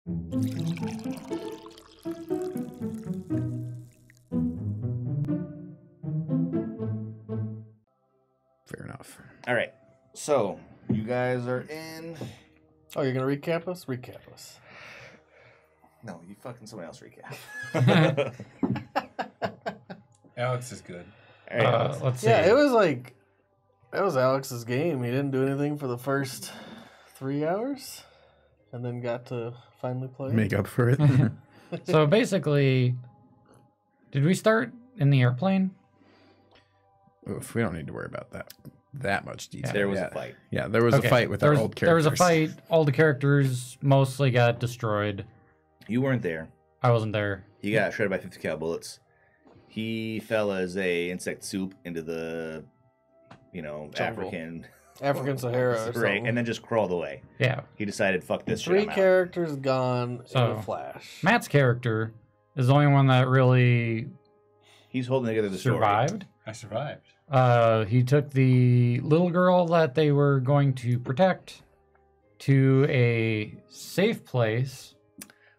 Fair enough. All right. So, you guys are in... Oh, you're going to recap us? Recap us. No, you fucking someone else recap. Alex is good. All right, Let's see. Yeah, it was like... That was Alex's game. He didn't do anything for the first 3 hours. And then got to finally play. Make up for it. So basically, did we start in the airplane? Oof, we don't need to worry about that much detail. There was a fight. Yeah, there was a fight with our old characters. There was a fight. All the characters mostly got destroyed. You weren't there. I wasn't there. He got shredded by 50 cal bullets. He fell as a insect soup into the, Jungle. African Sahara or right, something. and then just crawled away. Yeah. He decided, fuck this shit, 3 I'm out. characters gone in So, a flash. Matt's character is the only one that really He's holding together the survived. I survived. He took the little girl that they were going to protect to a safe place.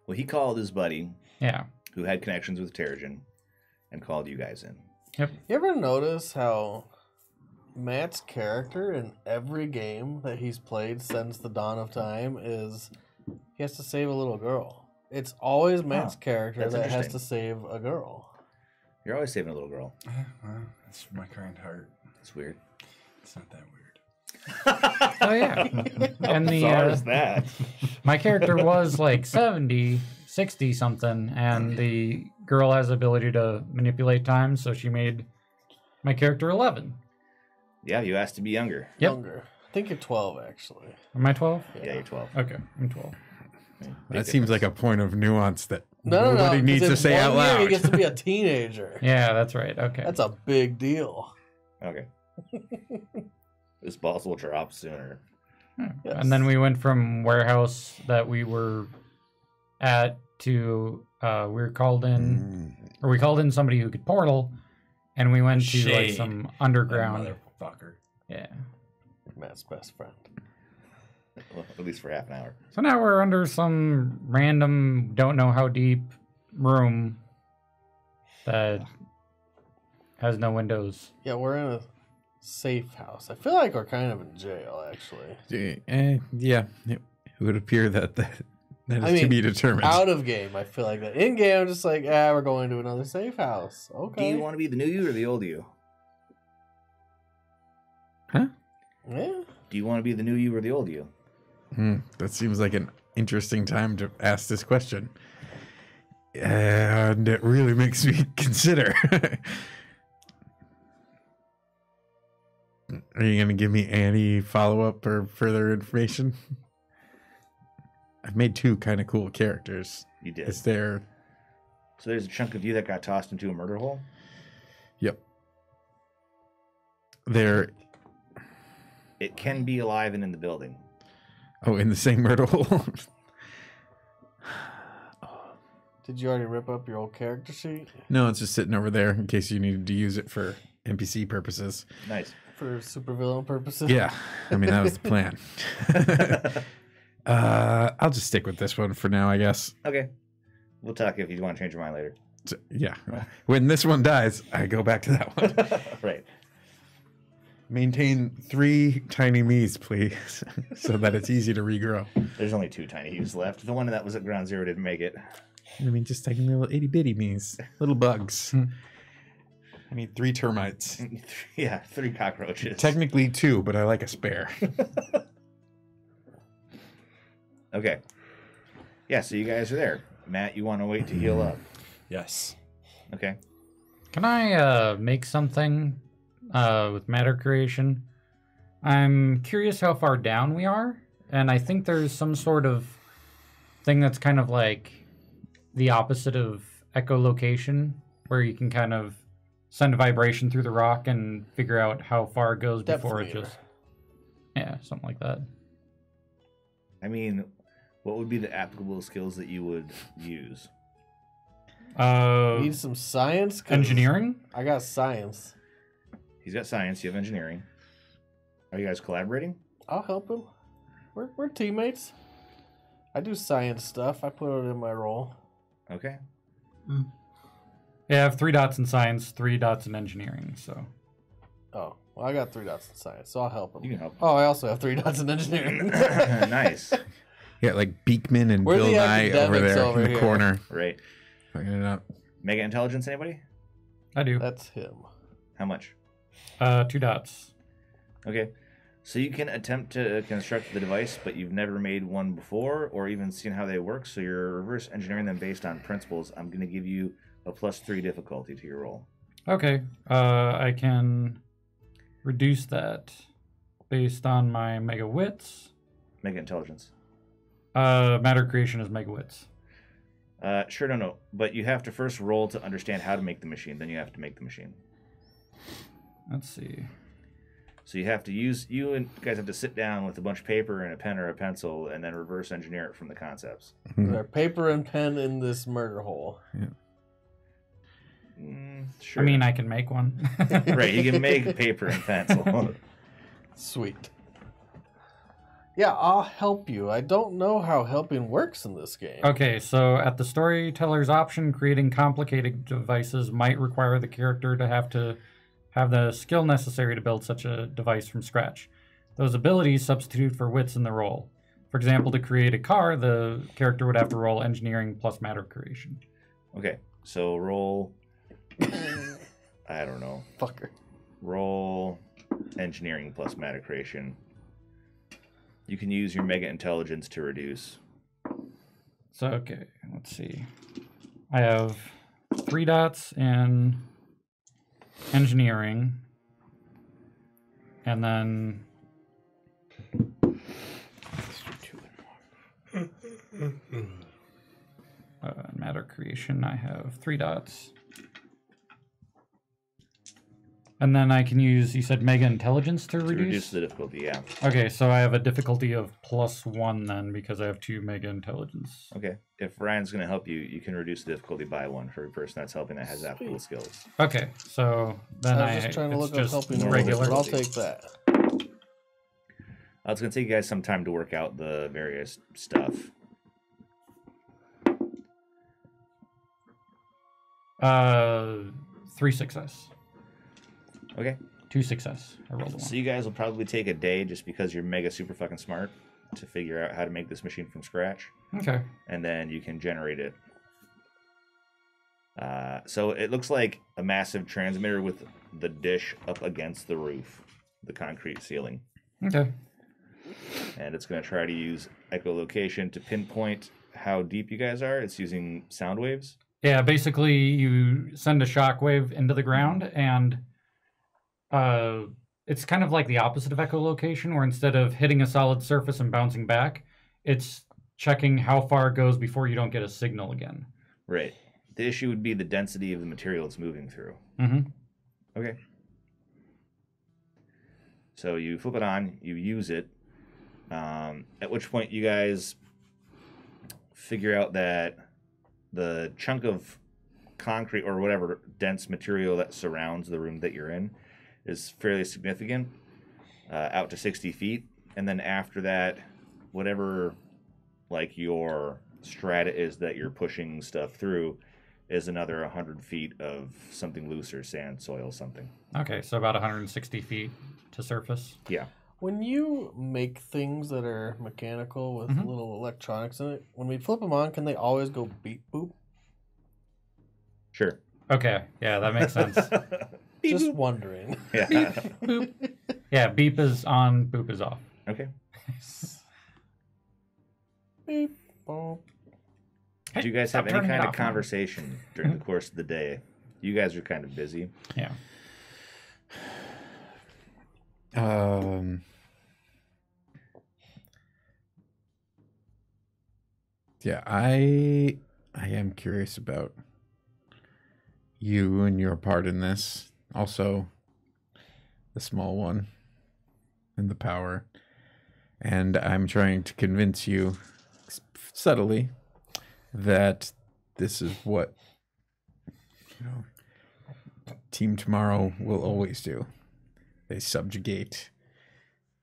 Well, he called his buddy, Yeah. who had connections with Terrigen, and called you guys in. Yep. You ever notice how Matt's character in every game that he's played since the dawn of time is he has to save a little girl. It's always Matt's character that's that has interesting. to save a girl. You're always saving a little girl. Well, that's my kind heart. That's weird. It's not that weird. Oh yeah. And the How is that? my character was like 70, 60 something, and the girl has the ability to manipulate time, so she made my character 11. Yeah, you asked to be younger. Yep. Younger. I think you're 12, actually. Am I 12? Yeah, you're 12. Okay, I'm 12. That seems like a point of nuance that No. nobody 'cause needs in to say 1 out year loud. He gets to be a teenager. Yeah, that's right. Okay. That's a big deal. Okay. This boss will drop sooner. Yes. And then we went from warehouse that we were at to we were called in, or we called in somebody who could portal, and we went to like Shade. some underground. Motherfucker. Yeah. Matt's best friend. Well, at least for half an hour. So now we're under some random, don't know how deep room that has no windows. Yeah, we're in a safe house. I feel like we're kind of in jail, actually. Yeah, it would appear that is I mean, to be determined. Out of game, I feel like that. In game, I'm just like, we're going to another safe house. Do Okay. you want to be the new you or the old you? Huh? Yeah. Do you want to be the new you or the old you? That seems like an interesting time to ask this question. And it really makes me consider. Are you going to give me any follow-up or further information? I've made 2 kind of cool characters. You did. Is there... So there's a chunk of you that got tossed into a murder hole? Yep. There... It can be alive and in the building. Oh, in the same murder hole? Did you already rip up your old character sheet? No, it's just sitting over there in case you needed to use it for NPC purposes. Nice. For supervillain purposes? Yeah, I mean, that was the plan. I'll just stick with this one for now, I guess. Okay. We'll talk if you want to change your mind later. So, yeah. When this one dies, I go back to that one. Right. Maintain 3 tiny me's, please, so that it's easy to regrow. There's only 2 tiny yous left. The one that was at ground zero didn't make it. I mean, just tiny little itty-bitty me's. Little bugs. I need 3 termites. Yeah, 3 cockroaches. Technically 2, but I like a spare. Okay. Yeah, so you guys are there. Matt, you want to wait to heal up? Yes. Okay. Can I make something with matter creation? I'm curious how far down we are, and I think there's some sort of thing that's kind of like the opposite of echolocation, where you can kind of send a vibration through the rock and figure out how far it goes Depth before it meter. just... Yeah, something like that. I mean, what would be the applicable skills that you would use? Need some science? 'Cause Engineering? I got science. He's got science, you have engineering. Are you guys collaborating? I'll help him. We're teammates. I do science stuff. I put it in my role. Okay. Yeah, I have 3 dots in science, 3 dots in engineering. So. Oh, well, I got 3 dots in science, so I'll help him. You can help. Oh, I also have 3 dots in engineering. Nice. Yeah, like Beekman and We're Bill the Nye over academics there over in the here. corner. Right. Fucking it up. Mega intelligence, anybody? I do. That's him. How much? 2 dots. Okay. So you can attempt to construct the device, but you've never made one before or even seen how they work, so you're reverse engineering them based on principles. I'm going to give you a +3 difficulty to your roll. Okay. I can reduce that based on my mega wits. Mega intelligence. Matter creation is mega wits. Sure, no. But you have to first roll to understand how to make the machine. Then you have to make the machine. Let's see. So you have to you and guys have to sit down with a bunch of paper and a pen or a pencil and then reverse engineer it from the concepts. There are paper and pen in this murder hole. Sure. I mean, I can make one. Right, you can make paper and pencil. Sweet. Yeah, I'll help you. I don't know how helping works in this game. Okay, so at the storyteller's option, creating complicated devices might require the character to have the skill necessary to build such a device from scratch. Those abilities substitute for wits in the role. For example, to create a car, the character would have to roll engineering plus matter creation. Okay, so roll. I don't know. Fucker. Roll engineering plus matter creation. You can use your mega intelligence to reduce. So, okay, let's see. I have 3 dots in engineering. And then... matter creation, I have 3 dots. And then I can use, you said mega intelligence to reduce? To reduce the difficulty, yeah. Okay, so I have a difficulty of +1 then because I have 2 mega intelligence. Okay. If Ryan's going to help you, you can reduce the difficulty by 1 for every person that's helping that has applicable skills. Okay, so then I was just trying to look up helping normal regular, difficulty. but I'll take that. It's going to take you guys some time to work out the various stuff. 3 success. Okay. 2 success. I rolled a 1. So you guys will probably take a day just because you're mega super fucking smart to figure out how to make this machine from scratch. Okay. And then you can generate it. So it looks like a massive transmitter with the dish up against the roof, the concrete ceiling. Okay. And it's going to try to use echolocation to pinpoint how deep you guys are. It's using sound waves. Yeah, basically you send a shockwave into the ground and it's kind of like the opposite of echolocation, where instead of hitting a solid surface and bouncing back, it's checking how far it goes before you don't get a signal again. Right. The issue would be the density of the material it's moving through. Mm-hmm. Okay. So you flip it on, you use it, at which point you guys figure out that the chunk of concrete or whatever dense material that surrounds the room that you're in is fairly significant, out to 60 feet. And then after that, whatever like your strata is that you're pushing stuff through is another 100 feet of something looser, sand, soil, something. Okay, so about 160 feet to surface. Yeah. When you make things that are mechanical with little electronics in it, when we flip them on, can they always go beep boop? Sure. Okay, yeah, that makes sense. Just wondering. Yeah. Boop. Yeah, beep is on, boop is off. Okay. Beep boop. Did you guys Stop have any turning it kind of off now. conversation during the course of the day? You guys are kind of busy. Yeah. Yeah, I am curious about you and your part in this. Also, the small one and the power. And I'm trying to convince you subtly that this is what Team Tomorrow will always do. They subjugate.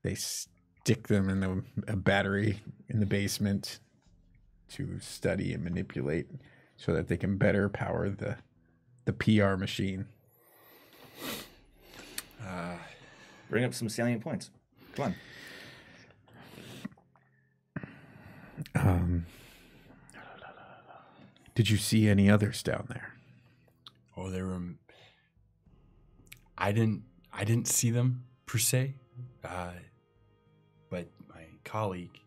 They stick them in a battery in the basement to study and manipulate so that they can better power the PR machine. Bring up some salient points. Come on. Did you see any others down there? Oh, there were. I didn't see them per se, but my colleague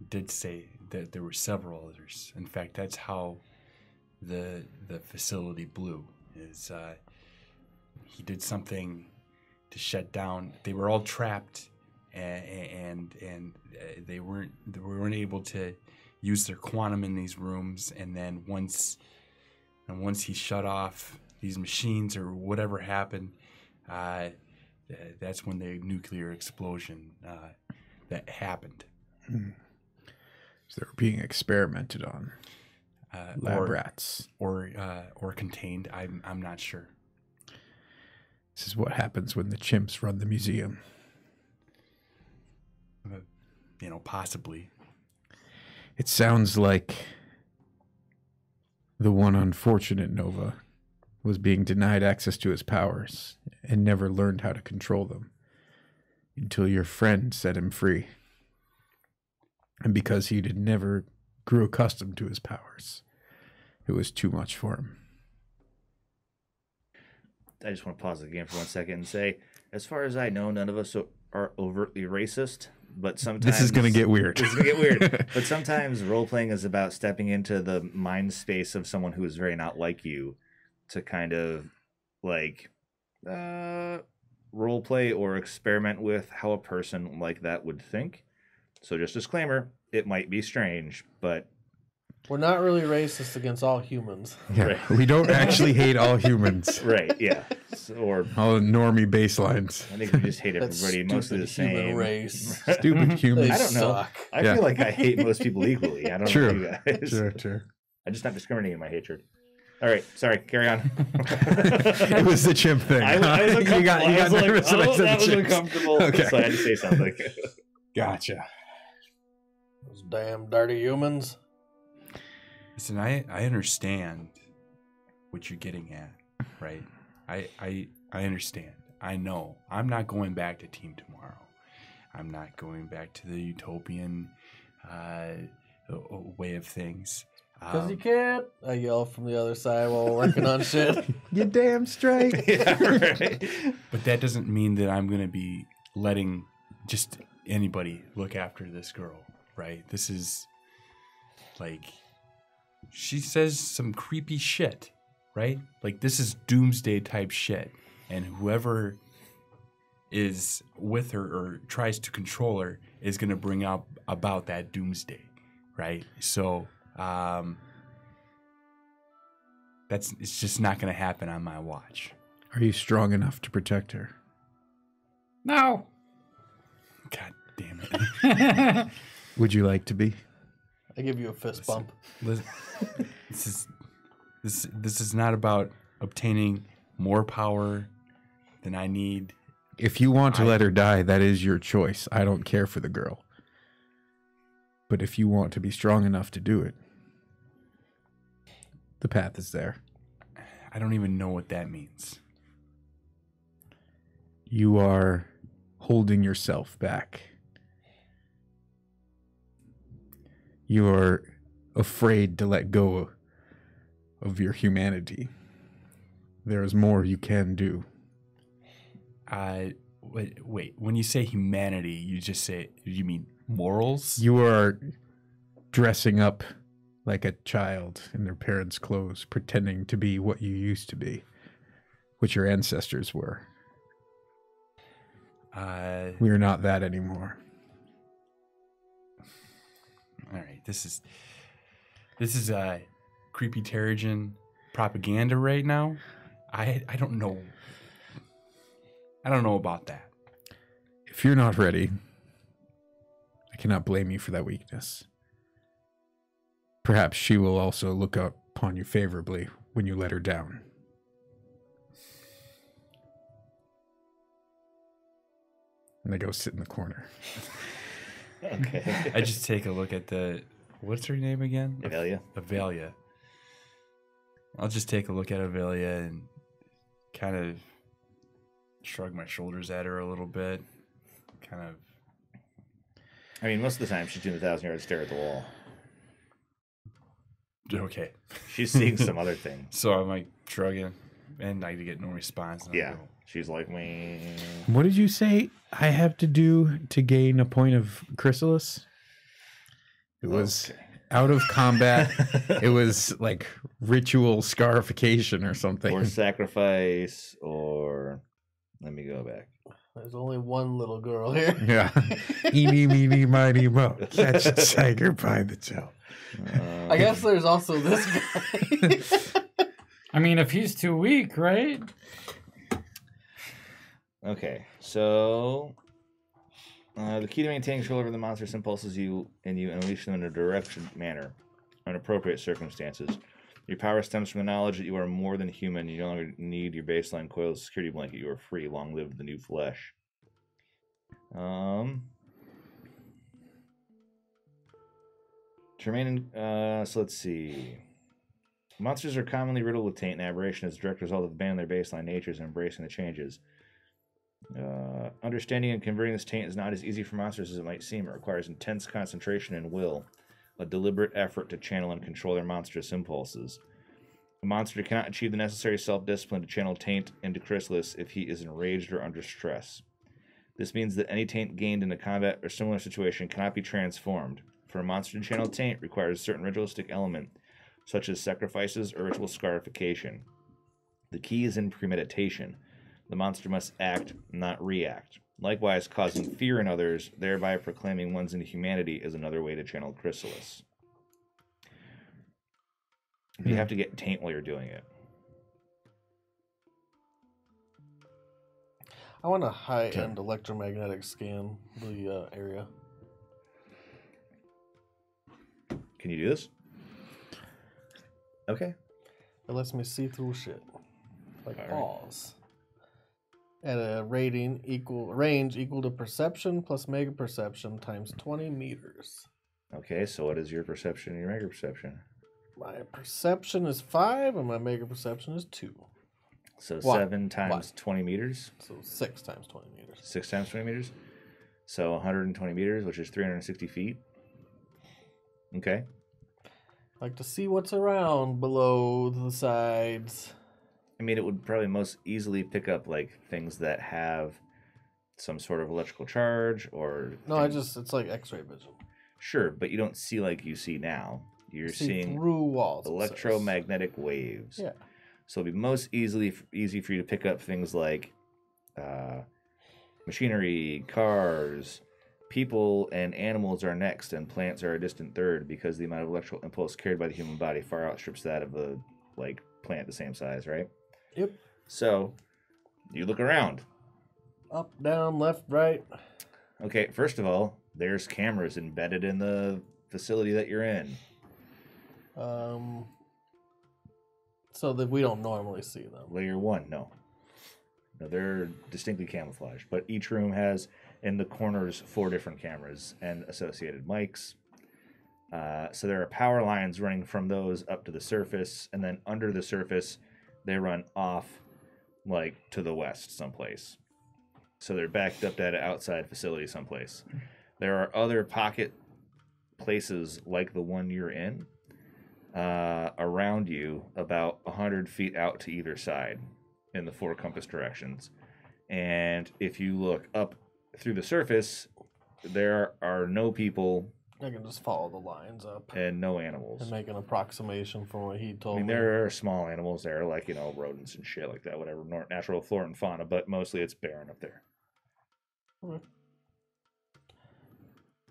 did say that there were several others. In fact, that's how the facility blew. Is he did something to shut down? They were all trapped, and they weren't able to use their quantum in these rooms. And then once he shut off these machines or whatever happened, that's when the nuclear explosion that happened. So they were being experimented on. Lab rats. Or contained. I'm not sure. This is what happens when the chimps run the museum. Possibly. It sounds like the one unfortunate Nova was being denied access to his powers and never learned how to control them until your friend set him free. And because he never grew accustomed to his powers, it was too much for him. I just want to pause the game for 1 second and say, as far as I know, none of us are overtly racist, but sometimes... This is going to get weird. This is going to get weird. But sometimes role-playing is about stepping into the mind space of someone who is very not like you to kind of, role-play or experiment with how a person like that would think. So just disclaimer, it might be strange, but... We're not really racist against all humans. Yeah, Right. We don't actually hate all humans. Right, yeah. Or All normie baselines. I think we just hate That's everybody mostly the stupid human same. race. Stupid humans. They I don't know. suck. I Yeah. feel like I hate most people equally. I don't True. know you guys. Sure. I just not discriminating in my hatred. All right, sorry. Carry on. It was the chimp thing. I was uncomfortable. you got I was like, nervous when I oh, said that the was chimps. uncomfortable. Okay. So I had to say something. Gotcha. Those damn dirty humans. Listen, I understand what you're getting at, right? I understand. I know. I'm not going back to Team Tomorrow. I'm not going back to the utopian way of things. Because you can't. I yell from the other side while we're working on shit. You damn straight. Yeah, right. But that doesn't mean that I'm going to be letting just anybody look after this girl, right? This is like, she says some creepy shit, right? Like, this is doomsday type shit. And whoever is with her or tries to control her is going to bring up about that doomsday, right? So, it's just not going to happen on my watch. Are you strong enough to protect her? No. God damn it. Would you like to be? I give you a fist bump. Listen, this is not about obtaining more power than I need. If you want to let her die, that is your choice. I don't care for the girl. But if you want to be strong enough to do it, the path is there. I don't even know what that means. You are holding yourself back. You are afraid to let go of your humanity. There is more you can do. Wait. When you say humanity, you mean morals? You are dressing up like a child in their parents' clothes, pretending to be what you used to be, what your ancestors were. We are not that anymore. All right, this is creepy Terrigen propaganda right now. I don't know. I don't know about that. If you're not ready, I cannot blame you for that weakness. Perhaps she will also look upon you favorably when you let her down. And they go sit in the corner. Okay. I just take a look at the What's her name again? Avelia. Avelia. I'll just take a look at Avelia and kind of shrug my shoulders at her a little bit. Kind of. I mean, most of the time she's doing the 1,000-yard stare at the wall. Okay. She's seeing some other thing. So I'm like shrugging, and I get no response. And I Yeah. go, She's like, me. What did you say I have to do to gain a point of chrysalis? It was out of combat. It was like ritual scarification or something. Or sacrifice, or let me go back. There's only one little girl here. Yeah. Eeny, meeny, miny, mo. Catch a tiger by the tail. I guess there's also this guy. I mean, if he's too weak, right? Okay, so the key to maintaining control over the monster's impulses you unleash them in a direct manner in appropriate circumstances. Your power stems from the knowledge that you are more than human. You no longer need your baseline coiled security blanket. You are free. Long live the new flesh. To remain so let's see. Monsters are commonly riddled with taint and aberration as a direct result of abandoning their baseline natures and embracing the changes. Understanding and converting this taint is not as easy for monsters as it might seem. It requires intense concentration and will, a deliberate effort to channel and control their monstrous impulses. A monster cannot achieve the necessary self-discipline to channel taint into chrysalis if he is enraged or under stress. This means that any taint gained in a combat or similar situation cannot be transformed. For a monster to channel taint requires a certain ritualistic element, such as sacrifices or ritual scarification. The key is in premeditation. The monster must act, not react. Likewise, causing fear in others, thereby proclaiming one's inhumanity, is another way to channel chrysalis. You have to get taint while you're doing it. I want a high-end electromagnetic scan the area. Can you do this? Okay. It lets me see through shit. Like All right. balls. At a range equal to perception plus mega perception times 20 meters. Okay, so what is your perception and your mega perception? My perception is 5 and my mega perception is 2. So One. 7 times 20 meters? So 6 times 20 meters. 6 times 20 meters? So 120 meters, which is 360 feet. Okay. Like to see what's around below the sides. I mean, it would probably most easily pick up, like, things that have some sort of electrical charge or... No, it's like x-ray vision. Sure, but you don't see like you see now. You're See seeing through walls. it says. electromagnetic waves. Yeah. So it'll be most easy for you to pick up things like machinery, cars, people, and animals are next, and plants are a distant third because the amount of electrical impulse carried by the human body far outstrips that of a plant the same size, right? Yep. So you look around. Up, down, left, right. Okay, first of all, there's cameras embedded in the facility that you're in. So that we don't normally see them. Layer 1, no. No, they're distinctly camouflaged, but each room has in the corners 4 different cameras and associated mics. So there are power lines running from those up to the surface, and then under the surface, they run off, like, to the west someplace. So they're backed up to an outside facility someplace. There are other pocket places like the one you're in around you about 100 feet out to either side in the 4 compass directions. And if you look up through the surface, there are no people. I can just follow the lines up And no animals. and make an approximation from what he I told mean, me. there are small animals there, like, rodents and shit like that, whatever, natural flora and fauna, but mostly it's barren up there. Okay.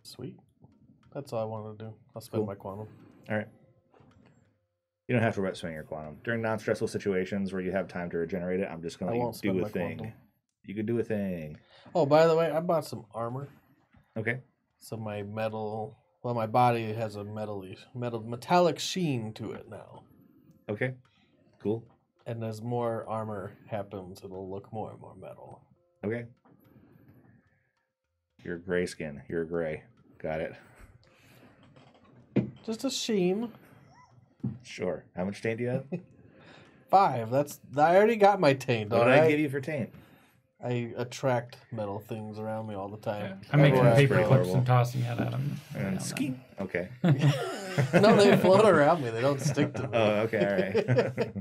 Sweet. That's all I wanted to do. I'll spend Cool. my quantum. All right. You don't have to swing your quantum. During non-stressful situations where you have time to regenerate it, I'm just going I to won't do spend a my thing. quantum. You could do a thing. Oh, by the way, I bought some armor. Okay. So my my body has a metallic sheen to it now. Okay. Cool. And as more armor happens, it'll look more and more metal. Okay. You're gray skin. You're gray. Got it. Just a sheen. Sure. How much taint do you have? 5. I already got my taint. What All did right. I give you for taint? I attract metal things around me all the time. I'm making Everywhere I paper go. clips and tossing it at him. And ski. Okay. No, they float around me. They don't stick to me. Oh, okay, all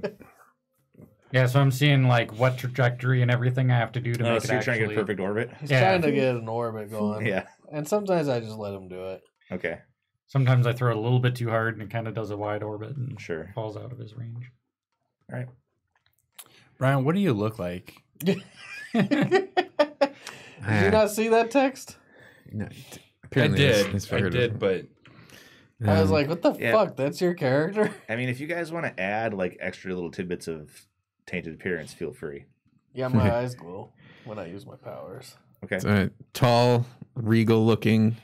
right. Yeah, so I'm seeing like what trajectory and everything I have to do to make So it you're trying to actually. get a perfect orbit? He's Yeah. trying to get an orbit going. Yeah. And sometimes I just let him do it. Okay. Sometimes I throw it a little bit too hard and it kind of does a wide orbit and Sure. falls out of his range. All right. Brian, what do you look like? Did you not see that text? No, apparently it's I did, but I was like, what the Yeah. fuck? That's your character? I mean, if you guys want to add like extra little tidbits of tainted appearance, feel free. Yeah, my eyes glow when I use my powers. Okay. Tall, regal looking,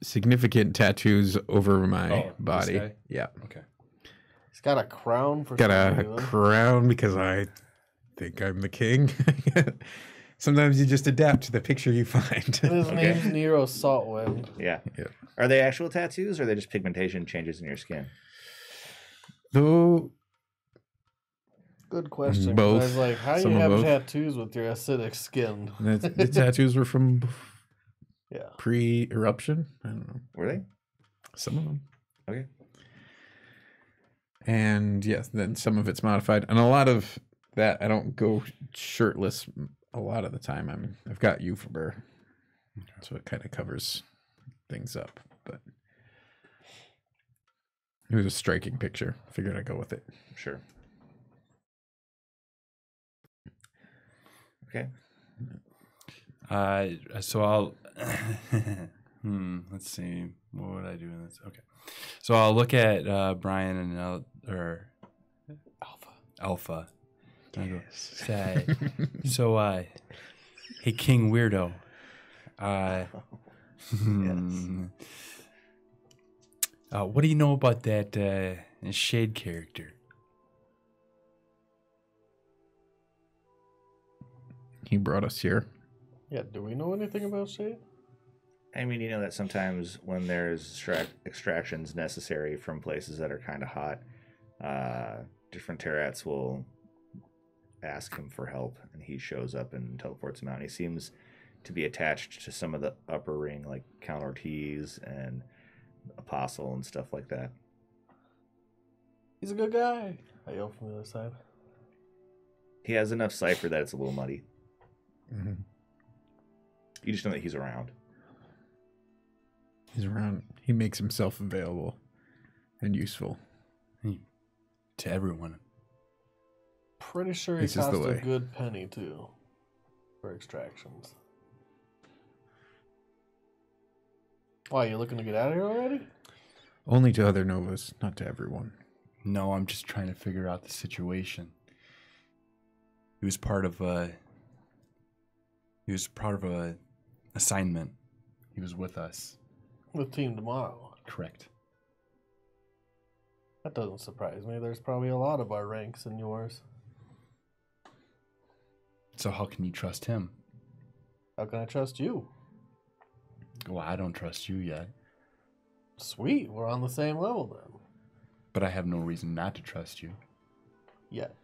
significant tattoos over my this body. guy? Yeah. okay. He's got a crown for Got some a reason. crown because I think I'm the king. Sometimes you just adapt to the picture you find. And his Okay. name's Nero Saltwind. Yeah. Yeah. Are they actual tattoos or are they just pigmentation changes in your skin? Though Good question. 'cause Both. I was like, how do Some you of have both. tattoos with your acidic skin? the tattoos were from Yeah. pre-eruption. I don't know. Were they? Some of them. Okay. And yes, then some of it's modified, and a lot of that I don't go shirtless. A lot of the time, I've got Euphober, so it kind of covers things up. But it was a striking picture. Figured I'd go with it. Sure. Okay. So I'll let's see. What would I do in this? Okay. So I'll look at Brian and Alpha. And I go, say, so hey King Weirdo. What do you know about that Shade character? He brought us here. Yeah, do we know anything about Shade? I mean, you know that sometimes when there's extractions necessary from places that are kind of hot, different Terrats will ask him for help, and he shows up and teleports him out. And he seems to be attached to some of the upper ring, like Count Ortiz and Apostle and stuff like that. He's a good guy. I yell from the other side. He has enough cipher that it's a little muddy. Mm-hmm. You just know that he's around. He's around. He makes himself available and useful. To everyone. Pretty sure he This is the cost a way. good penny, too, for extractions. Why, you looking to get out of here already? Only to other Novas, not to everyone. No, I'm just trying to figure out the situation. He was part of a assignment. He was with us. With Team Tomorrow. Correct. That doesn't surprise me. There's probably a lot of our ranks in yours. So how can you trust him? How can I trust you? Well, I don't trust you yet. Sweet, we're on the same level then. But I have no reason not to trust you. Yet.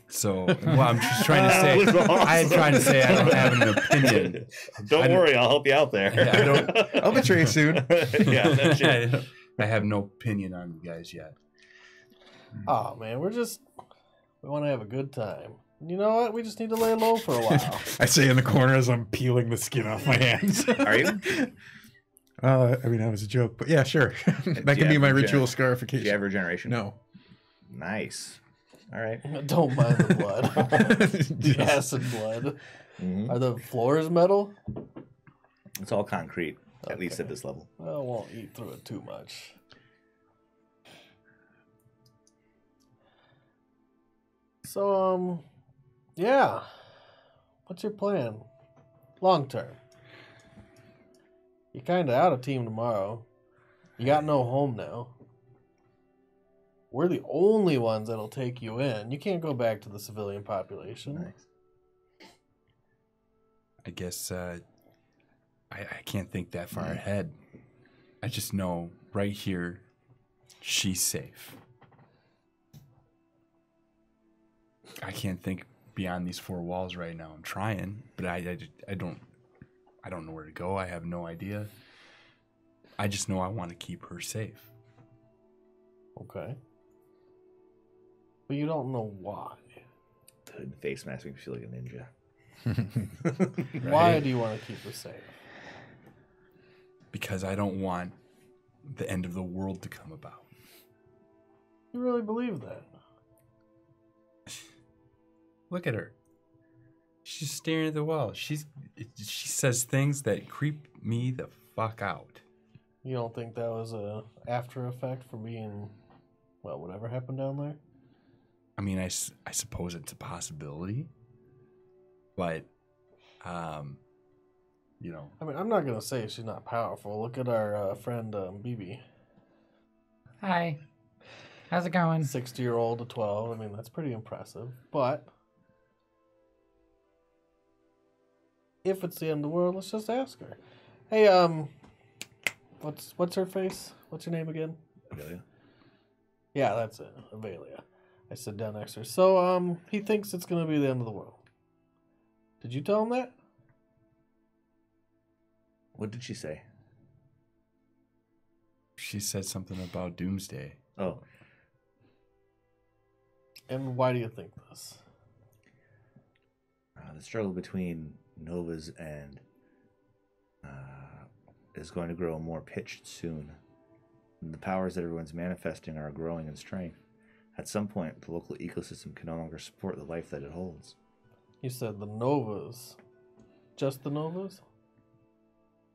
So, well, I'm just trying to say. I'm trying to say I don't have an opinion. Don't worry, I'll help you out there. Yeah, I don't- I'll betray you soon. Yeah, that's it. I have no opinion on you guys yet. Oh man, we want to have a good time. You know what? We just need to lay low for a while. I say in the corner as I'm peeling the skin off my hands. Are you? I mean, that was a joke, but yeah, sure. That can be my ritual scarification. Do you have regeneration? No. Nice. All right. Don't mind the blood. The acid blood. Mhm. Are the floors metal? It's all concrete, at least Okay. at this level. I won't eat through it too much. So, yeah. What's your plan? Long term. You're kind of out of Team Tomorrow. You got no home now. We're the only ones that'll take you in. You can't go back to the civilian population. Nice. I guess I can't think that far ahead. I just know right here, she's safe. I can't think beyond these four walls right now. I'm trying, but I don't know where to go. I have no idea. I just know I want to keep her safe. Okay. But you don't know why. The hood and face mask makes you feel like a ninja. Why do you want to keep her safe? Because I don't want the end of the world to come about. You really believe that? Look at her. She's staring at the wall. She says things that creep me the fuck out. You don't think that was a after effect for being, well, whatever happened down there? I mean, I suppose it's a possibility. But, you know. I mean, I'm not going to say she's not powerful. Look at our friend, BB. Hi. How's it going? 60-year-old to 12. I mean, that's pretty impressive. But if it's the end of the world, let's just ask her. Hey, what's her face? What's her name again? Galatea? Yeah, that's it. Avelia. I sit down next to her. So, he thinks it's going to be the end of the world. Did you tell him that? What did she say? She said something about doomsday. Oh, And why do you think this? the struggle between Novas and is going to grow more pitched soon. And the powers that everyone's manifesting are growing in strength. At some point, the local ecosystem can no longer support the life that it holds. You said the Novas. Just the Novas?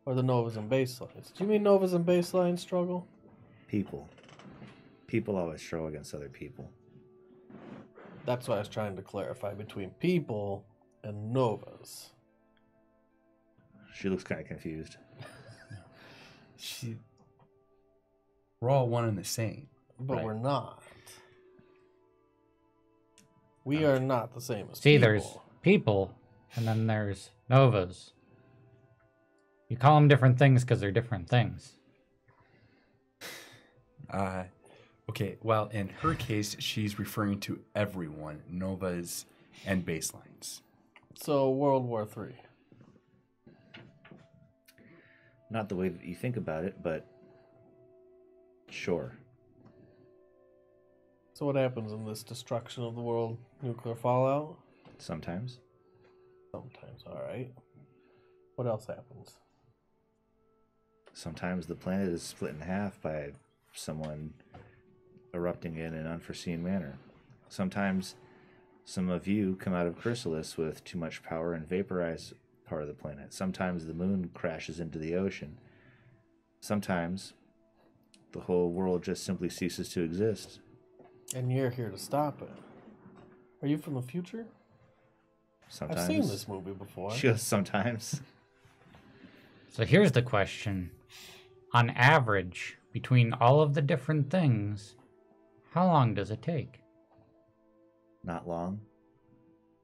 Or the Novas and baselines? Do you mean Novas and baselines struggle? People. People always struggle against other people. That's what I was trying to clarify between people and Novas. She looks kind of confused. We're all one and the same. But Right. we're not. We are not the same as See, people. there's people, and then there's novas. You call them different things because they're different things. Okay, well, in her case, she's referring to everyone, novas and baselines. So, World War III. Not the way that you think about it, but sure. So, what happens in this destruction of the world? Nuclear fallout? Sometimes. Sometimes, alright. What else happens? Sometimes the planet is split in half by someone erupting in an unforeseen manner. Sometimes some of you come out of chrysalis with too much power and vaporize part of the planet. Sometimes the moon crashes into the ocean. Sometimes the whole world just simply ceases to exist. And you're here to stop it. Are you from the future? Sometimes. I've seen this movie before. Just sometimes. So here's the question. On average, between all of the different things, how long does it take? Not long.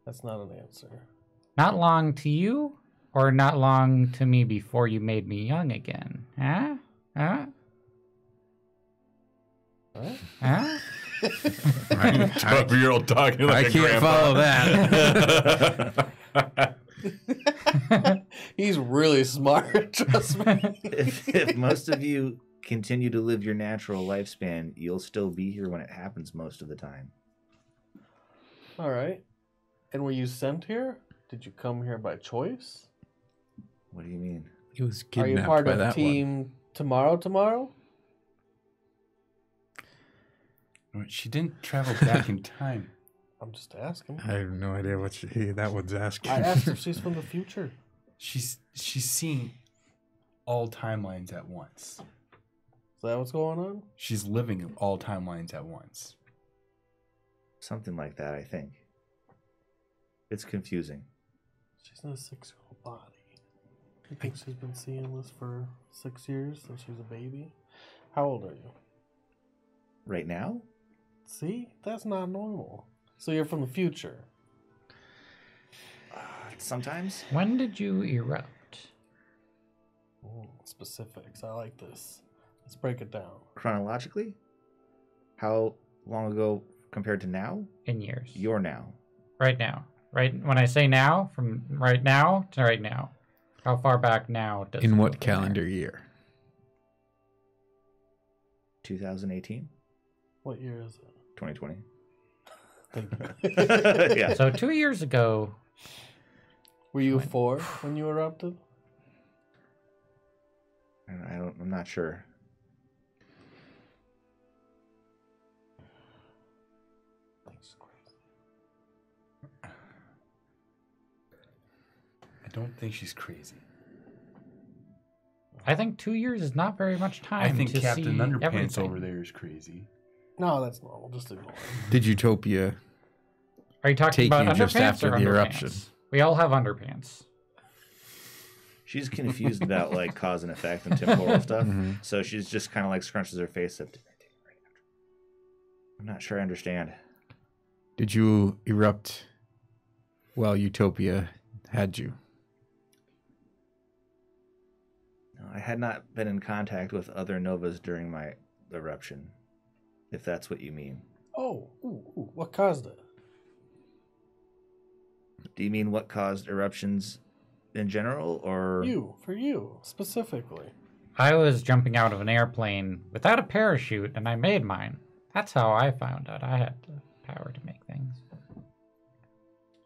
That's not an answer. Not long to you, or not long to me before you made me young again? Huh? Huh? Huh? Huh? 12-year-old talking like I can't follow that. He's really smart, trust me. If most of you continue to live your natural lifespan, you'll still be here when it happens most of the time. Alright. And were you sent here? Did you come here by choice? What do you mean? He was Are you kidnapped part by of that Team Tomorrow? She didn't travel back in time. I'm just asking. one. I have no idea what that one's asking. I asked if she's from the future. She's seeing all timelines at once. Is that what's going on? She's living all timelines at once. Something like that, I think. It's confusing. She's in a 6-year-old body. You think she's been seeing this for 6 years since she was a baby? How old are you? Right now? See? That's not normal. So you're from the future. Sometimes. When did you erupt? Specifics. I like this. Let's break it down. Chronologically? How long ago compared to now? In years. You're now. Right now. Right when I say now, from right now to right now. How far back now does it In go what from calendar there? year? 2018? What year is it? 2020. Thank you. Yeah. So 2 years ago, Were you 4 when you erupted? I'm not sure. I don't think she's crazy. I think 2 years is not very much time. I think to Captain see Underpants everything. over there is crazy. No, that's normal. Just ignore it. Did Utopia Are you talking take about you underpants just after or the underpants? eruption? We all have underpants. She's confused about like cause and effect and temporal stuff. Mhm. So she's just kind of like scrunches her face up. I'm not sure I understand. Did you erupt while Utopia had you? No, I had not been in contact with other novas during my eruption, if that's what you mean. Oh, what caused it? Do you mean what caused eruptions in general, or For you, specifically. I was jumping out of an airplane without a parachute, and I made mine. That's how I found out I had the power to make things.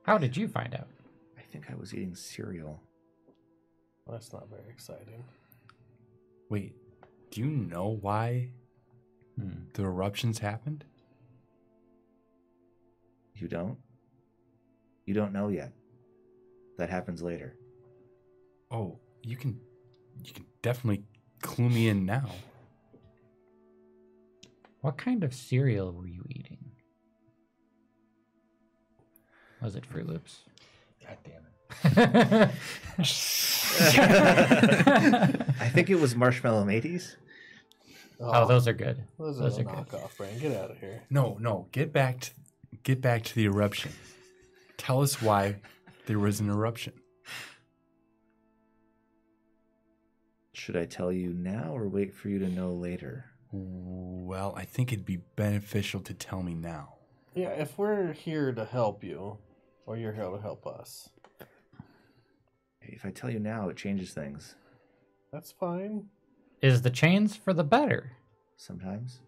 How did you find out? I think I was eating cereal. Well, that's not very exciting. Wait, do you know why the eruptions happened? You don't? You don't know yet. That happens later. Oh, you can definitely clue me in now. What kind of cereal were you eating? Was it Fruit Loops? God damn it. I think it was Marshmallow Mateys. Oh, those are good. Those Those are are the good. knockoff brand. Get out of here. No, get back to the eruption. Tell us why there was an eruption. Should I tell you now or wait for you to know later? Well, I think it'd be beneficial to tell me now. Yeah, if we're here to help you, or you're here to help us, If I tell you now, it changes things. that's fine. Is the change for the better? Sometimes.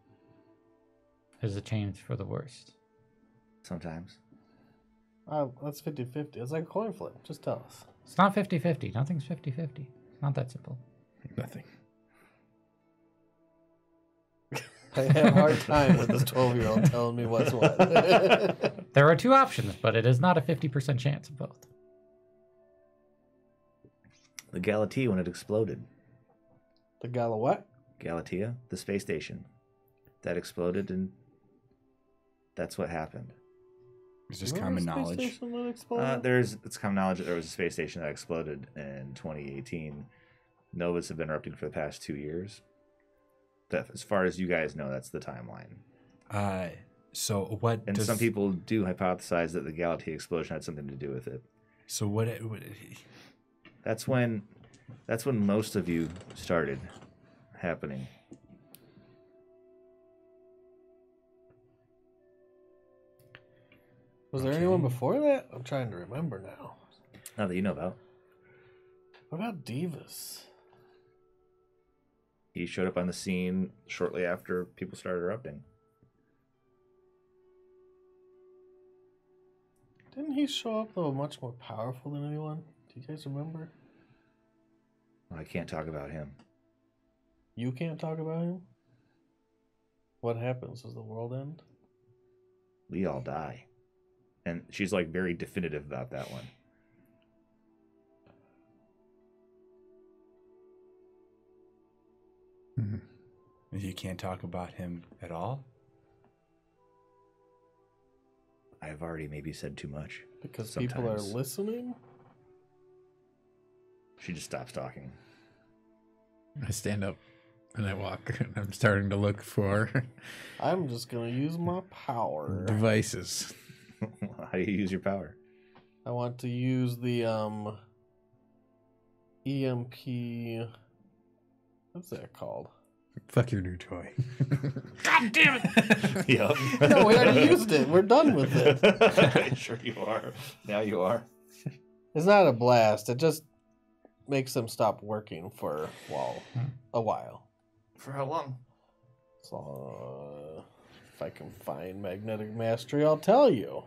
Is the change for the worst? Sometimes. That's 50-50. It's like a coin flip. Just tell us. It's not 50-50. Nothing's 50-50. It's not that simple. Nothing. I have a hard time with this 12-year-old telling me what's what. There are two options, but it is not a 50% chance of both. The Galatea when it exploded. The gala what? Galatea, the space station. That exploded and that's what happened. Is this Remember common the space knowledge? station that exploded? It's common knowledge that there was a space station that exploded in 2018. Novas have been erupting for the past 2 years. As far as you guys know, that's the timeline. So what? And some people do hypothesize that the Galatea explosion had something to do with it. So what? That's when most of you started happening. Was there anyone before that? I'm trying to remember now. Not that you know about. What about Divas? He showed up on the scene shortly after people started erupting. Didn't he show up though much more powerful than anyone? Do you guys remember? I can't talk about him. You can't talk about him? What happens? Does the world end? We all die. And she's like very definitive about that one. You can't talk about him at all? I've already maybe said too much. Because people are Sometimes. listening? She just stops talking. I stand up and I walk. I'm starting to look for I'm just going to use my power. devices. How do you use your power? I want to use the EMP. What's that called? Fuck your new toy. God damn it! Yep. No, we already used it. We're done with it. Sure you are. Now you are. It's not a blast. It just makes them stop working for, a while. For how long? So, if I can find magnetic mastery, I'll tell you.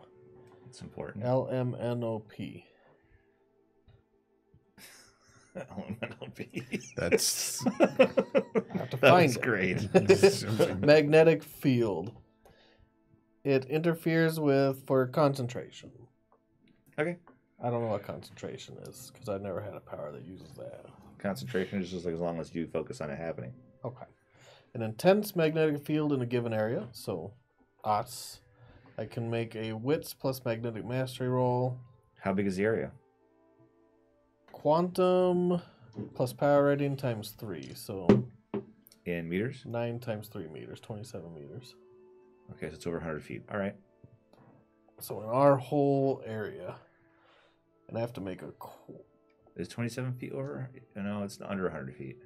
It's important. LMNOP. LMNOP. That's I have to That find was it. great. Magnetic field. It interferes for concentration. Okay. I don't know what concentration is because I've never had a power that uses that. Concentration is just like as long as you focus on it happening. Okay. An intense magnetic field in a given area. So, us. I can make a wits plus magnetic mastery roll. How big is the area? Quantum plus power rating times 3. So, In meters? 9 times 3 meters, 27 meters. Okay, so it's over 100 feet. All right. So, in our whole area. And I have to make a. Is 27 feet over? No, it's under 100 feet.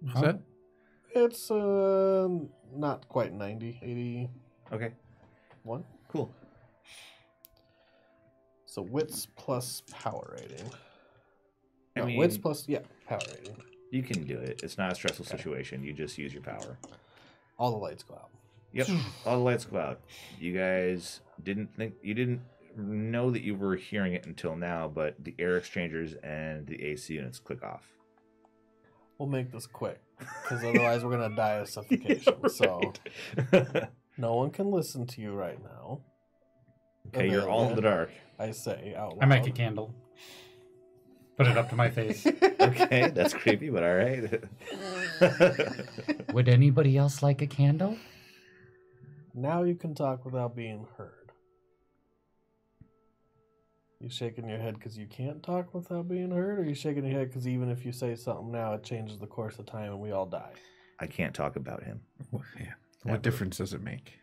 What's that? It's not quite 90, 81. Okay, cool. So wits plus power rating. I No, mean, wits plus power rating. you can do it. It's not a stressful situation. You just use your power. All the lights go out. Yep. All the lights go out. You guys didn't know that you were hearing it until now, but the air exchangers and the AC units click off. We'll make this quick because otherwise we're gonna die of suffocation. Yeah, So no one can listen to you right now. Okay, you're all in the dark. I say out loud. I make a candle. Put it up to my face. Okay, that's creepy, but all right. Would anybody else like a candle? Now you can talk without being heard. You shaking your head because you can't talk without being heard, or you shaking your head because even if you say something now, it changes the course of time and we all die? I can't talk about him. Well, yeah. What difference does it make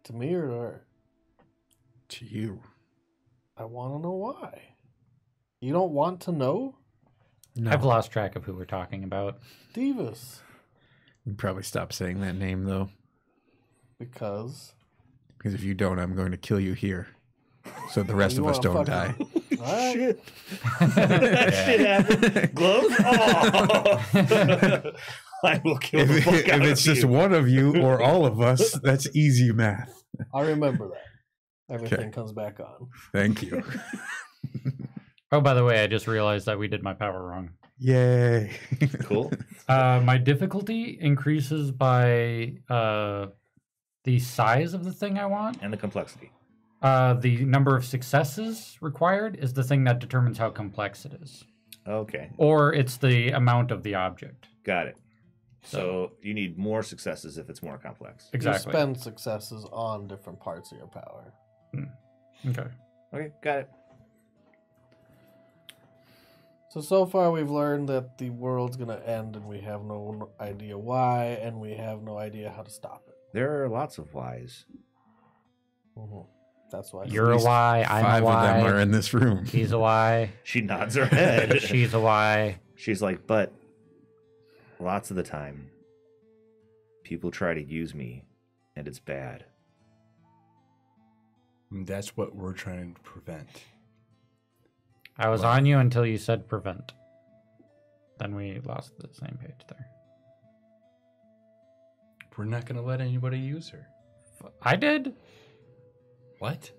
To me or to her? to you? I want to know why. You don't want to know? No. I've lost track of who we're talking about. Divas. You probably stop saying that name though, Because because if you don't, I'm going to kill you here, so the rest You of us wanna don't die. fucking- All right. Shit. That shit happened. Gloves? Oh. I will kill the fuck out If it's of just you. one of you or all of us, that's easy math. I remember that. Everything Okay. comes back on. Thank you. Oh, by the way, I just realized that we did my power wrong. Yay. Cool. My difficulty increases by the size of the thing I want. And the complexity. The number of successes required is the thing that determines how complex it is. Okay. Or it's the amount of the object. Got it. So you need more successes if it's more complex. Exactly. You spend successes on different parts of your power. Okay. Okay, got it. So far we've learned that the world's going to end and we have no idea why, and we have no idea how to stop it. There are lots of whys. Mhm. That's why. You're a Y, I'm Five a of them are Y. in this room. He's a Y. She nods her head. She's a Y. She's like, but lots of the time, people try to use me, and it's bad. And that's what we're trying to prevent. I was on you until you said prevent. Then we lost the same page there. We're not going to let anybody use her. I did. What?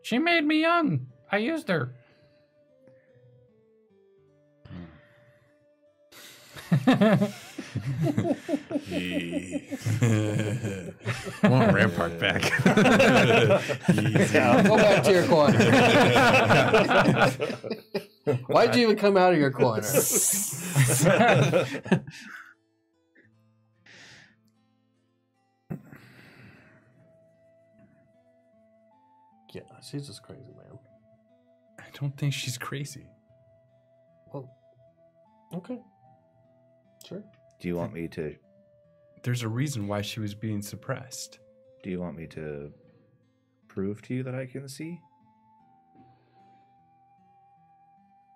She made me young. I used her. I want Rampart back. Go back to your corner. Why'd you even come out of your corner? Yeah, she's just crazy, man. I don't think she's crazy. Well, okay. Sure. Do you want me to? There's a reason why she was being suppressed. Do you want me to prove to you that I can see?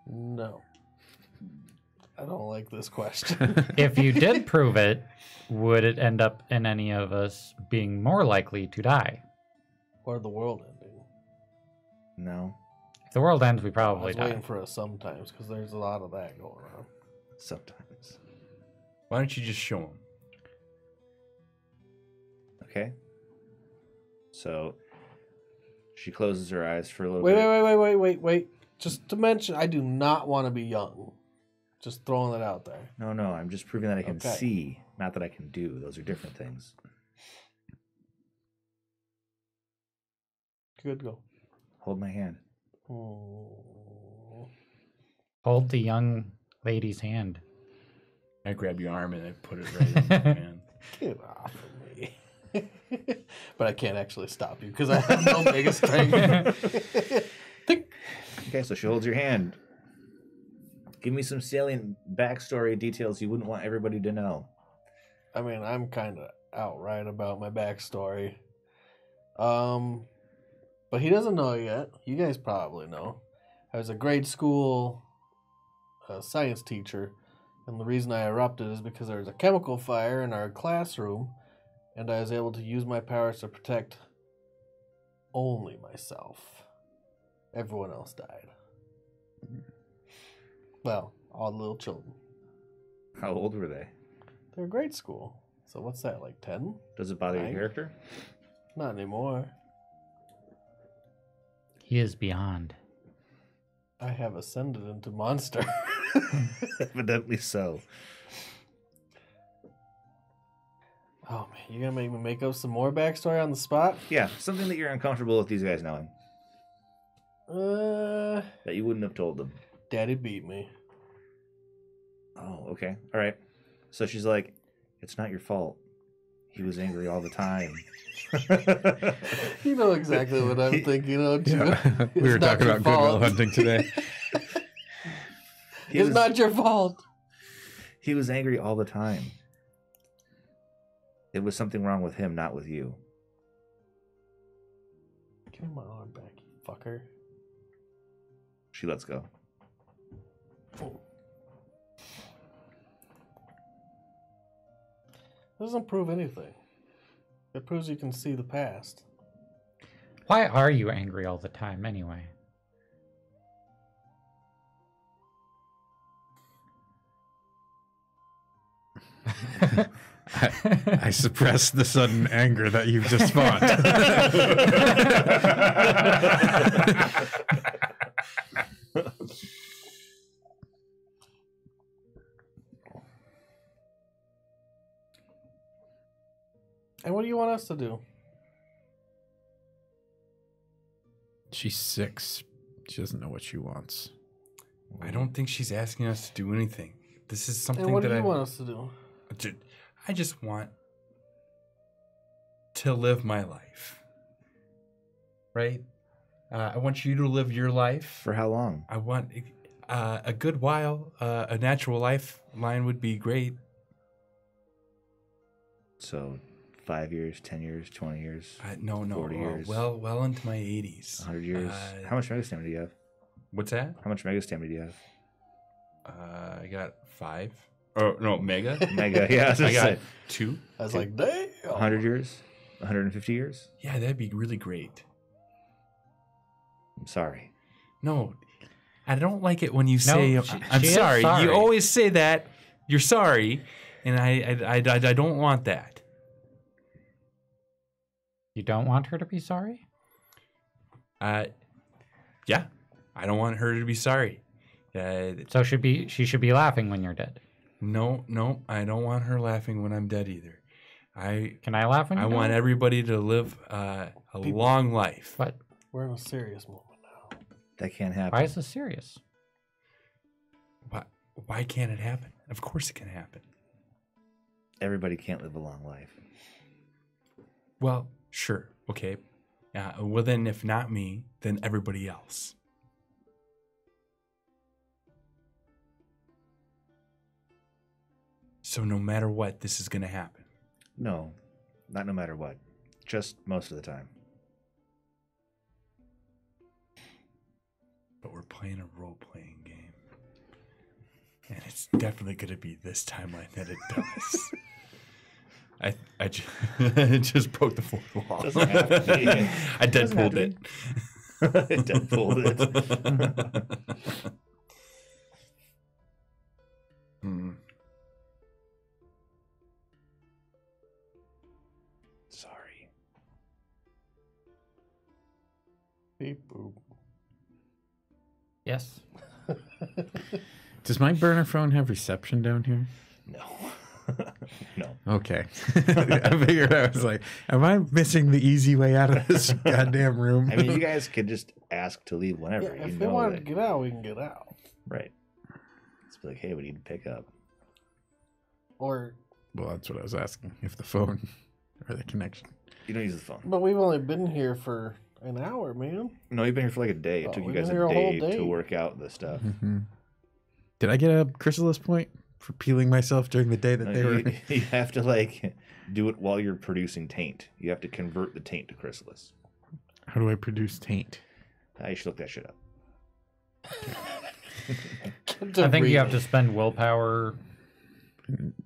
No. I don't like this question. If you did prove it, would it end up in any of us being more likely to die? Or the world ending. No. If the world ends, we I probably was die. waiting for a sometimes because there's a lot of that going on. Sometimes. Why don't you just show him? Okay. So she closes her eyes for a little Wait, bit. wait. Just to mention, I do not want to be young. Just throwing it out there. No, I'm just proving that I can Okay. see, not that I can do. Those are different things. Good go. Hold my hand. Oh. Hold the young lady's hand. I grab your arm and I put it right in your hand. Get off of me. But I can't actually stop you because I have no mega strength. Okay, so she holds your hand. Give me some salient backstory details you wouldn't want everybody to know. I mean, I'm kind of outright about my backstory. But he doesn't know yet. You guys probably know. I was a grade school science teacher, and the reason I erupted is because there was a chemical fire in our classroom, and I was able to use my powers to protect only myself. Everyone else died. Well, all the little children. How old were they? They're grade school. So what's that, like 10? Does it bother your 9? character? Not anymore. He is beyond. I have ascended into monster. Evidently so. Oh man, you're gonna make me make up some more backstory on the spot? Yeah, something that you're uncomfortable with these guys knowing. Uh, That you wouldn't have told them. Daddy beat me. Oh, okay. All right. So she's like, it's not your fault. He was angry all the time. You know exactly what I'm thinking of, too. Yeah. We It's were not talking your about Goodwill fault. Hunting today. He It's was- not your fault. He was angry all the time. It was something wrong with him, not with you. Give me my arm back, you fucker. She lets go. Doesn't prove anything. It proves you can see the past. Why are you angry all the time anyway? I suppressed the sudden anger that you've just spawned. And what do you want us to do? She's 6. She doesn't know what she wants. I don't think she's asking us to do anything. This is something And what that do you I want us to do? I just want to live my life. Right? I want you to live your life. For how long? I want a good while. A natural lifeline would be great. So 5 years, 10 years, 20 years, No, 40 years. well into my 80s. 100 years. How much mega stamina do you have? What's that? How much mega stamina do you have? I got 5. Oh no, mega. Mega, yeah. I got 2. I was like, damn. 100 years? 150 years? Yeah, that'd be really great. I'm sorry. No, I don't like it when you say I'm she is sorry. sorry. You always say that you're sorry, and I don't want that. You don't want her to be sorry? Yeah, I don't want her to be sorry. So she should be laughing when you're dead. No, I don't want her laughing when I'm dead either. Can I laugh when I you're want dead? everybody to live a long life. What? We're in a serious moment now. That can't happen. Why is this serious? Why can't it happen? Of course it can happen. Everybody can't live a long life. Well, sure, okay. Well, then if not me, then everybody else. So no matter what, this is going to happen. No, not no matter what. Just most of the time. But we're playing a role-playing game. And it's definitely going to be this timeline that it does. I just broke the fourth wall. Doesn't have to be. I Deadpooled it. Deadpooled it. Hmm. Sorry. Beep boop. Yes. Does my burner phone have reception down here? No. No. Okay. I figured I was like, am I missing the easy way out of this goddamn room? I mean, you guys could just ask to leave whenever. Yeah, you if we know want to that. get out, we can get out. Right. Just be like, hey, we need to pick up. Or, Well, that's what I was asking. If the phone or the connection. You don't use the phone. but we've only been here for an hour, man. No, you've been here for like a day. It Oh, took you we've guys been a here a whole day day. to work out the stuff. Mm-hmm. Did I get a chrysalis point for peeling myself during the day that No, they were? you have to like do it while you're producing taint. You have to convert the taint to chrysalis. How do I produce taint? You should look that shit up. I think you have to spend willpower.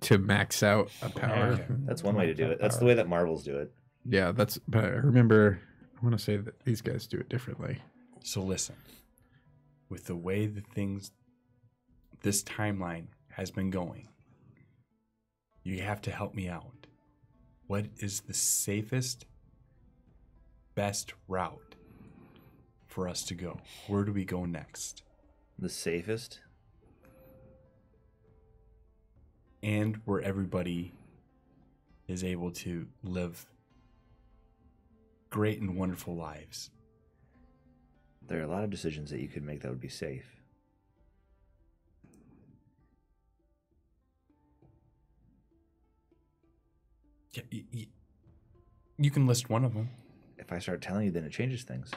To max out a power. Yeah. That's one way to do it. That's the way that Marvels do it. Yeah, that's. But I remember, I want to say that these guys do it differently. So listen, with the way the things, this timeline has been going, you have to help me out. What is the safest, best route for us to go? Where do we go next? The safest. And where everybody is able to live great and wonderful lives. There are a lot of decisions that you could make that would be safe. Yeah, you can list one of them. If I start telling you, then it changes things.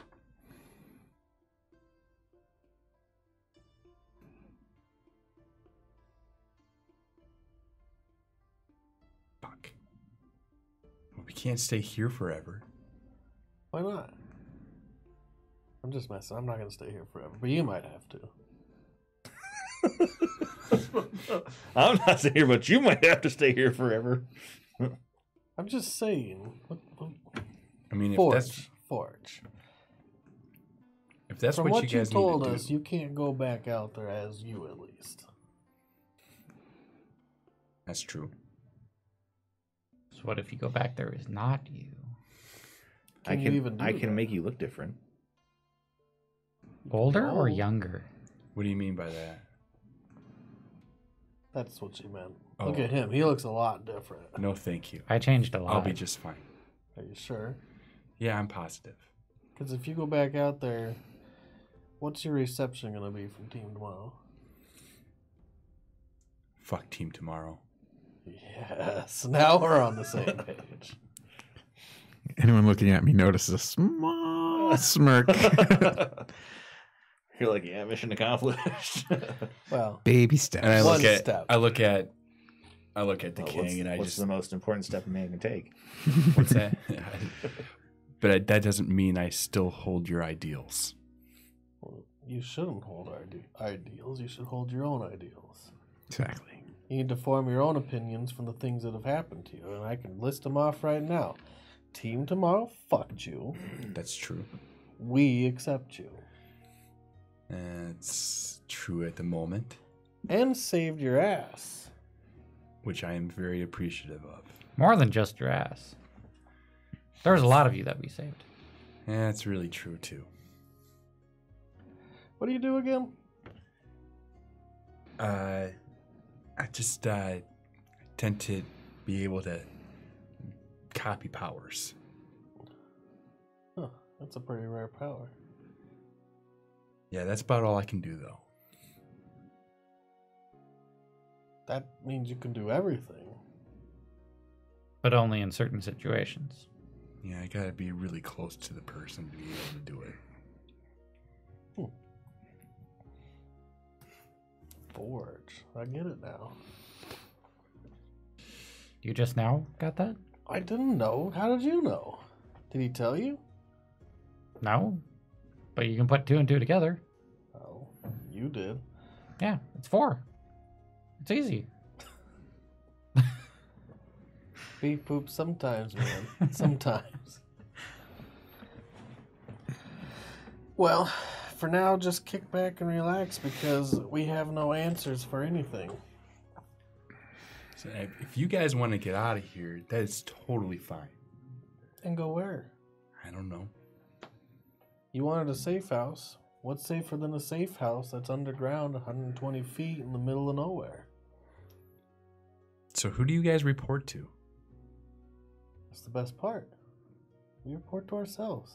Fuck. Well, we can't stay here forever. Why not? I'm just messing. I'm not going to stay here forever, but you might have to. I'm not staying here, but you might have to stay here forever. I'm just saying. I mean, Forge. if that's From what what you you guys told need to us, do, you can't go back out there as you, at least. that's true. So what if you go back there is not you? I you even can do I can that? make you look different. Older or No. younger? What do you mean by that? That's what she meant. Look Oh. at him. He looks a lot different. No, thank you. I changed a lot. I'll be just fine. Are you sure? Yeah, I'm positive. Because if you go back out there, what's your reception going to be from Team Tomorrow? Fuck Team Tomorrow. Yes. Now we're on the same page. Anyone looking at me notices a small smirk. You're like, yeah, mission accomplished. Well, Baby steps. And I One look at step. I look at the Well, king, and I what's just the most important step a man can take? what's that? But that doesn't mean I still hold your ideals. you shouldn't hold our ideals. You should hold your own ideals. Exactly. You need to form your own opinions from the things that have happened to you. And I can list them off right now. Team Tomorrow fucked you. That's true. We accept you. That's true at the moment, And saved your ass. which I am very appreciative of. More than just your ass. There's a lot of you that we saved. Yeah, that's really true too. What do you do again? I just tend to be able to copy powers. Huh, that's a pretty rare power. Yeah, that's about all I can do, though. That means you can do everything. But only in certain situations. Yeah, I gotta be really close to the person to be able to do it. Forge. I get it now. You just now got that? I didn't know. How did you know? Did he tell you? No. But you can put two and two together. Oh, you did. Yeah, it's 4. It's easy. Beef poop sometimes, man. Sometimes. Well, for now, just kick back and relax because we have no answers for anything. So if you guys want to get out of here, that is totally fine. And go where? I don't know. You wanted a safe house. What's safer than a safe house that's underground 120 feet in the middle of nowhere? So who do you guys report to? That's the best part. We report to ourselves.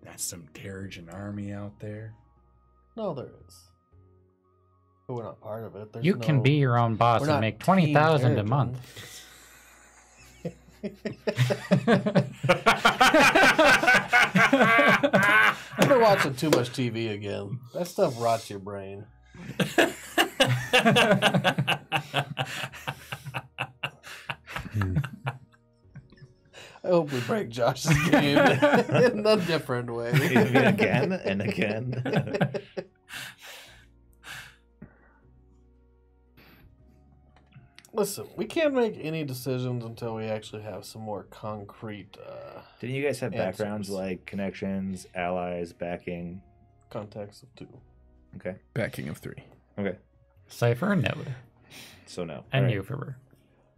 That's some Terrigen army out there. No, there is. But we're not part of it. There's You can be your own boss we're and not make 20,000 a Team month. I've been watching too much TV again. That stuff rots your brain. I hope we break Josh's game in a different way. Again and again. Listen, we can't make any decisions until we actually have some more concrete Didn't you guys have backgrounds answers. like connections, allies, backing? Context of 2. Okay. Backing of 3. Okay. Cypher and Node. So no. And All right. Euphober.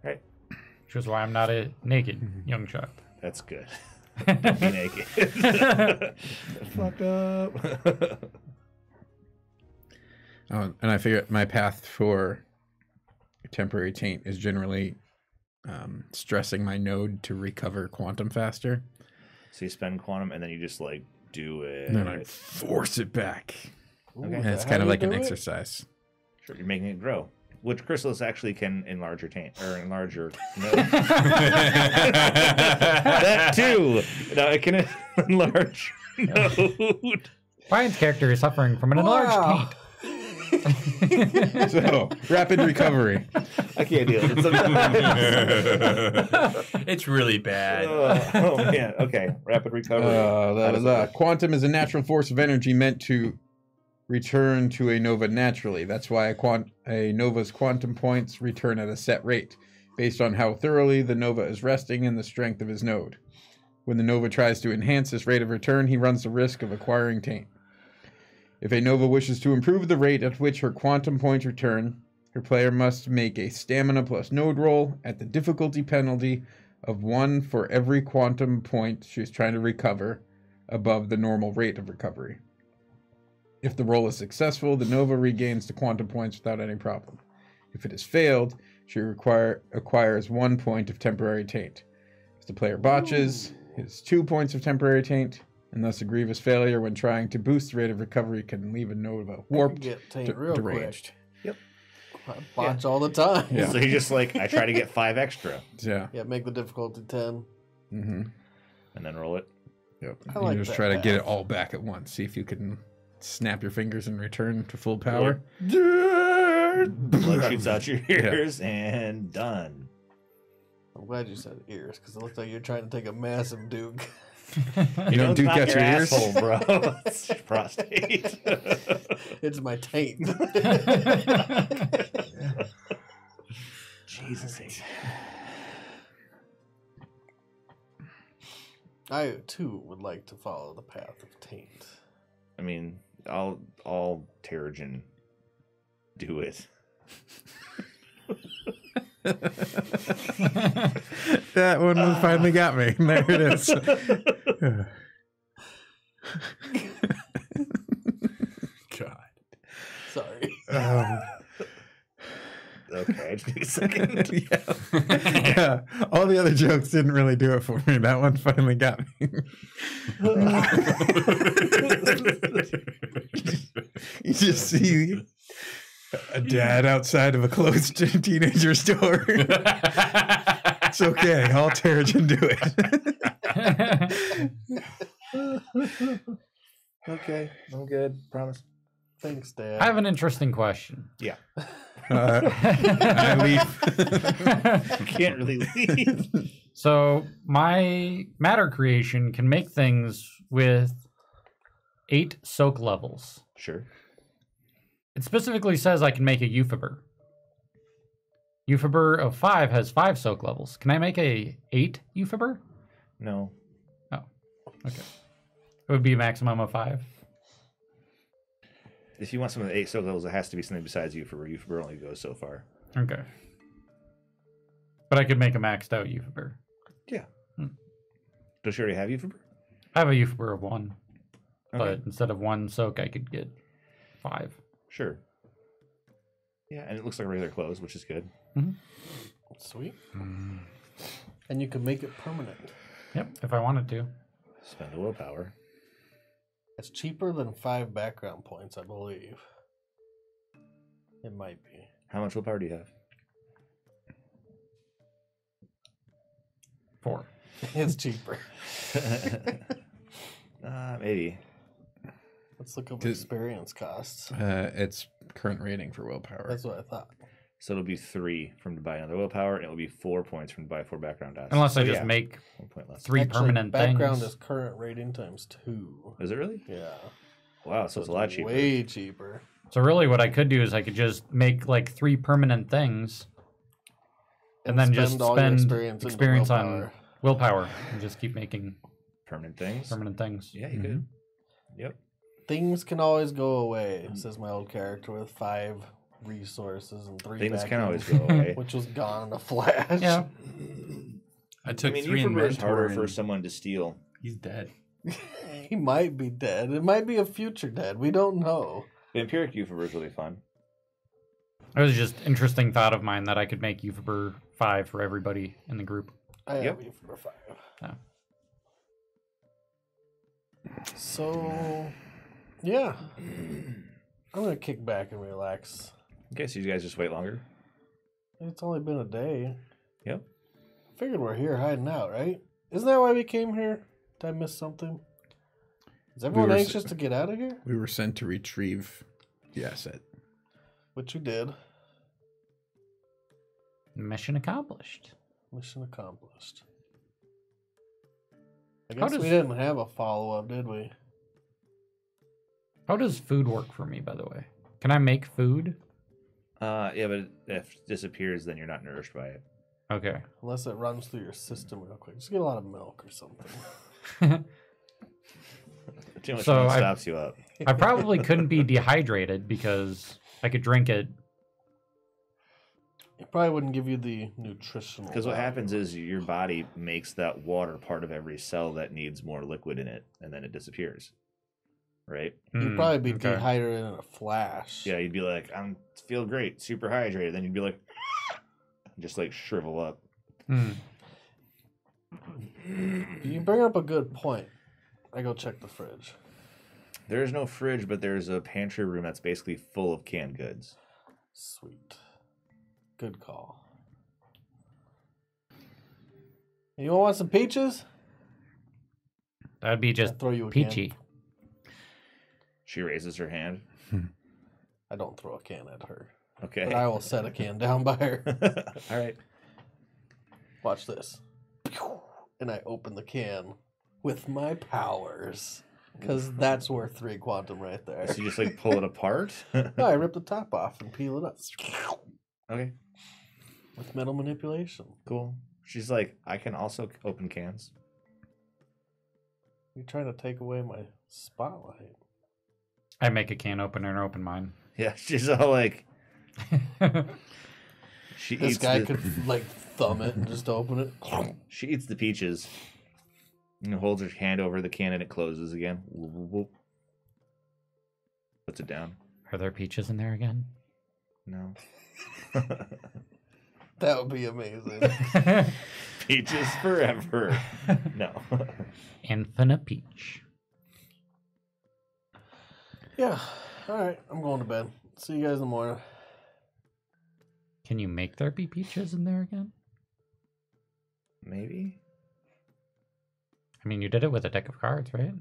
Right. Which is why I'm not a naked young child. That's good. Don't be naked. Fucked up. And I figure my path for temporary taint is generally stressing my node to recover quantum faster. So you spend quantum and then you just like do it. And then I force it back. Okay. And it's How kind do of you like an do it? exercise. Sure, you're making it grow. Which chrysalis actually can enlarge your taint or enlarge your node. That too. No, it can enlarge node. Ryan's character is suffering from an enlarged taint. So, rapid recovery. I can't deal with it. It's really bad. Oh man. Okay. Rapid recovery. How does it work? Quantum is a natural force of energy meant to return to a nova naturally. That's why a nova's quantum points return at a set rate, based on how thoroughly the nova is resting and the strength of his node. When the nova tries to enhance this rate of return, he runs the risk of acquiring taint. If a nova wishes to improve the rate at which her quantum points return, her player must make a stamina plus node roll at the difficulty penalty of 1 for every quantum point she is trying to recover above the normal rate of recovery. If the roll is successful, the nova regains the quantum points without any problem. If it has failed, she acquires 1 point of temporary taint. If the player botches, it is 2 points of temporary taint, and thus a grievous failure when trying to boost the rate of recovery can leave a nova warped, Get taint real deranged. quick. I botch all the time. Yeah. So you just like I try to get 5 extra Yeah. Yeah, make the difficulty 10. Mm-hmm. and then roll it. Yep. I like you just that try to get it path. all back at once. See if you can snap your fingers and return to full power. Blood shoots out your ears and done. I'm glad you said ears because it looks like you're trying to take a massive duke. You don't duke knock out your ears? asshole, bro. It's your prostate. It's my taint. Jesus. I too would like to follow the path of taint. I mean, all Terrigen do it. That one finally got me. There it is. God. Sorry. Okay, I just need a second. Yeah. All the other jokes didn't really do it for me. That one finally got me. You just see a dad outside of a closed teenager store. It's okay. All Terrigen do it. Okay, I'm good. Promise. Thanks, Dad. I have an interesting question. Yeah. I leave. Can't really leave. So my matter creation can make things with 8 soak levels. Sure. It specifically says I can make a Euphober. Euphober of 5 has 5 soak levels. Can I make a 8 Euphober? No. Oh, okay. It would be a maximum of 5. If you want something with 8 soak levels, it has to be something besides Euphober. Euphober only goes so far. Okay. But I could make a maxed out Euphober. Yeah. Does she already have Euphober? I have a Euphober of 1. Okay. But instead of 1 soak, I could get 5. Sure. Yeah, and it looks like regular clothes, which is good. Mm-hmm. Sweet. And you can make it permanent. Yep, if I wanted to. Spend a willpower. It's cheaper than 5 background points, I believe. It might be. How much willpower do you have? 4. It's cheaper. Maybe. Let's look up experience costs. It's current rating for willpower. That's what I thought. So it'll be 3 from to buy another willpower, and it'll be 4 points from to buy 4 background dots. Unless So I just yeah, make 1 point less. 3 Actually, permanent background things. is current rating times 2. Is it really? Yeah. Wow, so it's a lot cheaper. Way cheaper. So really what I could do is I could just make like 3 permanent things and then just all your spend into experience on willpower. willpower and just keep making Permanent things? permanent things. Yeah, you could. Yep. Things can always go away, says my old character with 5 resources and 3 Things can always background, go away. which was gone in a flash. Yeah. I took I mean, 3 Euphober is inventory. harder for and someone to steal. He's dead. He might be dead. It might be a future dead. We don't know. Vampiric Euphober is really fun. It was just interesting thought of mine that I could make Euphober 5 for everybody in the group. I Yep. have you for 5. Oh. So, yeah. I'm going to kick back and relax. Okay, so you guys just wait longer? It's only been a day. Yep. Figured we're here hiding out, right? Isn't that why we came here? Did I miss something? Is everyone were anxious to get out of here? We were sent to retrieve the asset. Which you did. Mission accomplished. Mission accomplished. I How guess does- we didn't have a follow-up, did we? How does food work for me, by the way? Can I make food? Yeah, but if it disappears, then you're not nourished by it. Okay. Unless it runs through your system real quick. Just get a lot of milk or something. Too much So milk I- stops you up. I probably couldn't be dehydrated because I could drink it. It probably wouldn't give you the nutritional. Because what value. happens is your body makes that water part of every cell that needs more liquid in it, and then it disappears. Right? You'd probably be okay. dehydrated in a flash. Yeah, you'd be like, I'm feel great, super hydrated. Then you'd be like, just like shrivel up. You bring up a good point. I go check the fridge. There's no fridge, but there's a pantry room that's basically full of canned goods. Sweet. Good call. You want some peaches? That'd be I'll just throw you a peachy. can. She raises her hand. I don't throw a can at her. Okay. But I will set a can down by her. All right. Watch this. And I open the can with my powers. Because that's worth 3 quantum right there. So you just like pull it apart? No, I rip the top off and peel it up. Okay, With metal manipulation. cool. She's like, I can also open cans. You're trying to take away my spotlight. I make a can opener and open mine. Yeah, she's all like, she This eats guy the, could like thumb it and just open it. she eats the peaches and holds her hand over the can and it closes again. Whoop, whoop, whoop. Puts it down. Are there peaches in there again? No. That would be amazing. Peaches forever. No. Infinite peach. Yeah. All right. I'm going to bed. See you guys in the morning. Can you make there be peaches in there again? Maybe. I mean, you did it with a deck of cards, right?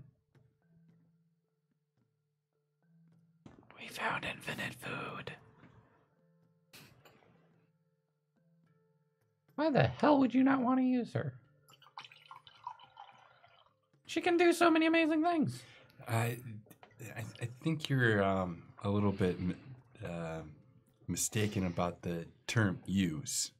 We found infinite food. Why the hell would you not want to use her? She can do so many amazing things. I think you're a little bit mistaken about the term use.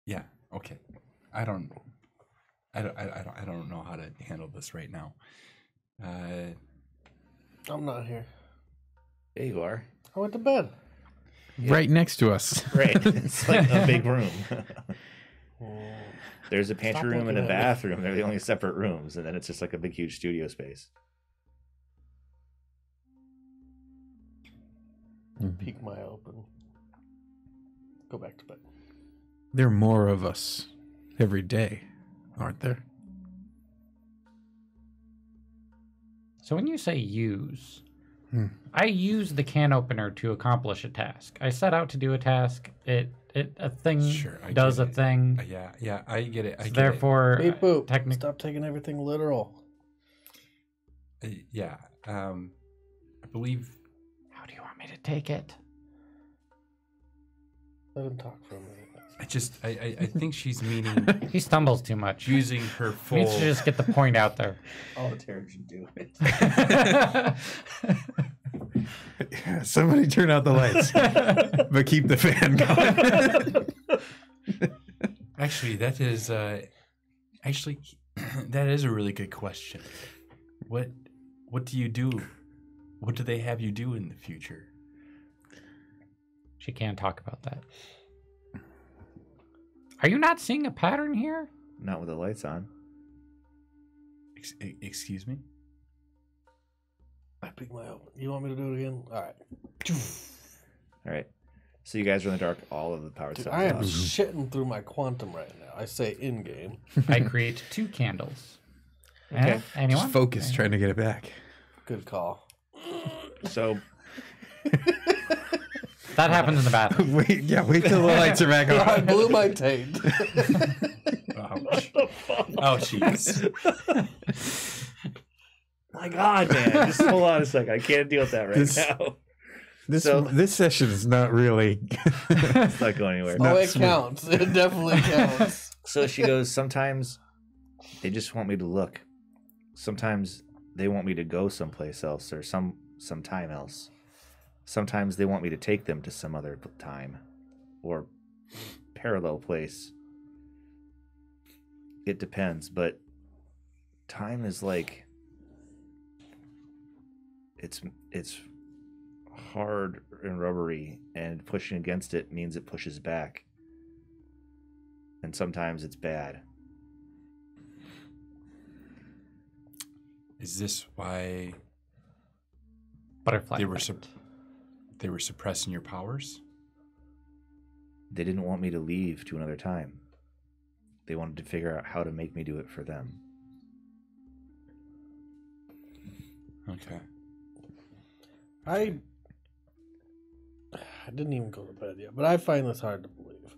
Yeah. Okay. I don't know how to handle this right now. I'm not here. There you are. I went to bed. Right next to us. Right. It's like a big room. Oh, There's a pantry Stop room and a looking at me. bathroom. They're the only separate rooms, and then it's just like a big, huge studio space. peek my eye open. Go back to bed. There are more of us every day, aren't there? So when you say use, I use the can opener to accomplish a task. I set out to do a task. A thing Sure, I does get a it. thing. Yeah, I get it. I get Therefore, Beep boop. technically, Stop taking everything literal. it. I believe. how do you want me to take it? Let him talk for a minute. I think she's meaning He stumbles too much. He using her full. needs to just get the point out there. All the Tarek should do it. Somebody turn out the lights, but keep the fan going. Actually, that is that is a really good question. What do you do? What do they have you do in the future? She can't talk about that. Are you not seeing a pattern here? Not with the lights on. Excuse me? I peek my eye open. You want me to do it again? All right. All right. So you guys are in the dark. All of the power Dude, cells I am off. shitting through my quantum right now. I say in game. I create 2 candles. Okay. Anyone? Just focus, trying to get it back. Good call. So That happens in the bathroom. Wait till the lights are back I on. blew my taint. Ouch. Oh, jeez. my God, man. Just hold on a second. I can't deal with that right This- now. This this session is not really. It's not going anywhere. Oh, Not it smooth. counts. It definitely counts. So she goes, sometimes they just want me to look. Sometimes they want me to go someplace else or some time else. Sometimes they want me to take them to some other time or parallel place. It depends, but time is like it's hard and rubbery, and pushing against it means it pushes back. And sometimes it's bad. Is this why Butterfly. they were effect. they were suppressing your powers? They didn't want me to leave to another time. They wanted to figure out how to make me do it for them. Okay. I didn't even go to bed yet, but I find this hard to believe.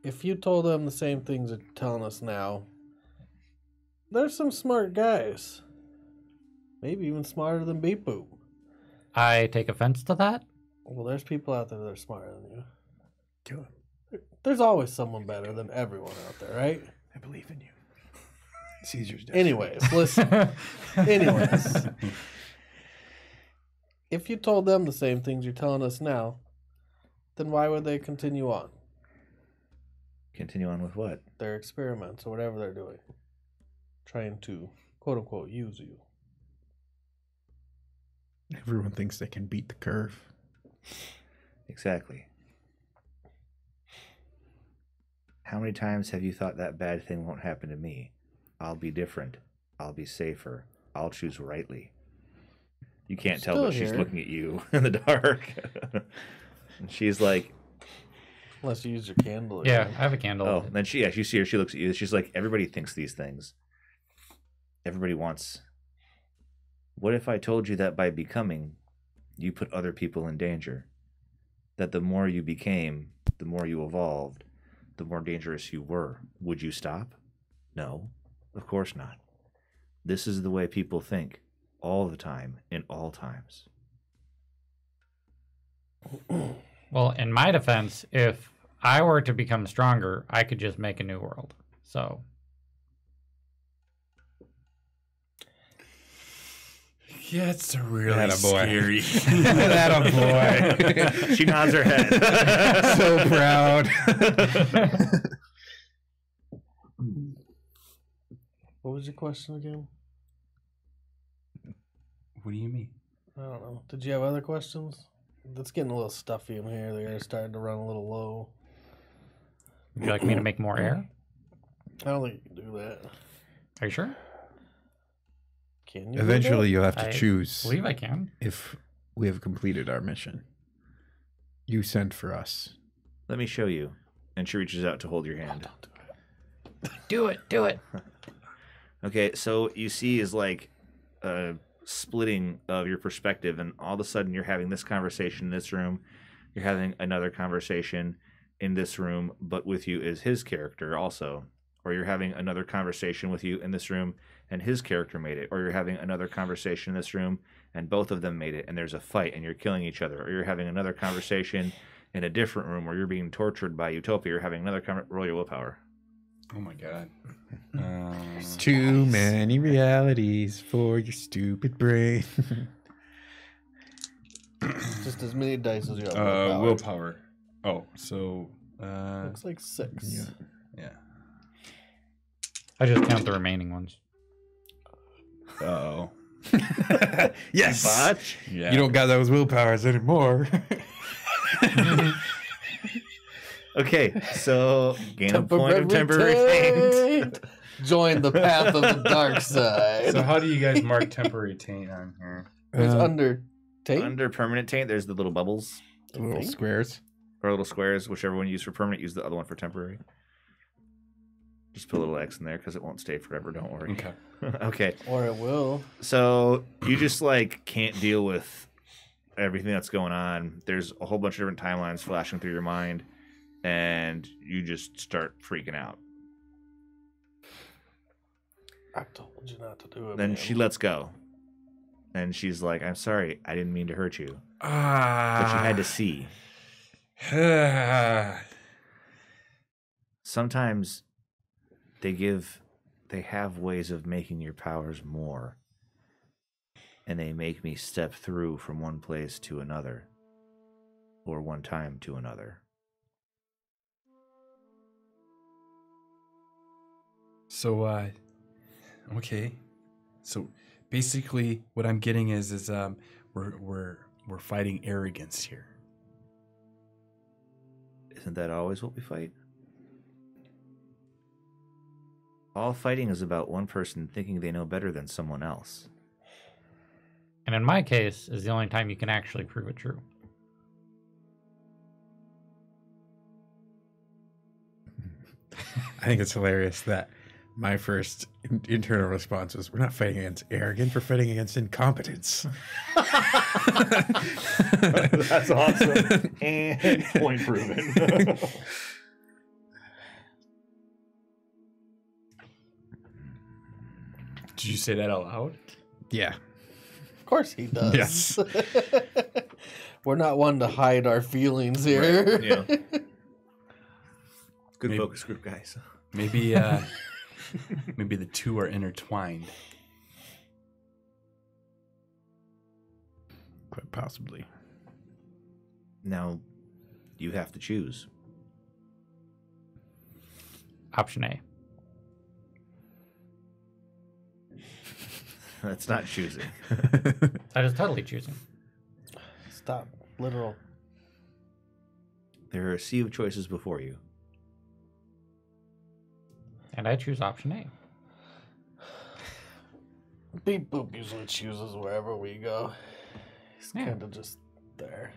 If you told them the same things they're telling us now, there's some smart guys. Maybe even smarter than Beep Boop. I take offense to that. Well, there's people out there that are smarter than you. Kill him. There's always someone better than everyone out there, right? I believe in you. Caesar's death. Anyways, listen. Anyways. If you told them the same things you're telling us now, then why would they continue on? Continue on with what? Their experiments or whatever they're doing. Trying to, quote unquote, use you. Everyone thinks they can beat the curve. Exactly. How many times have you thought that bad thing won't happen to me? I'll be different. I'll be safer. I'll choose rightly. You can't tell, Still but she's here. looking at you in the dark. And she's like, Unless you use your candle. Yeah, again. I have a candle. oh, and then you see her, she looks at you. She's like, everybody thinks these things. Everybody wants. What if I told you that by becoming, you put other people in danger? That the more you became, the more you evolved, the more dangerous you were. Would you stop? No, of course not. This is the way people think, all the time, in all times. Well, in my defense, if I were to become stronger, I could just make a new world. So Yeah, it's a really Attaboy. scary. Attaboy. She nods her head. So proud. What was your question again? What do you mean? I don't know. Did you have other questions? It's getting a little stuffy in here. The air's starting to run a little low. Would you like me to make more air? I don't think you can do that. Are you sure? Can you? Eventually, you'll have to I choose believe I can. if we have completed our mission. You sent for us. Let me show you. And she reaches out to hold your hand. Do it. Do it. Okay, so you see is like a splitting of your perspective, and all of a sudden you're having this conversation in this room. You're having another conversation in this room, but with you is his character also. Or you're having another conversation with you in this room, and his character made it. Or you're having another conversation in this room, and both of them made it, and there's a fight, and you're killing each other. Or you're having another conversation in a different room where you're being tortured by Utopia. You're having another roll your willpower. Oh my god. Too many realities for your stupid brain. Just as many dice as you have. Willpower. Oh, so Looks like 6. yeah. I just count the remaining ones. Oh. Yes. Botch. Yeah. You don't got those willpowers anymore. Okay, so gain a point of temporary taint. Join the path of the dark side. So how do you guys mark temporary taint on here? It's under taint. Under permanent taint, there's the little bubbles Little squares. or little squares. Whichever one you use for permanent, use the other one for temporary. Just put a little X in there because it won't stay forever. Don't worry. Okay. Okay. Or it will. So you just like can't deal with everything that's going on. There's a whole bunch of different timelines flashing through your mind, and you just start freaking out. I told you not to do it. Then man. she lets go, and she's like, "I'm sorry, I didn't mean to hurt you, but you had to see. Sometimes they have ways of making your powers more, and they make me step through from one place to another, or one time to another." So okay. So basically what I'm getting is we're fighting arrogance here. Isn't that always what we fight? All fighting is about one person thinking they know better than someone else. And in my case, is the only time you can actually prove it true. I think it's hilarious that my first internal response was, we're not fighting against arrogance, we're fighting against incompetence. That's awesome. And point proven. Did you say that out loud? Yeah. Of course he does. Yes. We're not one to hide our feelings here. Right, yeah. Good Maybe- focus group, guys. Maybe maybe the two are intertwined. Quite possibly. Now, you have to choose. Option A. That's not choosing. That is totally choosing. Stop. Literal. There are a sea of choices before you. And I choose option A. Beep Boop usually chooses wherever we go. He's Yeah. kind of just there.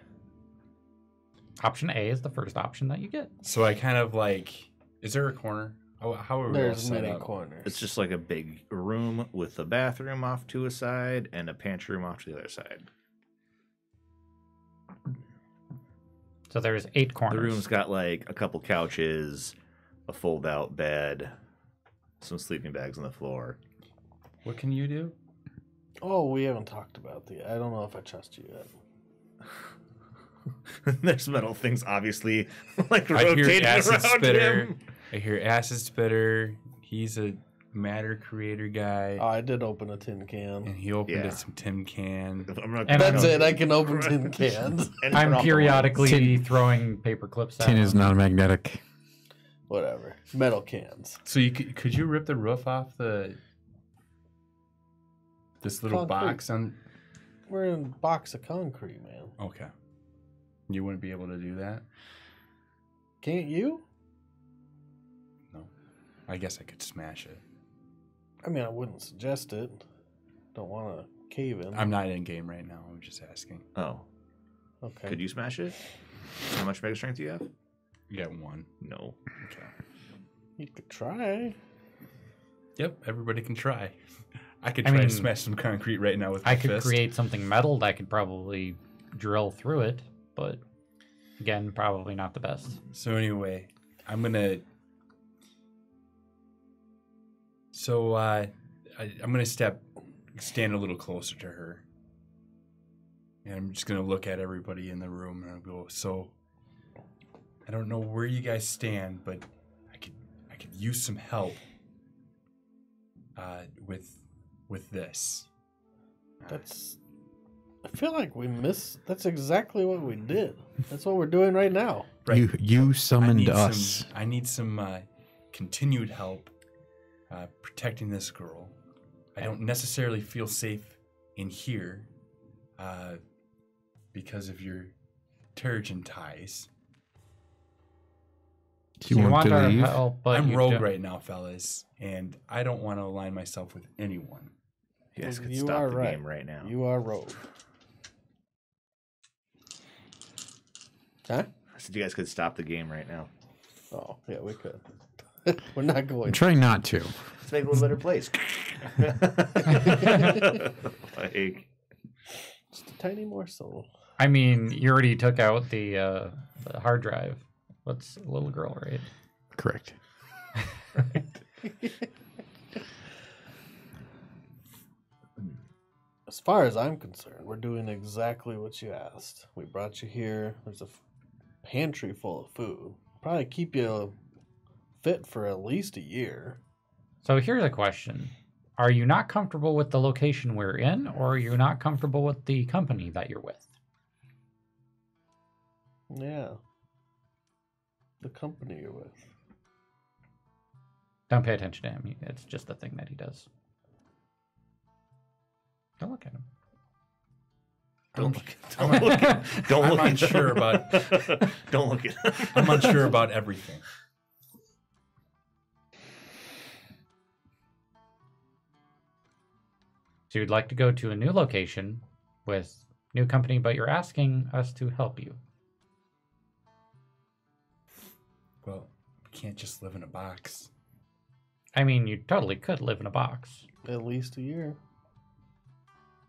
Option A is the first option that you get. So I kind of like, is there a corner? How are we all There's set many up? corners. It's just like a big room with a bathroom off to a side and a pantry room off to the other side. So there's 8 corners. The room's got like a couple couches, a fold-out bed, some sleeping bags on the floor. What can you do? Oh, we haven't talked about I don't know if I trust you yet. There's metal things, obviously, like I hear rotating acid around spitter. him. I hear acid spitter. He's a matter creator guy, Oh, I did open a tin can. and he opened Yeah. some tin can. And That's it. I can open tin cans. And turn I'm off the periodically throwing paper clips at Tin is him. not magnetic. Whatever. Metal cans. So you could you rip the roof off this little Concrete. box on? We're in a box of concrete, man. Okay, you wouldn't be able to do that. Can't you? No, I guess I could smash it. I mean, I wouldn't suggest it. Don't want to cave in. I'm not in game right now. I'm just asking. Oh, Okay. could you smash it? How much mega strength do you have? You got one. No. Okay. You could try. Yep. Everybody can try. I could I try mean, to smash some concrete right now with my I could fist. create something metal that could probably drill through it, but again, probably not the best. So anyway, I'm gonna. So I'm gonna stand a little closer to her, and I'm just gonna look at everybody in the room and I'll go. So I don't know where you guys stand, but I could use some help. With this. That's. I feel like we missed. That's exactly what we did. That's what we're doing right now. Right. You summoned I us. need some continued help protecting this girl. I don't necessarily feel safe in here because of your Terrigen ties. Do you want to our leave? help, but I'm you rogue don't- right now, fellas, and I don't want to align myself with anyone. You guys could You stop are the right. game right now. You are rogue. Huh? I said you guys could stop the game right now. Oh, yeah, we could. We're not I'm going. trying not to. Let's make it a little better place. Like, Just a tiny morsel. I mean, you already took out the hard drive. What's a little girl, right? Correct. As far as I'm concerned, we're doing exactly what you asked. We brought you here. There's a pantry full of food. Probably keep you fit for at least a year. So here's a question. Are you not comfortable with the location we're in, or are you not comfortable with the company that you're with? Yeah. The company you're with. Don't pay attention to him. It's just the thing that he does. Don't look at him. don't look. Don't look. Don't I'm look. unsure about. Don't look at. I'm unsure about everything. So you'd like to go to a new location with new company, but you're asking us to help you. Well, we can't just live in a box. I mean, you totally could live in a box. At least a year.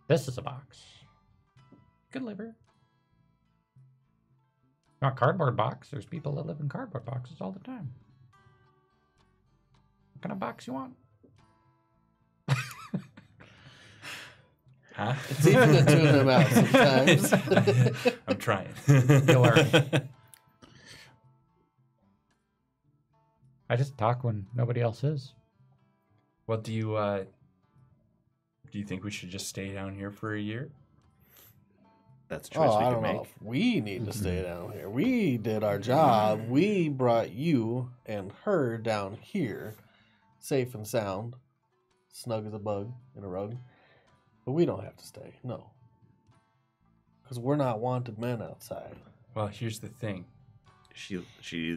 This is a box. Could live here. Not cardboard box. There's people that live in cardboard boxes all the time. What kind of box you want? Huh? It's easy to tune them out sometimes. I'm trying. You'll learn. I just talk when nobody else is. What do you think we should just stay down here for a year? That's a choice Oh, we I can don't make. know if we need to stay down here. We did our job. We brought you and her down here, safe and sound, snug as a bug in a rug. But we don't have to stay, no. Because we're not wanted men outside. Well, here's the thing. She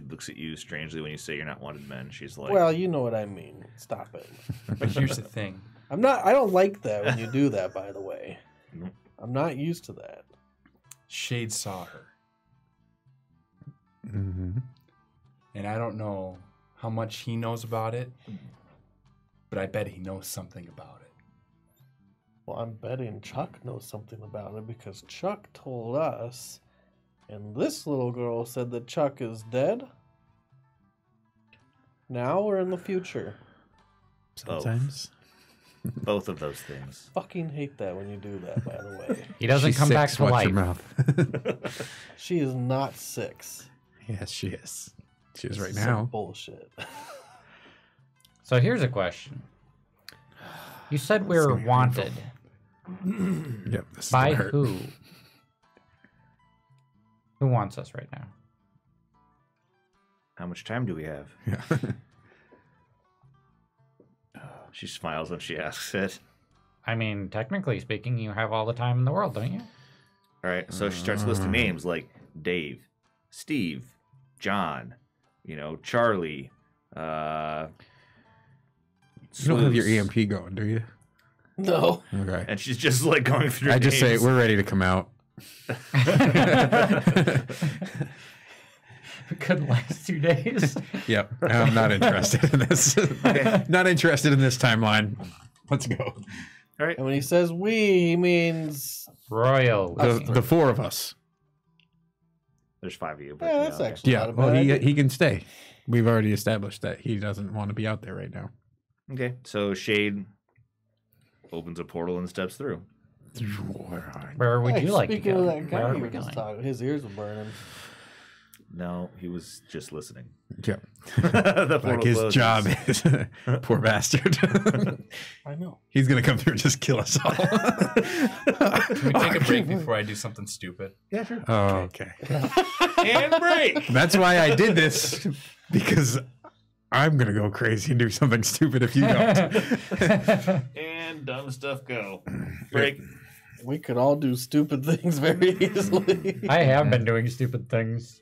looks at you strangely when you say you're not wanted men. She's like, Well, you know what I mean. Stop it. But here's the thing. I don't like that when you do that, by the way. Nope. I'm not used to that. Shade saw her. Mm-hmm. And I don't know how much he knows about it, but I bet he knows something about it. Well, I'm betting Chuck knows something about it because Chuck told us, and this little girl said that Chuck is dead. Now or in the future? Sometimes. both of those things. Fucking hate that when you do that, by the way. He doesn't She's come back 6, to watch life. your mouth. She is not 6. Yes, she is. She is right This some now. bullshit. So here's a question. You said we were wanted. Yep. This is By gonna hurt. who? Who wants us right now? How much time do we have? Yeah. She smiles when she asks it. I mean, technically speaking, you have all the time in the world, don't you? All right, so she starts listing names like Dave, Steve, John, Charlie. You don't have your Sleuths. EMP going, do you? No. Okay. And she's just like going through I just say names. we're ready to come out. Could last 2 days. Yep. I'm not interested in this. Not interested in this timeline. Let's go. All right. And when he says we, he means Royal. The four of us. There's 5 of you. But, yeah, that's okay. actually Yeah. not a Well, bad idea. he can stay. We've already established that he doesn't want to be out there right now. Okay, so Shade opens a portal and steps through. Where would Hey, you like to speaking go? of that guy, Where are he we was just going? talking, his ears were burning. No, he was just listening. Yeah. The portal Like his closes. job is poor bastard. I know. He's gonna come through and just kill us all. Can we take a break before I do something stupid? Yeah, sure. Oh, okay. And break. That's why I did this, because I'm gonna go crazy and do something stupid if you don't. And dumb stuff go. Break. We could all do stupid things very easily. I have been doing stupid things.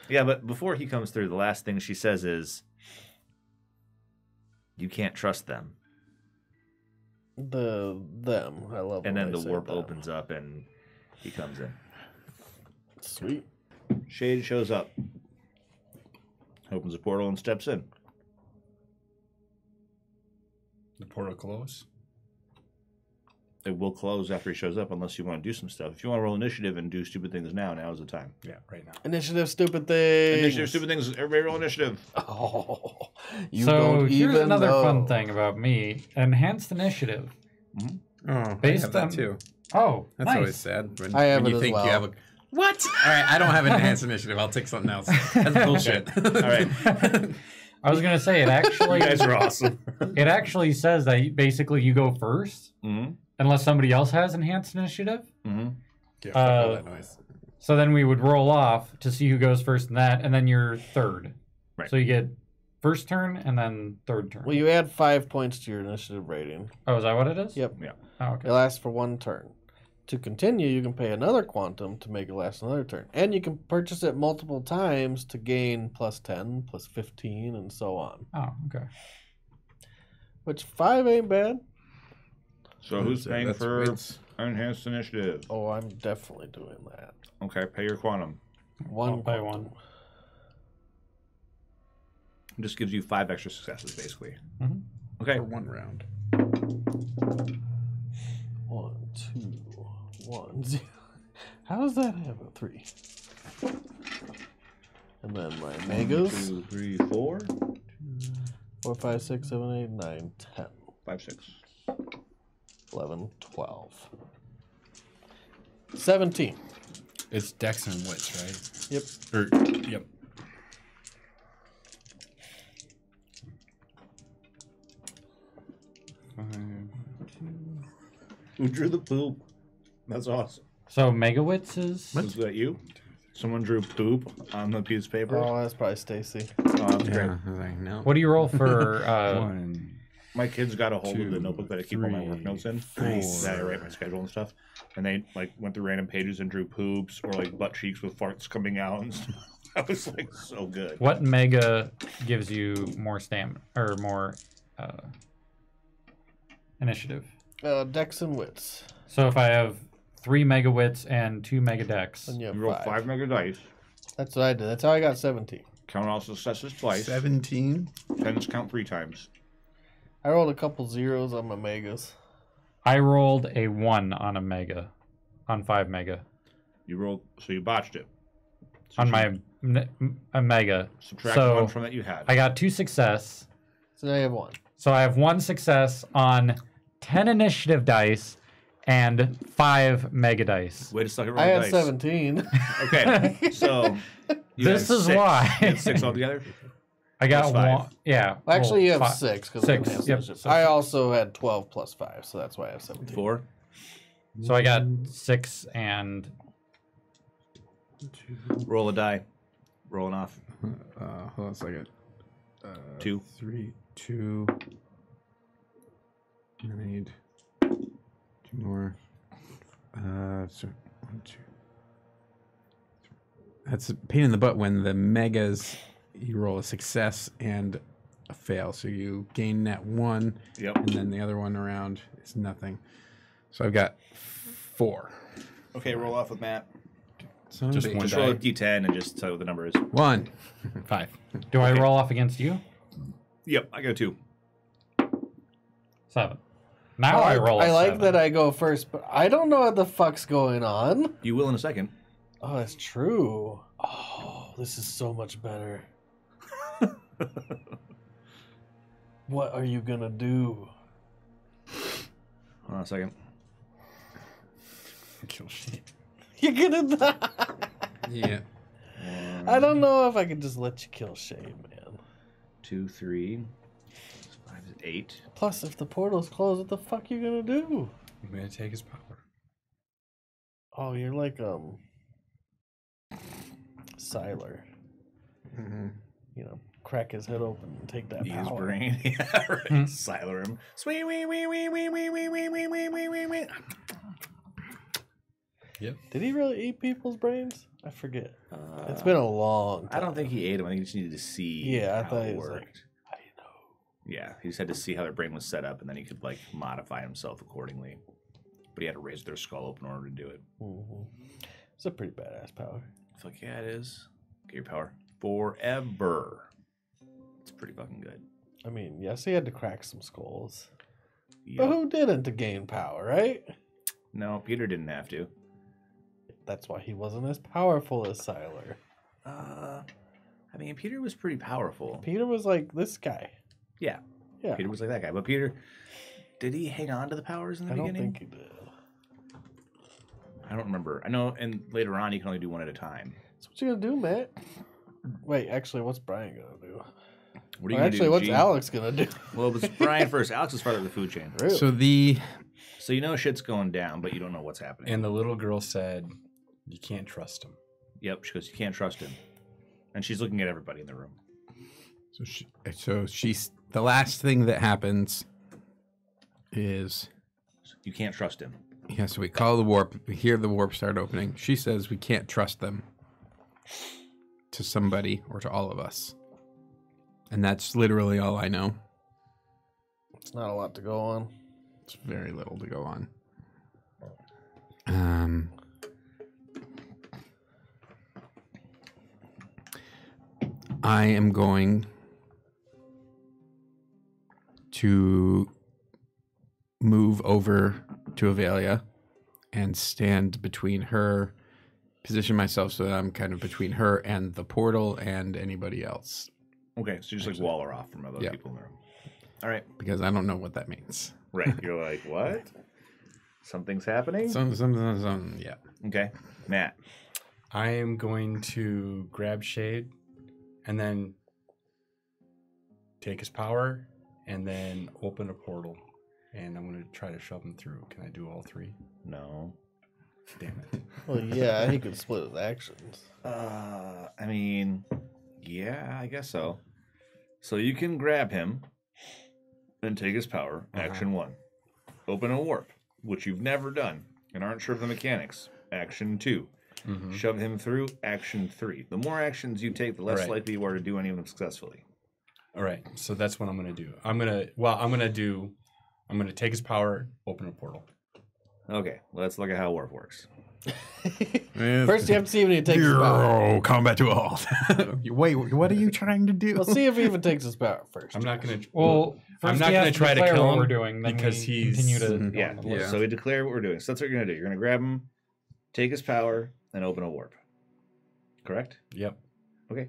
Yeah, but before he comes through, the last thing she says is, "You can't trust them." Them. I love. And when then the they say warp them. opens up and he comes in. Sweet. Shade shows up, opens a portal and steps in. The portal close. It will close after he shows up unless you want to do some stuff. If you want to roll initiative and do stupid things now is the time. Yeah, right now. Initiative, stupid things. Initiative, stupid things. Everybody roll initiative. Oh, you So don't here's even another know. fun thing about me: enhanced initiative. Oh, Based I have that on- too. Oh, That's nice. always sad. When, I have when it you as think well. you have a what? All right, I don't have an enhanced initiative. I'll take something else. That's bullshit. All right. I was gonna say it actually. You guys are awesome. It actually says that basically you go first, Mm-hmm. unless somebody else has enhanced initiative. Mm-hmm. Yeah, fuck all that noise. So then we would roll off to see who goes first in that, and then you're third. Right. So you get first turn and then third turn. Well, you add 5 points to your initiative rating. Oh, is that what it is? Yep. Yeah. Oh, It okay. lasts for 1 turn. To continue, you can pay another quantum to make it last another turn. And you can purchase it multiple times to gain plus 10, plus 15, and so on. Oh, okay. Which 5 ain't bad. So who's paying That's for wits. enhanced initiative? Oh, I'm definitely doing that. Okay, pay your quantum. One by quantum. one. It just gives you 5 extra successes, basically. Mhm. Okay. For one round. 1, 2, 1, 0. How does that happen? 3. And then my megas. 2, 3, 4, 4, 5, 6, 7, 8, 9, 10, 5, 6. 11, 12. 17. It's Dex and Wits, right? Yep. Yep. Who drew the poop? That's awesome. So Megawitz is. Was that you? Someone drew poop on the piece of paper? Oh, that's probably Stacy. Oh, that's great. Yeah, I was like, no. What do you roll for? One. My kids got a hold of the Two, notebook that I keep all my work three, notes in. four. That I write my schedule and stuff. And they like went through random pages and drew poops or like butt cheeks with farts coming out and stuff. That was like so good. What mega gives you more stamina or more initiative? Dex and Wits. So if I have 3 megawits and 2 mega dex, And you have You roll 5. 5 mega dice. That's what I did. That's how I got 17. Count all successes twice. 17. Tens count 3 times. I rolled a couple zeros on my megas. I rolled a 1 on a mega, on 5 mega, You rolled, so you botched it. So on you my a mega. subtract so 1 from that you had. I got 2 success. So now you have 1. So I have 1 success on 10 initiative dice and 5 mega dice. Wait a second, roll I had dice. 17. Okay, so you This had is 6. why. You had 6 altogether? I got Plus 5. one. Yeah. Actually, you have 5. 6 because 6. Yep. I also had 12 plus 5, so that's why I have 17. 4. So I got 6 and Roll a die. Rolling off. Hold on a second. 2. 3, 2. I need 2 more. So 1, 2. That's a pain in the butt when the megas you roll a success and a fail. So you gain net 1, Yep. and then the other one around is nothing. So I've got 4. Okay, roll off with Matt. Son of a Just bitch. one Just die. roll a d10 and just tell you what the number is. 1. 5. do I Okay. roll off against you? Yep, I got 2. 7. Now I roll. I like 7. that I go first, but I don't know what the fuck's going on. You will in a second. Oh, that's true. Oh, this is so much better. What are you gonna do? Hold on a second. Kill shit. You're gonna die. Yeah. I don't know if I can just let you kill Shane, man. 2, 3. 5 is 8. Plus, if the portal's closed, what the fuck you gonna do? I'm gonna take his power. Oh, you're like Siler. Mm-hmm. You know, crack his head open and take that Use power. brain. Yeah, right. Siler him. Sweet, wee, wee, wee, wee, wee, wee, wee, wee, wee, wee, wee, wee. Yep. Did he really eat people's brains? I forget. It's been a long time. I don't think he ate him. I think he just needed to see Yeah, I how thought it he was worked. like, how do you know? Yeah, he just had to see how their brain was set up, and then he could like modify himself accordingly. But he had to raise their skull open in order to do it. Mm-hmm. It's a pretty badass power. It's like, yeah, it is. Get your power forever. It's pretty fucking good. I mean, yes, he had to crack some skulls. Yep. But who didn't to gain power, right? No, Peter didn't have to. That's why he wasn't as powerful as Siler. I mean, Peter was pretty powerful. Peter was like this guy. Yeah, Yeah. Peter was like that guy. But Peter, did he hang on to the powers in the I don't beginning? think he did. I don't remember. I know, and later on, you can only do one at a time. So what you gonna do, Matt? Wait, actually, what's Brian gonna do? What are you Well, gonna actually, do, what's G? Alex gonna do? Well, it was Brian first. Alex is farther up the food chain. Really? So the So you know shit's going down, but you don't know what's happening. And the little girl said, "You can't trust him." Yep, she goes, you can't trust him. And she's looking at everybody in the room. so she's the last thing that happens is You can't trust him. yeah. So we call the warp. We hear the warp start opening. She says we can't trust them to somebody or to all of us, and that's literally all I know. It's not a lot to go on. It's very little to go on. I am going to move over to Avelia and stand between her, position myself so that I'm kind of between her and the portal and anybody else, Okay, so you just like wall her off from other Yeah. people in the room. All right. because I don't know what that means. Right. You're like, what? Something's happening? Some, yeah. Okay. Matt. I am going to grab Shade and then take his power and then open a portal. And I'm going to try to shove him through. Can I do all 3? No. Damn it. Well, yeah, he could split his actions. I mean, yeah, I guess so. So you can grab him and take his power. Action 1. Open a warp, which you've never done and aren't sure of the mechanics. Action 2. Shove him through. Action 3. The more actions you take, the less Right. likely you are to do any of them successfully. All right. So that's what I'm going to do. I'm going to take his power, open a portal. Okay, let's look at how warp works. First, you have to see if he takes his power. Zero combat to all. Wait, what are you trying to do? We'll see if he even takes his power first. I'm not going to. Well, I'm first not he going has to try to declare kill what him we're doing then because we he's continue to go Yeah, on the Yeah. list. So we declare what we're doing. So that's what you're gonna do. You're gonna grab him, take his power, and open a warp. Correct? Yep. Okay.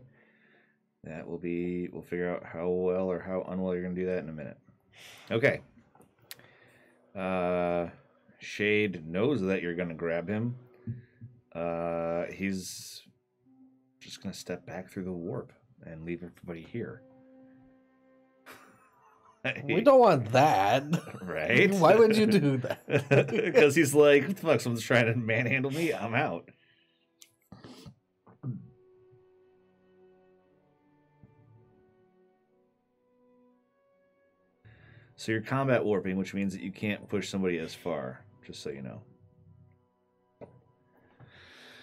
That will be. We'll figure out how well or how unwell you're gonna do that in a minute. Okay. Shade knows that you're gonna grab him. He's just gonna step back through the warp and leave everybody here. We don't want that. Right? Why would you do that? Because he's like, what the fuck, someone's trying to manhandle me? I'm out. So you're combat warping, which means that you can't push somebody as far, just so you know.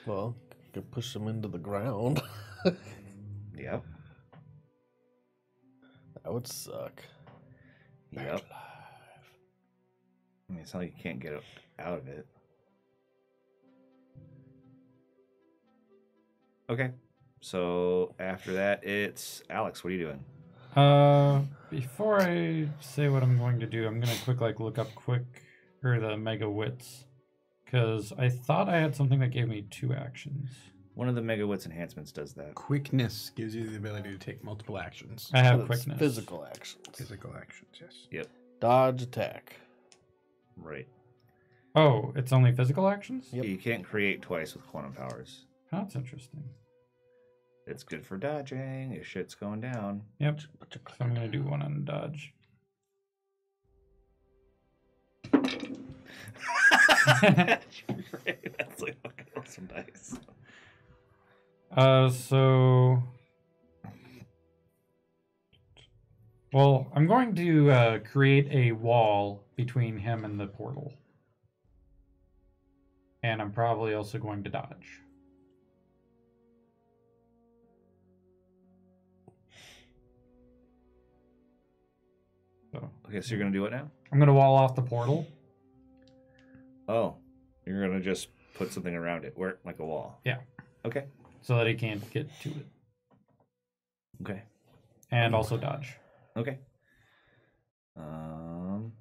Well, you could push them into the ground. Yep. That would suck. Yep. I mean, it's not like you can't get out of it. Okay. So after that, it's Alex. What are you doing? Before I say what I'm going to do, I'm gonna look up the mega wits, because I thought I had something that gave me 2 actions. One of the Mega Wits enhancements does that. Quickness gives you the ability to take multiple actions. I have But it's quickness. physical actions. Physical actions, yes. Yep. Dodge, attack. Right. Oh, it's only physical actions? Yep. You can't create twice with quantum powers. That's interesting. It's good for dodging if shit's going down. Yep. So I'm gonna do one on dodge. That's like fucking awesome dice. Well, I'm going to create a wall between him and the portal. And I'm probably also going to dodge. So Okay, so you're gonna do what now? I'm going to wall off the portal. Oh, you're gonna just put something around it, where like a wall. Yeah. Okay. So that he can't get to it. Okay. And also dodge. Okay. I'm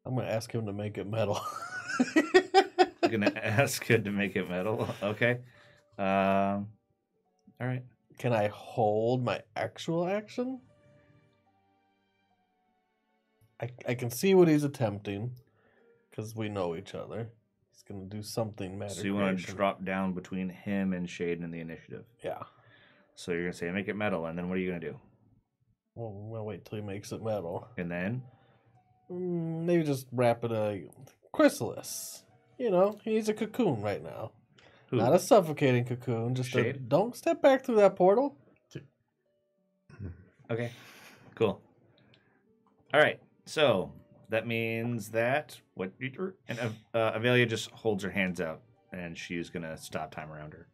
gonna ask him to make it metal. I'm gonna ask him to make it metal. Okay. All right. Can I hold my actual action? I can see what he's attempting, because we know each other. He's gonna do something matter. So you want to drop down between him and Shaden in the initiative. Yeah. So you're gonna say make it metal, and then what are you gonna do? Well, we'll wait till he makes it metal. And then Maybe just wrap it a chrysalis. You know, he needs a cocoon right now. who? Not a suffocating cocoon. Just Shade? don't step back through that portal. Okay. Cool. All right. So that means that and Avelia just holds her hands out, and she's gonna stop time around her.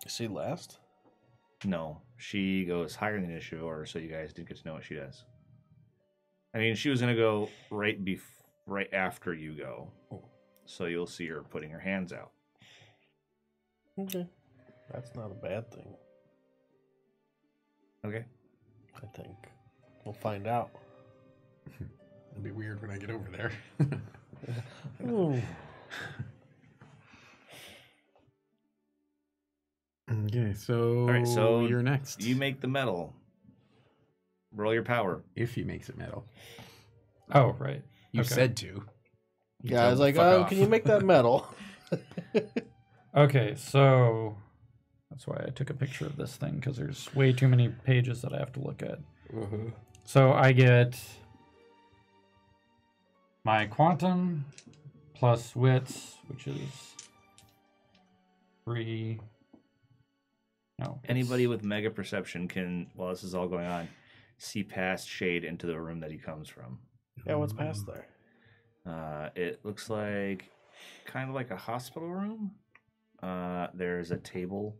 Is she last? No, she goes higher in the initiative order, so you guys didn't get to know what she does. I mean, she was gonna go right after you go, so you'll see her putting her hands out. Okay. That's not a bad thing, Okay. I think. We'll find out. It'll be weird when I get over there. Ooh. Okay, so, All right, so you're next. You make the metal. Roll your power. If he makes it metal. Oh, right. You Okay. said to. You Yeah, I was told like, him to oh, fuck can you off. make that metal? Okay, so that's why I took a picture of this thing, because there's way too many pages that I have to look at. So I get my quantum plus wits, which is 3. No. Anybody with mega perception can, while this is all going on, see past Shade into the room that he comes from. Yeah, what's past there? It looks like kind of like a hospital room. There's a table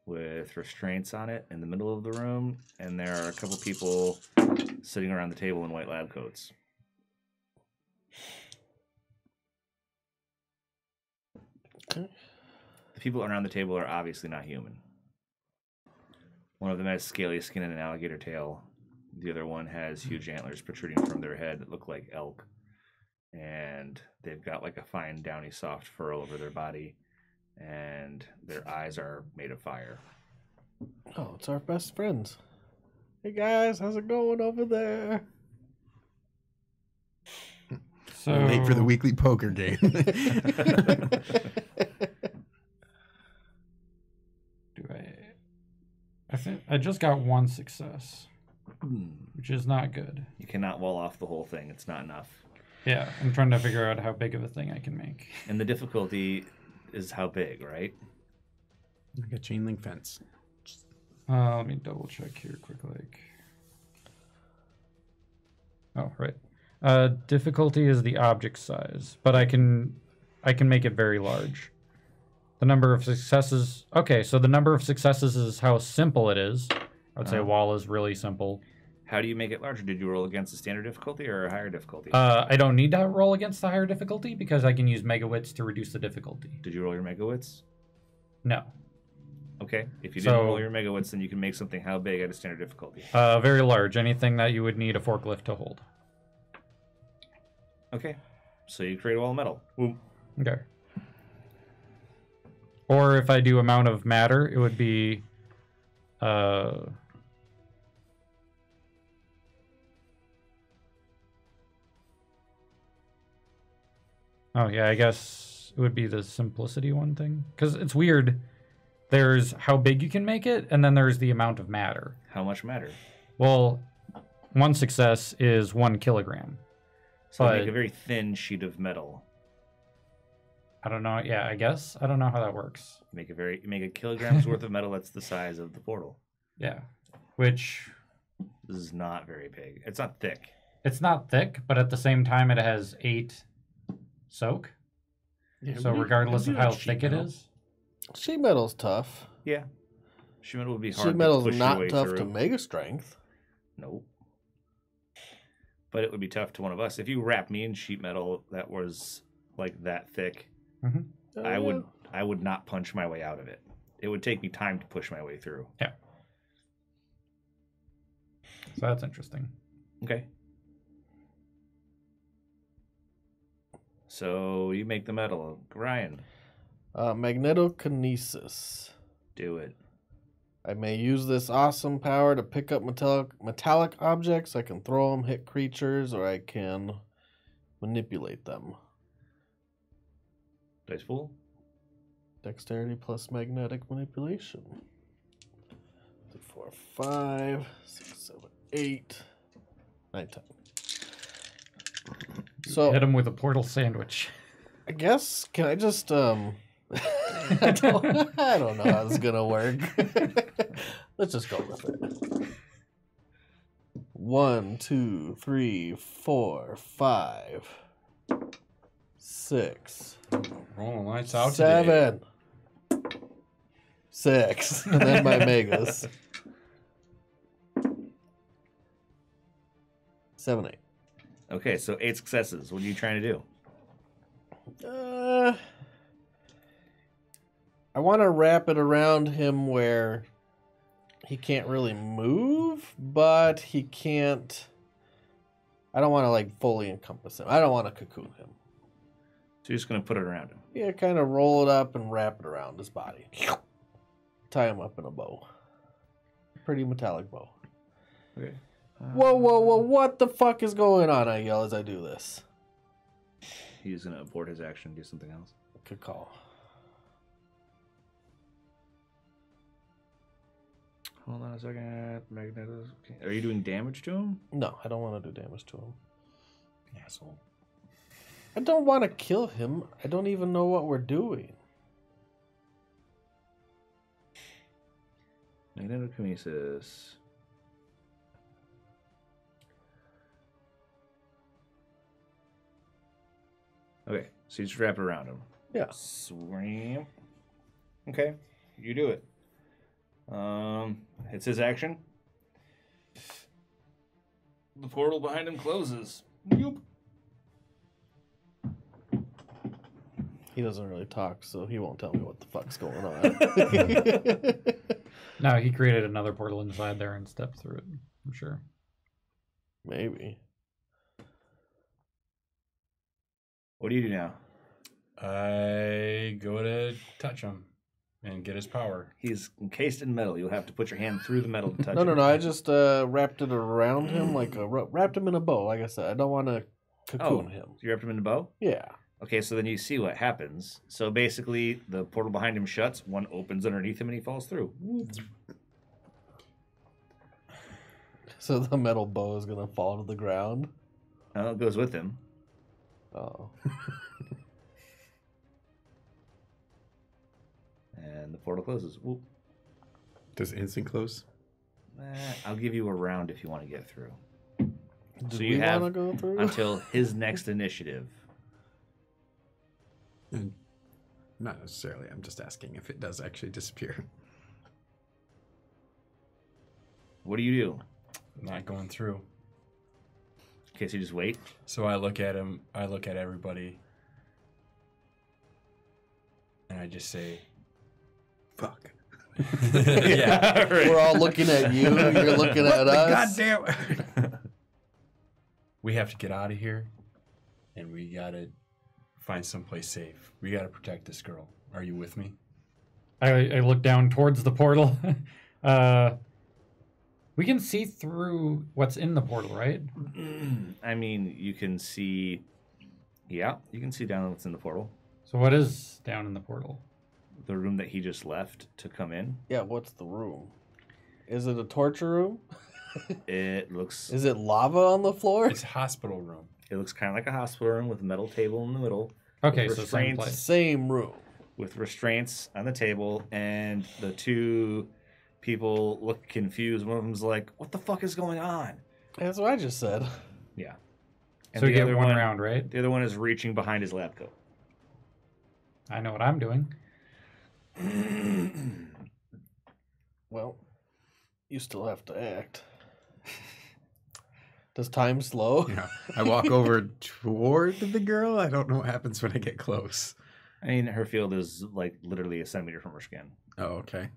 with restraints on it in the middle of the room, and there are a couple people sitting around the table in white lab coats. Okay. The people around the table are obviously not human. One of them has scaly skin and an alligator tail. The other one has huge antlers protruding from their head that look like elk. And they've got like a fine, downy, soft fur over their body. And their eyes are made of fire. Oh, it's our best friends. Hey guys, how's it going over there? So Late for the weekly poker game. do I think I just got 1 success. which is not good. You cannot wall off the whole thing. It's not enough. Yeah, I'm trying to figure out how big of a thing I can make. And the difficulty is how big, right? Like a chain link fence. Let me double check here quick. Oh, right. Difficulty is the object size, but I can make it very large. The number of successes. Okay, so the number of successes is how simple it is. I would say wall is really simple. How do you make it larger? Did you roll against a standard difficulty or a higher difficulty? I don't need to roll against the higher difficulty because I can use megawits to reduce the difficulty. Did you roll your megawits? No. Okay. If you didn't roll your megawits, then you can make something how big at a standard difficulty? Very large. Anything that you would need a forklift to hold. Okay. So you create a wall of metal. Boom. Okay. Or if I do amount of matter, it would be... Oh, yeah, I guess it would be the simplicity one thing. Because it's weird. There's how big you can make it, and then there's the amount of matter. How much matter? Well, one success is 1 kilogram. So make a very thin sheet of metal. I don't know. Yeah, I guess. I don't know how that works. Make a kilogram's worth of metal that's the size of the portal. Yeah. Which... This is not very big. It's not thick. It's not thick, but at the same time it has 8 soak. Yeah, so regardless of how thick it is. Sheet metal's tough. Yeah. Sheet metal would be hard. Sheet metal's not tough to mega strength. Nope. But it would be tough to one of us. If you wrap me in sheet metal that was like that thick, I would not punch my way out of it. It would take me time to push my way through. Yeah. So that's interesting. Okay. So you make the metal. Ryan. Magnetokinesis. Do it. I may use this awesome power to pick up metallic objects. I can throw them, hit creatures, or I can manipulate them. Dice pool. Dexterity plus magnetic manipulation. 2, 4, 5, 6, 7, 8, 9, 10. So hit him with a portal sandwich. I guess can I just I don't know how it's gonna work. Let's just go with it. 1, 2, 3, 4, 5, 6. Rolling lights out. 7, 6, and then my megas. 7, 8. Okay, so 8 successes. What are you trying to do? I want to wrap it around him where he can't really move, but he can't... I don't want to, like, fully encompass him. I don't want to cocoon him. So you're just going to put it around him? Yeah, kind of roll it up and wrap it around his body. Tie him up in a bow. Pretty metallic bow. Okay. Whoa, what the fuck is going on? I yell as I do this. He's going to abort his action and do something else. Good call. Hold on a second. Magnetos. Okay. Are you doing damage to him? No, I don't want to do damage to him. Asshole. I don't want to kill him. I don't even know what we're doing. Magnetokinesis. Okay, so you just wrap it around him. Yeah. Swing. Okay, you do it. It's his action. The portal behind him closes. Yoop. He doesn't really talk, so he won't tell me what the fuck's going on. No, he created another portal inside there and stepped through it, I'm sure. Maybe. What do you do now? I go to touch him and get his power. He's encased in metal. You'll have to put your hand through the metal to touch No, him. I just wrapped it around him like wrapped him in a bow. Like I said, I don't want to cocoon him. You wrapped him in a bow? Yeah. Okay, so then you see what happens. So basically, the portal behind him shuts, one opens underneath him, and he falls through. So the metal bow is gonna fall to the ground. It goes with him. Oh. And the portal closes. Whoop. Does it instant close? I'll give you a round if you want to get through. Do So you we have want to go through? until his next initiative. And not necessarily. I'm just asking if it does actually disappear. What do you do? Not going through. Okay, so you just wait. So I look at him. I look at everybody, and I just say, Fuck. "Yeah, right. We're all looking at you. You're looking at us. Goddamn. We have to get out of here, and we gotta find someplace safe. We gotta protect this girl. Are you with me?" I look down towards the portal. We can see through what's in the portal, right? I mean, you can see. Yeah, you can see down what's in the portal. So what is down in the portal? The room that he just left to come in. Yeah, what's the room? Is it a torture room? It looks. Is it lava on the floor? It's a hospital room. It looks kind of like a hospital room with a metal table in the middle. Okay, With so same restraints. place. Same room. With restraints on the table, and the two people look confused. One of them's like, "What the fuck is going on?" That's what I just said. Yeah. So we get one round, right? The other one is reaching behind his lab coat. I know what I'm doing. Well, you still have to act. Does time slow? Yeah. I walk over toward the girl. I don't know what happens when I get close. I mean, her field is like literally a centimeter from her skin. Oh, okay.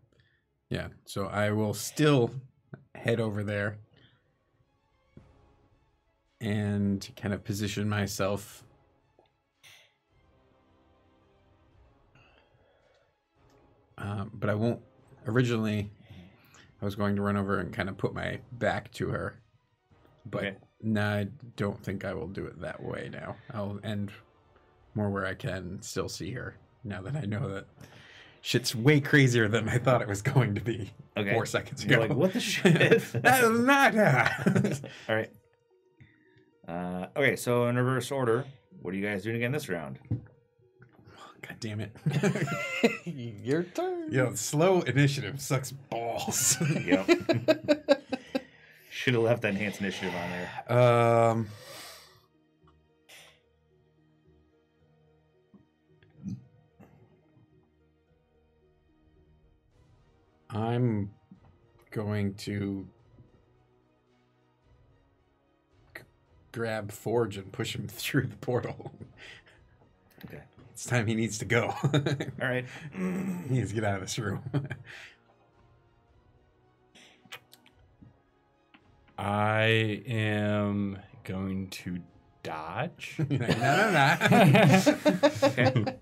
Yeah. So I will still head over there and kind of position myself. But I won't. Originally, I was going to run over and kind of put my back to her. But Okay. no, I don't think I will do it that way now. I'll end more where I can still see her now that I know that shit's way crazier than I thought it was going to be Okay. 4 seconds ago. You're like, what the shit? That is not. All right. Okay, so in reverse order, what are you guys doing again this round? God damn it. Your turn. Yo, slow initiative sucks balls. Yep. Should have left that enhanced initiative on there. I'm going to grab Forge and push him through the portal. Okay. It's time he needs to go. All right. He needs to get out of this room. I am going to dodge. No. Okay.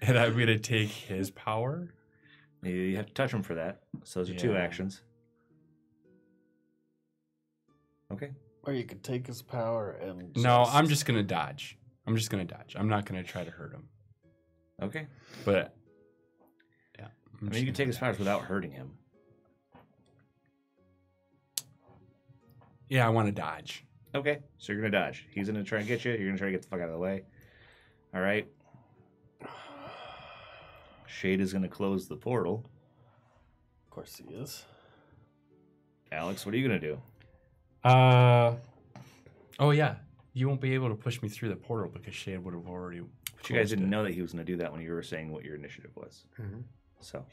And I'm going to take his power. You have to touch him for that. So those are two Yeah. actions. Okay. Or you could take his power and. No, I'm just going to dodge. I'm just going to dodge. I'm not going to try to hurt him. Okay. But, yeah. I mean, you can take his powers without hurting him. Yeah, I want to dodge. Okay. So you're going to dodge. He's going to try and get you. You're going to try to get the fuck out of the way. All right. Shade is going to close the portal. Of course he is. Alex, what are you going to do? Oh, yeah. You won't be able to push me through the portal because Shade would have already. But you guys didn't know that he was going to do that when you were saying what your initiative was. Mhm. So.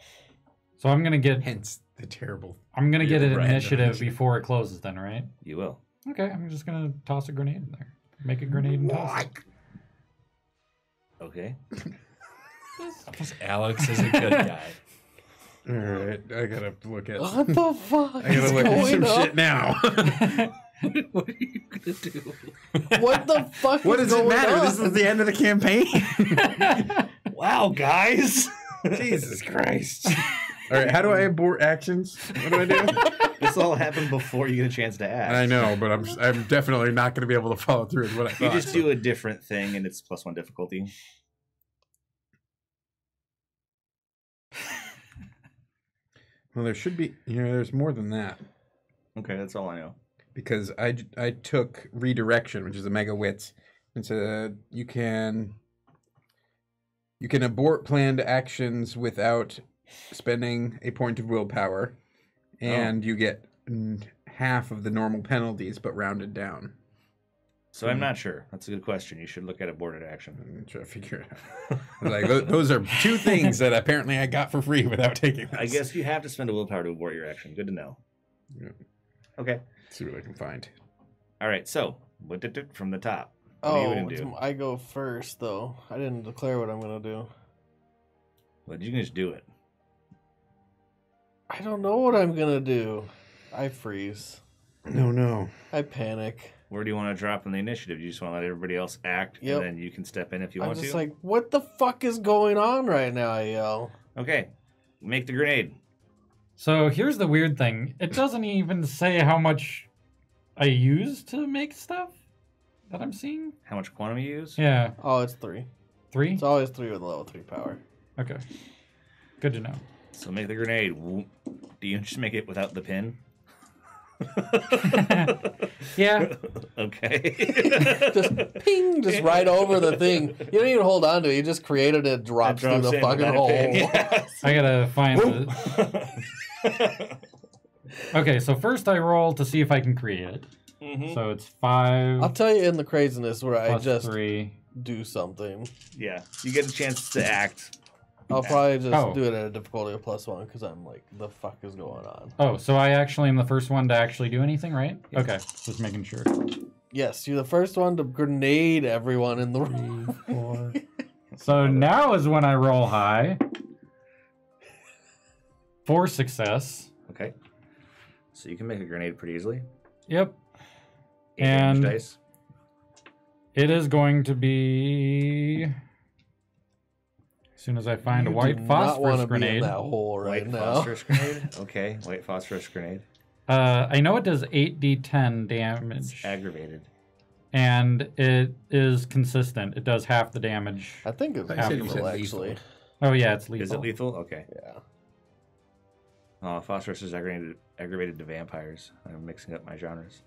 So I'm gonna get Hence the terrible. I'm gonna get an Right. initiative before it closes, then, right? You will. Okay, I'm just gonna toss a grenade in there. Make a grenade and toss it. Okay. Because Alex is a good guy. All right, I gotta look at. What the fuck? I gotta is look at going some on? shit now. What are you going to do? What the fuck? What is does it going matter? on? This is the end of the campaign. Wow, guys. Jesus Christ! All right, how do I abort actions? What do I do? This all happened before you get a chance to ask. I know, but I'm definitely not going to be able to follow through with what I You thought. just do a different thing, and it's +1 difficulty. Well, there should be. There's more than that. Okay, that's all I know. Because I took redirection, which is a mega wits. It's you can abort planned actions without spending a point of willpower, and you get half of the normal penalties, but rounded down. So I'm not sure. That's a good question. You should look at aborted action. I'm trying to figure it out. Like those are two things that apparently I got for free without taking this. I guess you have to spend a willpower to abort your action. Good to know. Yeah. Okay. Let's see what I can find. All right. So from the top. What are you gonna do? I go first though. I didn't declare what I'm gonna do. Well, you can just do it. I don't know what I'm gonna do. I freeze. No. I panic. Where do you want to drop in the initiative? You just want to let everybody else act, Yep. and then you can step in if you I'm want to? just like, what the fuck is going on right now, I yell. Okay. Make the grenade. So here's the weird thing. It doesn't even say how much I use to make stuff that I'm seeing. How much quantum you use? Yeah. Oh, it's 3. 3? It's always 3 with level 3 power. Okay. Good to know. So make the grenade. Do you just make it without the pin? Yeah. Okay. Just ping, just right over the thing. You don't even hold on to it. You just create it, it drops through the in fucking without a hole. pin. Yes. I gotta find the... Okay, so first I roll to see if I can create it. Mhm. So it's 5 I'll tell you in the craziness where I plus just 3. do something. Yeah. You get a chance to act. I'll probably just Oh. do it at a difficulty of +1 because I'm like, the fuck is going on? Oh, so I actually am the first one to actually do anything, right? Okay, just making sure. Yes, you're the first one to grenade everyone in the room. 4. So now is when I roll high. 4 success. Okay. So you can make a grenade pretty easily. Yep. 8 damage And- dice. It is going to be... As soon as I find a white Not phosphorus want to be in grenade. that hole right White now. phosphorus grenade. Okay. White phosphorus grenade. I know it does 8d10 damage. It's aggravated. And it is consistent. It does half the damage. I think it's I said you lethal, said actually. lethal. Oh yeah, it's lethal. Is it lethal? Okay. Yeah. Phosphorus is aggravated to vampires. I'm mixing up my genres.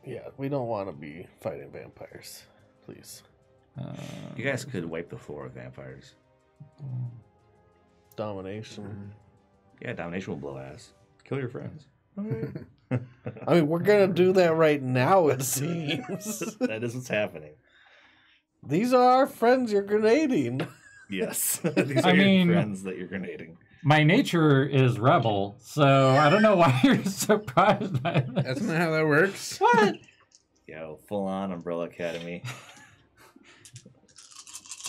Yeah, we don't want to be fighting vampires. Please. You guys could wipe the floor with vampires. Domination. Yeah, domination will blow ass. Kill your friends. I mean, we're going to do that right now, it seems. That is what's happening. These are our friends you're grenading. Yes. These are I mean- your friends that you're grenading. My nature is rebel, so I don't know why you're surprised by this. That's not how that works. What? Yo, full on Umbrella Academy.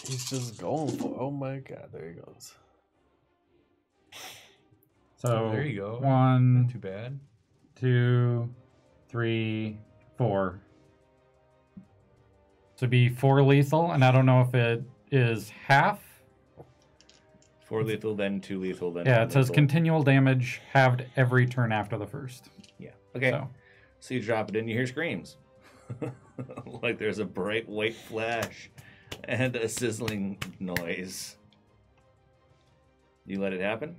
He's just going for Oh my god, there he goes. So There you go. 1, Not too bad. 2, 3, 4. To be 4 lethal, and I don't know if it is half. 4 lethal, then 2 lethal, then Yeah, 1 it says lethal. continual damage halved every turn after the first. Yeah. Okay. So, So you drop it in, you hear screams. Like there's a bright white flash and a sizzling noise. You let it happen?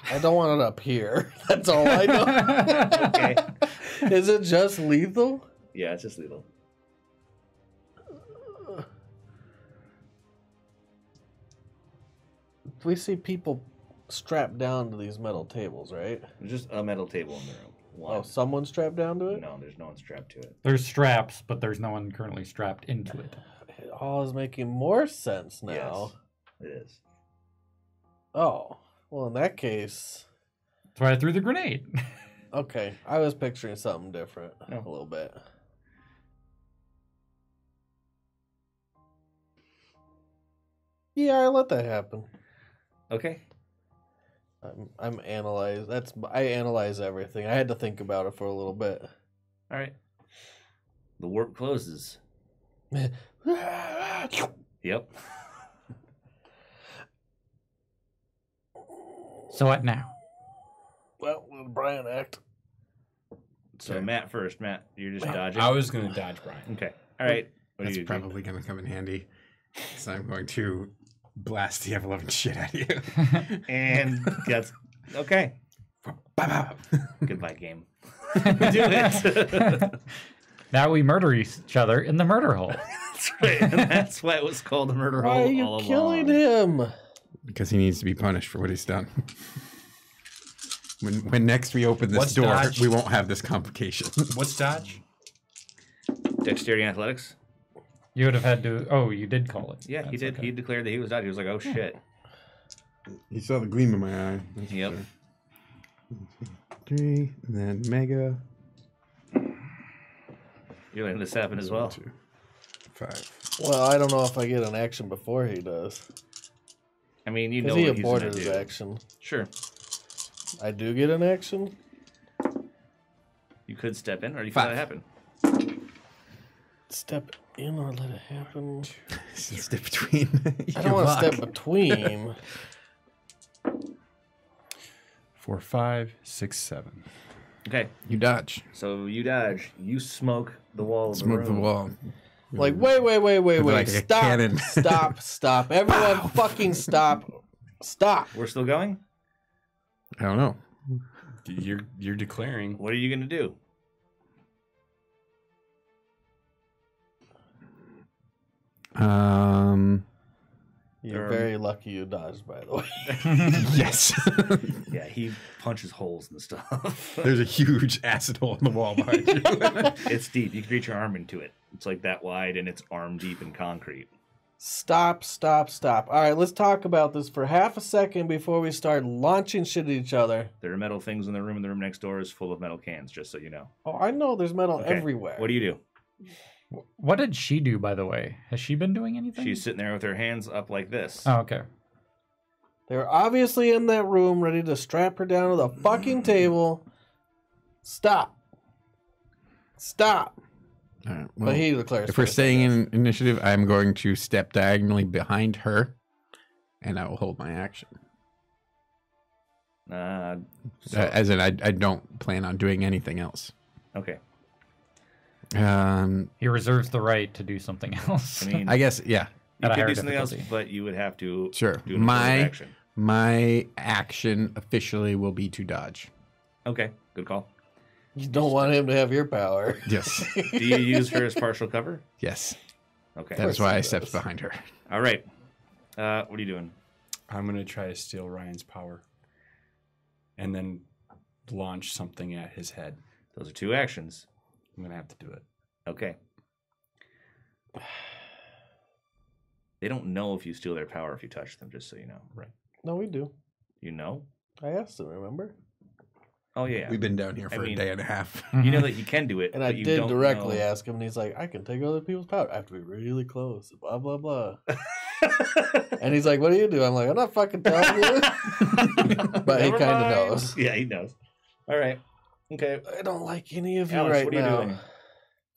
I don't want it up here. That's all I know. Okay. Is it just lethal? Yeah, it's just lethal. We see people strapped down to these metal tables, right? There's just a metal table in the room. Oh, someone's strapped down to it? No, there's no one strapped to it. there's straps, but there's no one currently strapped into it. It all is making more sense now. Yes, it is. Oh, well, in that case, That's why I threw the grenade. okay. I was picturing something different No. a little bit. Yeah, I let that happen. Okay. I'm analyze. I analyze everything. I had to think about it for a little bit. All right. The warp closes. Yep. So what now? Well, let Brian act. So Okay. Matt first. Matt, you're just dodging. I was going to dodge Brian. Okay. All right. What That's do you do? probably going to come in handy. So I'm going to blast the ever-loving shit out of you. And gets okay. Bow, bow. Goodbye, game. Do it. Now we murder each other in the murder hole. That's right. And that's why it was called the murder Why hole are you all killing along. him? Because he needs to be punished for what he's done. When next we open this What's door, dodge? we won't have this complication. What's dodge? Dexterity and athletics? You would have had to. Oh, you did call it. Yeah, he That's did. okay. He declared that he was dodge. He was like, oh, shit. You saw the gleam in my eye. That's Yep. for sure. 3, and then mega. You're letting this happen as well. 2, 5. Well, I don't know if I get an action before he does. I mean, you know Because he what he's going aborted to his do. action. Sure. I do get an action? You could step in, or you could 5. let it happen. Step in or let it happen? Step between. I don't want to step between. 4, 5, 6, 7. Okay, You dodge. so you dodge. You smoke the wall of Smoke the the room. wall. Like, wait. Like a Stop. cannon. Stop. Everyone fucking stop. Stop. We're still going? I don't know. You're declaring. What are you going to do? You're very lucky you dodged, by the way. Yes. Yeah, he punches holes and stuff. There's a huge acid hole in the wall behind you. It's deep. You can reach your arm into it. It's like that wide, and it's arm deep in concrete. Stop. All right, let's talk about this for half a second before we start launching shit at each other. There are metal things in the room, and the room next door is full of metal cans, just so you know. Oh, I know there's metal Okay. everywhere. What do you do? What did she do, by the way? Has she been doing anything? She's sitting there with her hands up like this. Oh, okay. They're obviously in that room ready to strap her down to the fucking table. Stop. All right, well, But he declares. if we're first, I staying guess. in initiative, I'm going to step diagonally behind her, and I will hold my action. As in, I don't plan on doing anything else. Okay. He reserves the right to do something else. I mean, I guess, yeah, you At a could higher do something else, difficulty. but you would have to sure. do an affirmative action. My action officially will be to dodge. Okay, good call. You don't want him to have your power. Yes, Do you use her as partial cover? yes. Okay. That is course why he I stepped does. behind her. All right. What are you doing? I'm going to try to steal Ryan's power. And then launch something at his head. Those are 2 actions. I'm going to have to do it. Okay. They don't know if you steal their power if you touch them, just so you know. Right. No, we do. You know? I asked him, remember? Oh, yeah. We've been down here for mean- a day and a half. You know that you can do it, And I but you did don't directly know. ask him, and he's like, I can take other people's power. I have to be really close. Blah, blah, blah. And he's like, what do you do? I'm like, I'm not fucking telling you. But he Never kind of mind. knows. Yeah, he knows. All right. Okay. I don't like any of you Alex, right what are you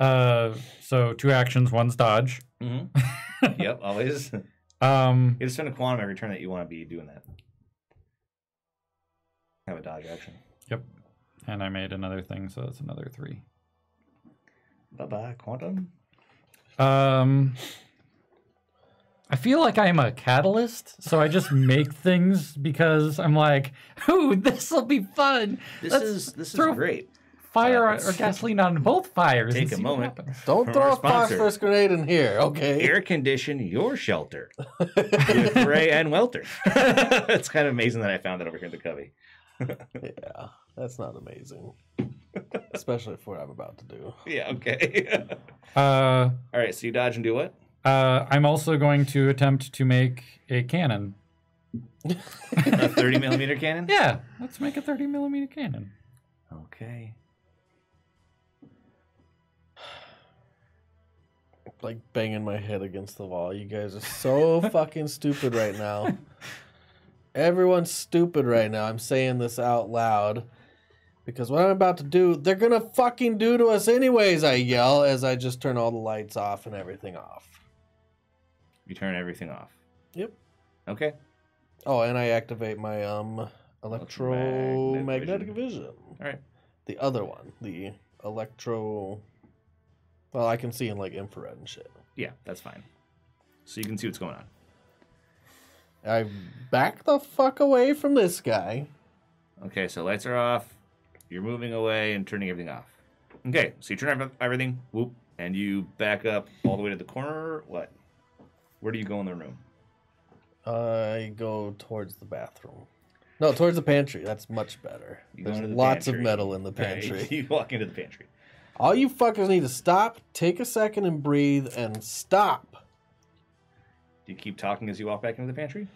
now. doing? So 2 actions, one's dodge. Mm-hmm. Yep, always. You just spend a quantum every turn that you want to be doing that. Have a dodge action. Yep. And I made another thing, so that's another 3. Bye-bye, quantum. I feel like I'm a catalyst, so I just make things because I'm like, ooh, this'll be fun. This Let's is throw great. fire let's or gasoline on both fires. take and a see what moment. happens. Don't From throw our a sponsor. phosphorus grenade in here, okay? Air condition your shelter with Ray and Welter. It's kind of amazing that I found that over here in the cubby. Yeah, that's not amazing. Especially for what I'm about to do. Yeah, okay. Uh, All right, so you dodge and do what? I'm also going to attempt to make a cannon. A 30 millimeter cannon? Yeah, let's make a 30 millimeter cannon. Okay. Like banging my head against the wall. You guys are so fucking stupid right now. Everyone's stupid right now. I'm saying this out loud. Because what I'm about to do, they're gonna fucking do to us anyways, I yell as I just turn all the lights off and everything off. You turn everything off. Yep. Okay. Oh, and I activate my electromagnetic vision. All right. The other one, the electro. Well, I can see in like infrared and shit. Yeah, that's fine. So you can see what's going on. I back the fuck away from this guy. Okay, so lights are off. You're moving away and turning everything off. Okay, so you turn off everything, whoop, and you back up all the way to the corner. What? Where do you go in the room? I go towards the bathroom. No, towards the pantry. That's much better. You go There's into the lots pantry. of metal in the Right, pantry. you walk into the pantry. All you fuckers need to stop, take a second and breathe, and stop. Do you keep talking as you walk back into the pantry?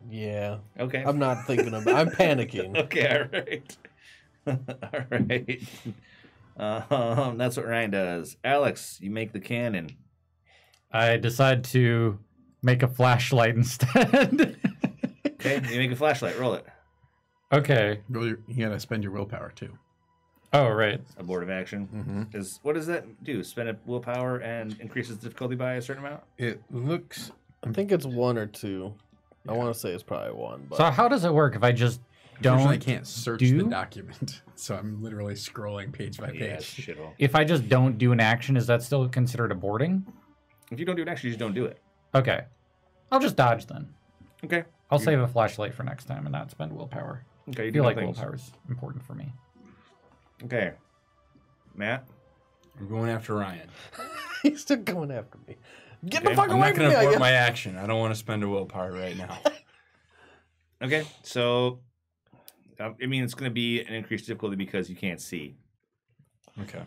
Yeah. Okay. I'm not thinking about I'm panicking. Okay, all right. All right. That's what Ryan does. Alex, you make the cannon. I decide to make a flashlight instead. Okay, you make a flashlight. Roll it. Okay. You gotta spend your willpower too. Oh, right. Abortive action. What does that do? Spend a willpower and increases difficulty by a certain amount? It looks. I think it's 1 or 2. I want to say it's probably 1. But So how does it work if I just Unfortunately, I don't can't search do? the document, so I'm literally scrolling page by Yeah, page. shithole. If I just don't do an action, is that still considered aborting? If you don't do an action, you just don't do it. Okay. I'll just dodge then. Okay. I'll save a flashlight for next time and not spend willpower. Okay, you I do feel like things. willpower is important for me. Okay. Matt? I'm going after Ryan. he's still going after me. Get Okay. the fuck I'm away not from going me! to I abort guess. my action. I don't want to spend a willpower right now. Okay, so I mean, it's going to be an increased difficulty because you can't see. Okay.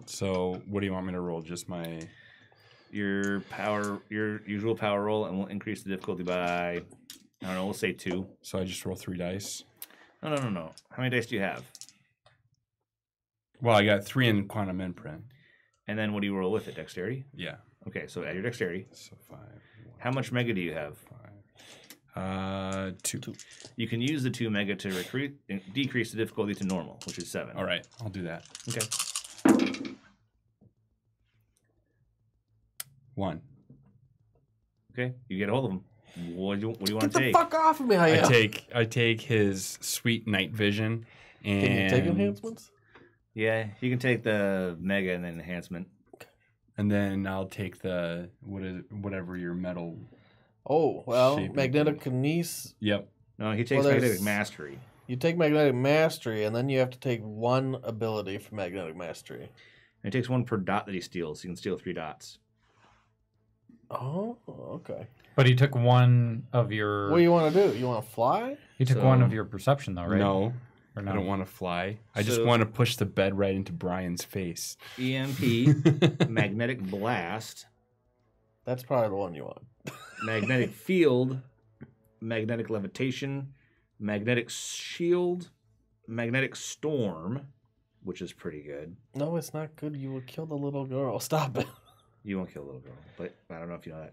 So what do you want me to roll? Just my... Your usual power roll, and we'll increase the difficulty by, I don't know, we'll say 2. So I just roll 3 dice? No. How many dice do you have? Well, I got 3 in quantum imprint. And then what do you roll with it? Dexterity? Yeah. Okay, so add your dexterity. So 5. How much mega do you have? 2. You can use the 2 mega to decrease the difficulty to normal, which is 7. All right. I'll do that. Okay. 1. Okay, you get a hold of him. What do you want Get to the take? fuck off of me! I take his sweet night vision and Can you take enhancements? Yeah, you can take the mega and then enhancement. and then I'll take the whatever your metal. Oh, well, Shaping magnetic thing. kinese. Yep. No, he takes Well, magnetic there's- mastery. You take magnetic mastery, and then you have to take 1 ability for magnetic mastery. And he takes 1 per dot that he steals. So you can steal 3 dots. Oh, okay. But he took one of your. What do you want to do? You want to fly? He took So- one of your perception, though, right? No, Or no? I don't want to fly. I just So- want to push the bed right into Brian's face. EMP, magnetic blast, That's probably the one you want. magnetic field, magnetic levitation, magnetic shield, magnetic storm, which is pretty good. No, it's not good. You will kill the little girl. Stop it. You won't kill the little girl, but I don't know if you know that.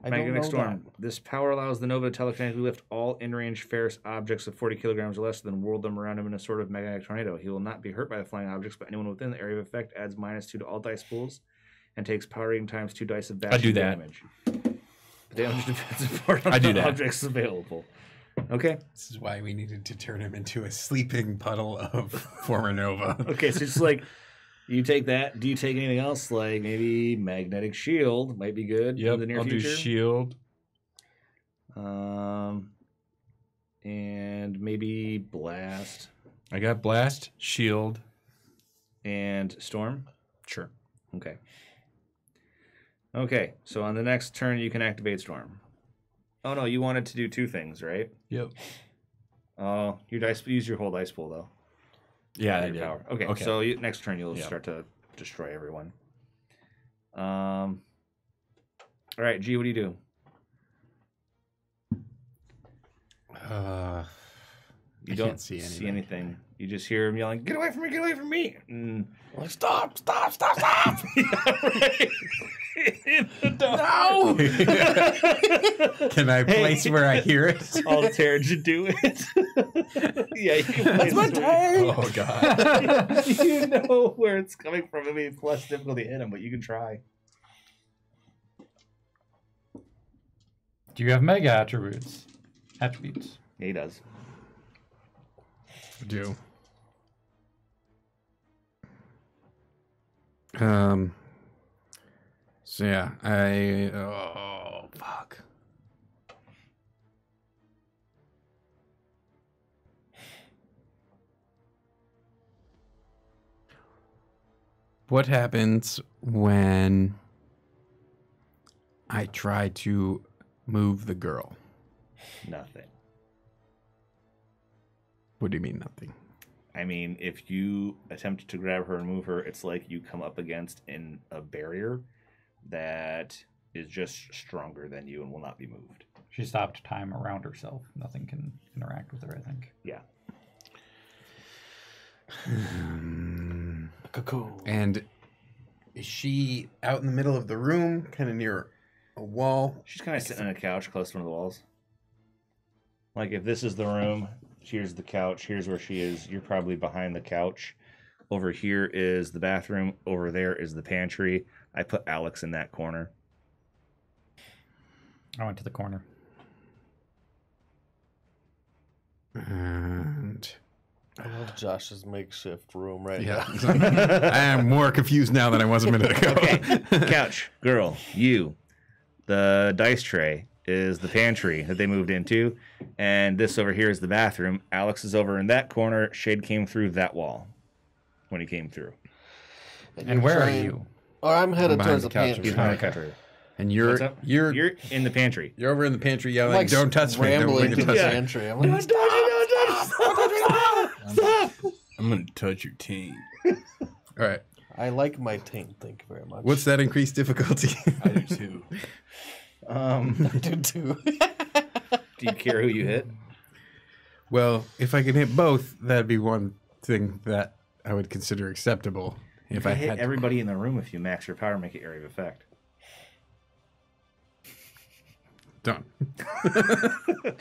I don't Magnetic know storm. that. This power allows the Nova to telekinetically lift all in-range ferrous objects of 40 kilograms or less, then whirl them around him in a sort of magnetic tornado. He will not be hurt by the flying objects, but anyone within the area of effect adds -2 to all dice pools and takes power rating times 2 dice of bashing do that. damage. The damage depends upon I do the that. objects available. Okay. This is why we needed to turn him into a sleeping puddle of former Nova. Okay, so it's like you take that. Do you take anything else? Like maybe magnetic shield might be good in Yep. the near I'll do future. shield. And maybe blast I got blast, shield. and storm. Sure. Okay. Okay, so on the next turn you can activate storm. Oh no, you wanted to do 2 things, right? Yep. Oh, your dice. Use your whole dice pool though. Yeah, I Your did. power. Okay, Okay. so next turn you'll Yeah. start to destroy everyone. All right, G, what do you do? You I don't can't see anything. anything. You just hear him yelling, "Get away from me! Get away from me!" And Like, stop! Stop! Stop! yeah, right. No! Can I place where I hear it? I'll tear to do it. Yeah, you can place That's my it where- tank! Oh god. You know where it's coming from. I mean, it's less difficult to hit him, but you can try. Do you have mega attributes? Attributes. Yeah, he does. Do. So yeah, oh fuck. What happens when I try to move the girl? Nothing. What do you mean nothing? I mean, if you attempt to grab her and move her, it's like you come up against a barrier that is just stronger than you and will not be moved. She stopped time around herself. Nothing can interact with her, I think. Yeah. Cocoon. And is she out in the middle of the room, kind of near a wall? She's kind of sitting on a couch close to one of the walls. Like, if this is the room, here's the couch, here's where she is. You're probably behind the couch. Over here is the bathroom. Over there is the pantry. I put Alex in that corner. I went to the corner. And I love Josh's makeshift room right yeah, now. I am more confused now than I was a minute ago. Okay, couch, girl, you. The dice tray is the pantry that they moved into. And this over here is the bathroom. Alex is over in that corner. Shade came through that wall when he came through. And where are you? Or I'm headed behind towards the the couch. pantry. He's behind the couch. And What's up? you're in the pantry. You're over in the pantry yelling, I'm like "Don't touch me! Don't rambling fucking to the touch me!" pantry. I'm like, Don't touch it! Don't touch it! Stop! I'm gonna touch your team. All right. I like my taint. Thank you very much. What's that increased difficulty? I do too. I do too. Do you care who you hit? Well, if I can hit both, that'd be one thing that I would consider acceptable. If I hit had everybody in the room, if you max your power, make it area of effect. done. All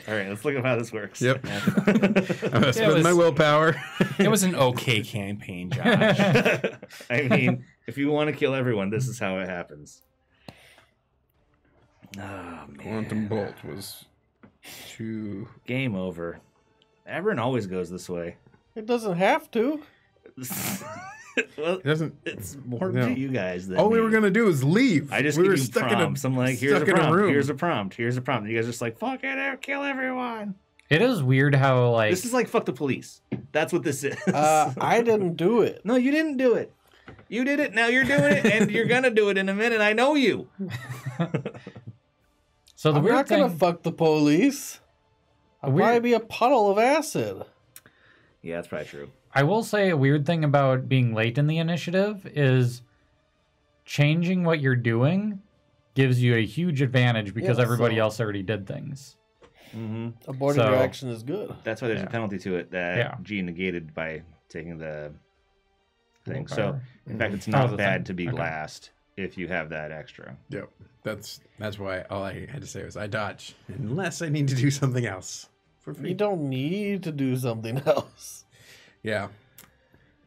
right, let's look at how this works. Yep. I'm gonna spend my willpower. It was an okay campaign, Josh. I mean, if you want to kill everyone, this is how it happens. Oh, man. Quantum bolt was 2. Game over. Aberrant always goes this way. It doesn't have to. Well, It doesn't. it's more No. to you guys than All we me. were gonna do is leave. I just we give were you stuck prompts. I'm like, here's a stuck in a prompt. room. Here's a prompt. Here's a prompt. And you guys are just like, fuck it, kill everyone. It is weird how, like... This is like fuck the police. That's what this is. I didn't do it. No, you didn't do it. You did it. Now you're doing it, and you're gonna do it in a minute. I know you. So the I'm weird not thing... gonna fuck the police. I'll weird- probably be a puddle of acid. Yeah, that's probably true. I will say a weird thing about being late in the initiative is changing what you're doing gives you a huge advantage because Yeah, everybody so- else already did things. Mm-hmm. Aborting So- your action is good. That's why there's Yeah. a penalty to it that Yeah. G negated by taking the thing. So, Willpower. in fact, it's Oh, not the bad thing. to be Okay. last if you have that extra. Yep. That's why all I had to say was I dodge unless I need to do something else for free. You don't need to do something else. Yeah.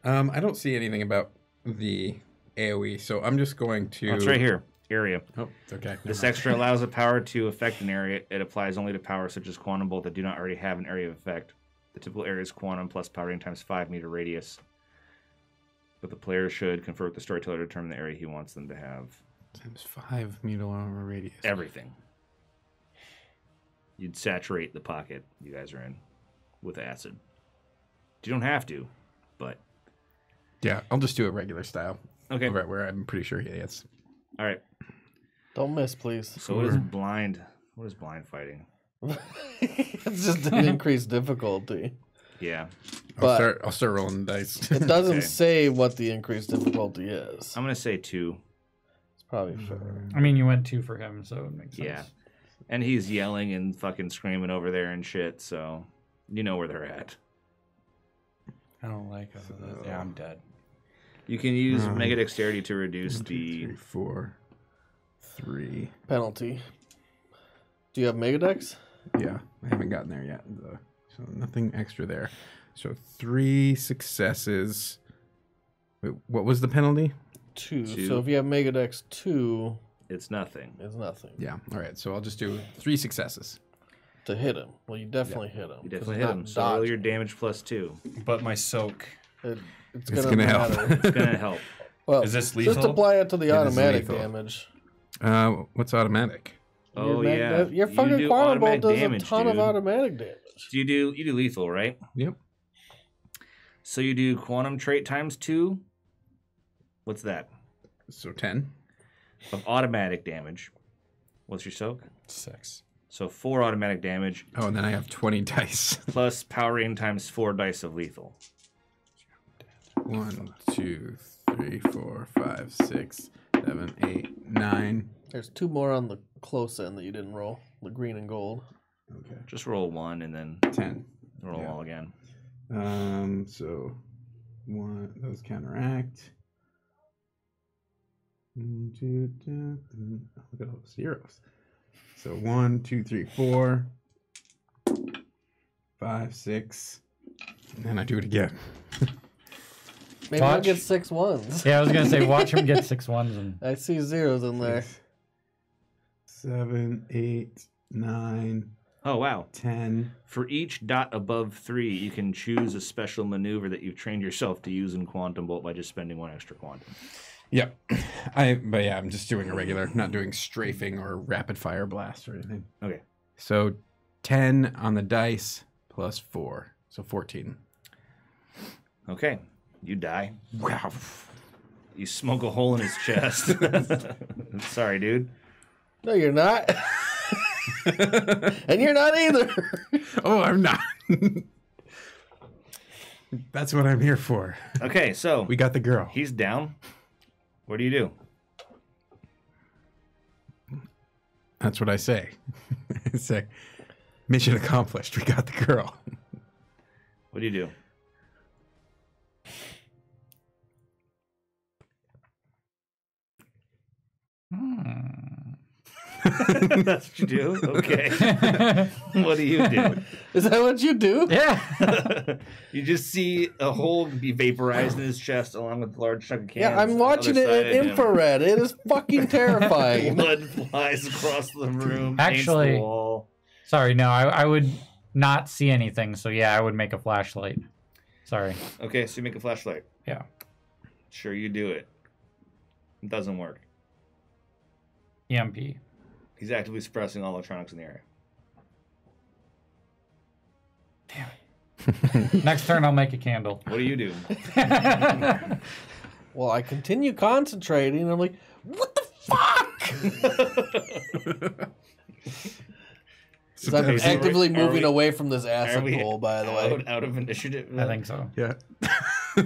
I don't see anything about the AoE, so I'm just going to. Oh, it's right here. Area. Oh, it's okay. Never This mind. extra allows a power to affect an area. It applies only to powers such as quantum bolt that do not already have an area of effect. The typical area is quantum plus power rating times 5-meter radius. But the player should confer with the storyteller to determine the area he wants them to have. Times 5 meter over radius. Everything. You'd saturate the pocket you guys are in with acid. You don't have to, but Yeah, I'll just do a regular style. okay. Right where I'm pretty sure he is. All right. Don't miss, please. So what is blind? What is blind fighting? It's just an increased difficulty. Yeah, But- I'll start rolling the dice. It doesn't Okay. say what the increased difficulty is. I'm gonna say 2. It's probably fair. I mean, you went 2 for him, so it makes sense. Yeah. And he's yelling and fucking screaming over there and shit. So you know where they're at. I don't like it. Yeah, I'm dead. You can use mega dexterity to reduce 1, 2, the. 3, 4, 3. Penalty. Do you have Megadex? Yeah, I haven't gotten there yet. So nothing extra there. So 3 successes. Wait, what was the penalty? 2. Two. So if you have Megadex 2, It's nothing. it's nothing. Yeah. All right. So I'll just do 3 successes. To hit him. Well, you definitely hit him. You 'cause definitely it's hit not him. So roll your dodging. damage plus 2. But my soak. It's It's gonna gonna help. matter. It's gonna help. Well, Is this just lethal? apply it to the It is automatic lethal. damage. What's automatic? Oh Your yeah. Your You fucking do quantum bolt automatic does damage, a ton of dude. automatic damage. So you do lethal, right? Yep. So you do quantum trait times 2, What's that? So 10. Of automatic damage. What's your soak? 6. So 4 automatic damage Oh, and then I have 20 dice. plus power rating times 4 dice of lethal. 1, 2, 3, 4, 5, 6, 7, 8, 9. There's 2 more on the close end that you didn't roll. The green and gold. Okay. Just roll 1 and then 10. roll Yeah. all again. So 1, those counteract. 1, 2, 3, look at all those zeros. So 1, 2, 3, 4, 5, 6, and then I do it again. Maybe I'll Watch. get 6 ones. Yeah, I was gonna say watch him get 6 ones and I see zeros in there. 7, 8, 9, Oh, wow. 10. For each dot above 3, you can choose a special maneuver that you've trained yourself to use in Quantum Bolt by just spending 1 extra quantum. Yep. But yeah, I'm just doing a regular, not doing strafing or rapid fire blast or anything. Okay. So 10 on the dice plus 4. So 14. Okay. You die. Wow. You smoke a hole in his chest. Sorry, dude. No, you're not. And you're not either. Oh, I'm not. That's what I'm here for. Okay, so We got the girl. he's down. What do you do? That's what I say. I say, mission accomplished. We got the girl. What do you do? That's what you do? Okay. What do you do? Is that what you do? yeah. You just see a hole be vaporized in his chest along with a large chunk of cans. Yeah, I'm on the watching other it side in of him. infrared. It is fucking terrifying. Blood flies across the room. Actually- paints the wall. Sorry, no, I would not see anything. So yeah, I would make a flashlight. Sorry. Okay, so you make a flashlight. Yeah. Sure, you do it. It doesn't work. EMP. He's actively suppressing all electronics in the area. Next turn, I'll make a candle. What do you do? Well, I continue concentrating. I'm like, what the fuck? So I'm Okay, so actively are moving we- away from this acid Are we bowl, by the way. out of initiative? I think so. Yeah.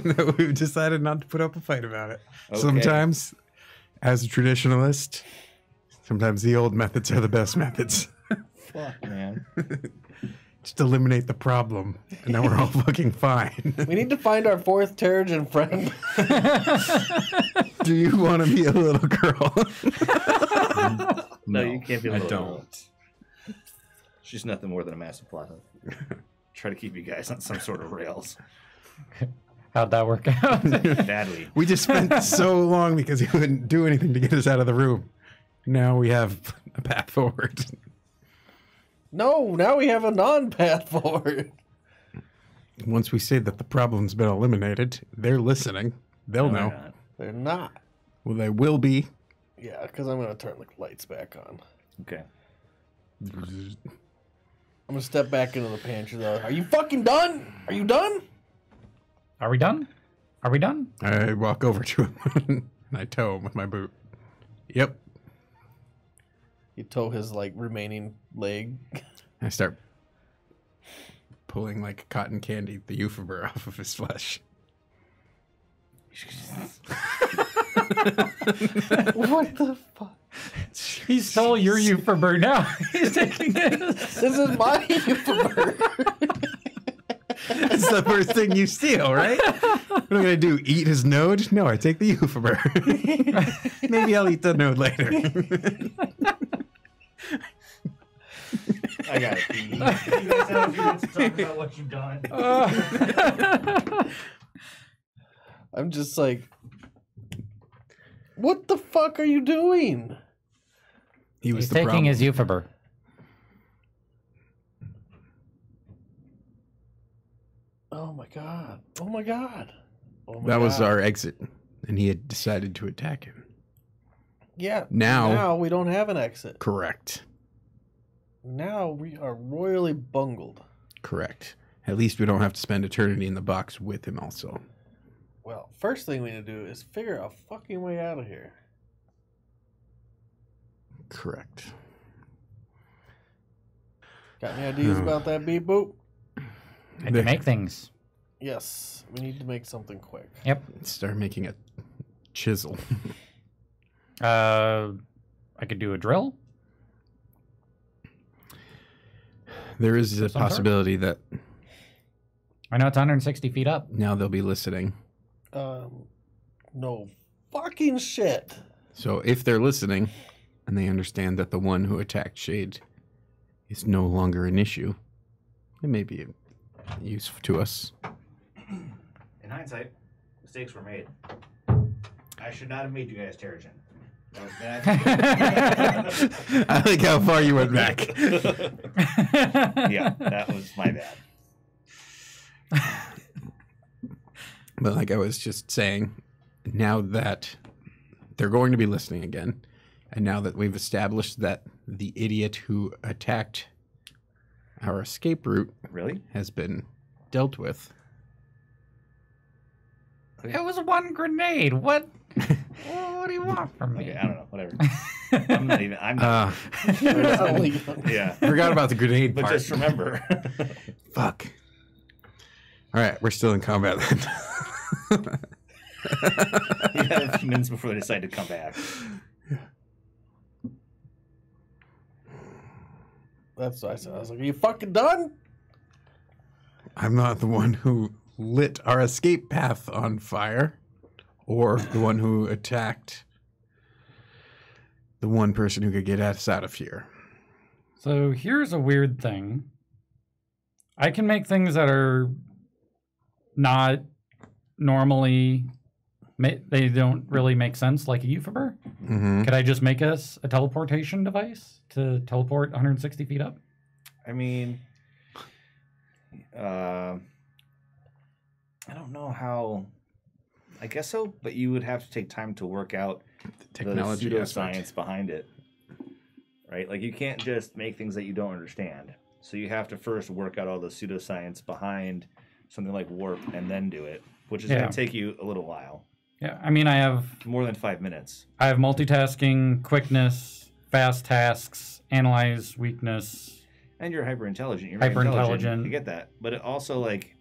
No, we've decided not to put up a fight about it. Okay. Sometimes, as a traditionalist, sometimes the old methods are the best methods. Fuck, man. Just eliminate the problem, and then we're all fucking fine. We need to find our 4th Terrigen friend. Do you want to be a little girl? No, you can't be a I little girl. don't. She's nothing more than a massive plot hook. Try to keep you guys on some sort of rails. How'd that work out? Badly. We just spent so long because he wouldn't do anything to get us out of the room. Now we have a path forward. No, now we have a non-path forward. Once we say that the problem's been eliminated, they're listening. They'll No, know. they're not. They're not. Well, they will be. Yeah, because I'm going to turn the lights back on. Okay. I'm going to step back into the pantry, though. Are you fucking done? Are you done? Are we done? Are we done? I walk over to him and I toe him with my boot. Yep. You tow his, like, remaining leg. I start pulling like cotton candy, the euphober off of his flesh. What the fuck? He stole your Euphober now. He's taking it. This is my euphober. It's the first thing you steal, right? What am I gonna do? Eat his node? No, I take the euphober. Maybe I'll eat the node later. I got it. You guys have a few minutes to talk about what you've done. I'm just like, what the fuck are you doing? He was He's the taking problem. his Euphober. Oh my god. Oh my god. Oh my That was God. our exit, and he had decided to attack him. Yeah. Now- we don't have an exit. Correct. Now we are royally bungled. Correct. At least we don't have to spend eternity in the box with him also. Well, first thing we need to do is figure a fucking way out of here. Correct. Got any ideas about that, beep boop? I can make things. Yes, we need to make something quick. Yep. Start making a chisel. I could do a drill. There is a possibility that I know it's 160 feet up. now they'll be listening. No fucking shit. So if they're listening and they understand that the one who attacked Shade is no longer an issue, it may be useful to us. In hindsight, mistakes were made. I should not have made you guys Terrigen. That was bad. I like how far you went back. Yeah, that was my bad. But like I was just saying, now that they're going to be listening again, and now that we've established that the idiot who attacked our escape route Really? has been dealt with. It was one grenade. What? What do you want from me? Okay, I don't know. Whatever. I'm not even. I'm not. Yeah. Forgot about the grenade But part. just remember. Fuck. All right, we're still in combat then. We have a few minutes before they decide to come back. That's what I said. I was like, are you fucking done? I'm not the one who lit our escape path on fire, or the one who attacked the one person who could get us out of here. So here's a weird thing. I can make things that are not normally, they don't really make sense, like a euphober. Mm-hmm. Could I just make us a teleportation device to teleport 160 feet up? I mean, I don't know how. I guess so, but you would have to take time to work out The technology the aspect. pseudoscience behind it, right? Like you can't just make things that you don't understand. So you have to first work out all the pseudoscience behind something like warp and then do it, which is going to take you a little while. Yeah, I mean, I have More than 5 minutes. multitasking, quickness, fast tasks, analyze weakness. And you're hyper intelligent. You're Hyper intelligent. intelligent. You get that. But it also like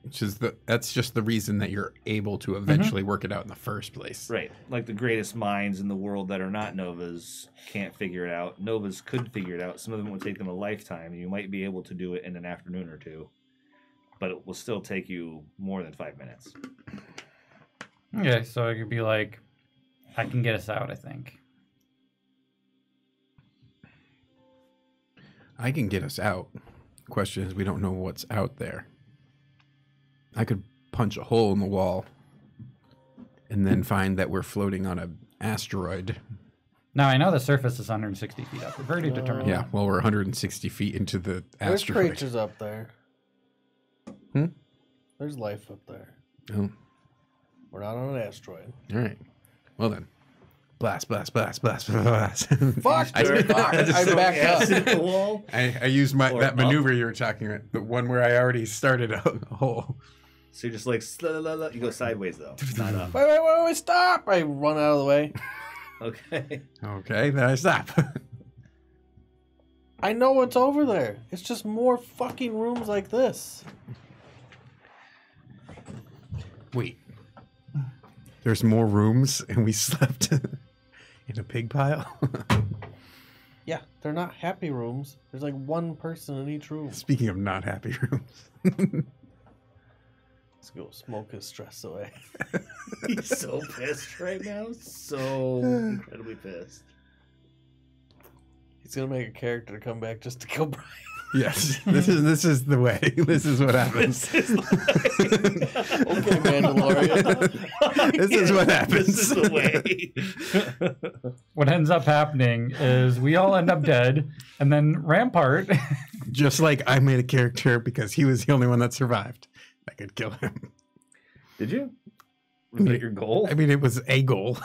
Which is that's just the reason that you're able to eventually work it out in the first place. right, like the greatest minds in the world that are not Novas can't figure it out. Novas could figure it out. Some of them would take them a lifetime. You might be able to do it in an afternoon or two, but it will still take you more than 5 minutes. Okay, so it could be like, I can get us out, I think. I can get us out. Question is, we don't know what's out there. I could punch a hole in the wall and then find that we're floating on an asteroid. Now, I know the surface is 160 feet up. We've already determined Yeah, that. well, we're 160 feet into the There's asteroid. creatures up there. Hmm? There's life up there. Oh, We're not on an asteroid. all right. Well then. Blast, blast, blast, blast, blast. Fuck! I backed Acid up. at the wall. I used that Or maneuver you were talking about, the one where I already started a hole. So you're just like you go sideways though, not up. Wait, stop! I run out of the way. Okay. Okay, then I stop. I know what's over there. It's just more fucking rooms like this. Wait. There's more rooms and we slept in a pig pile? Yeah, they're not happy rooms. There's like one person in each room. Speaking of not happy rooms. Let's go smoke his stress away. He's so pissed right now. So incredibly pissed. He's gonna make a character to come back just to kill Brian. Yes, this is the way. This is what happens. This is Okay, Mandalorian. This is what happens. This is the way. What ends up happening is we all end up dead, and then Rampart. Just like I made a character because he was the only one that survived. I could kill him. Did you? Was that your goal? I mean, it was a goal.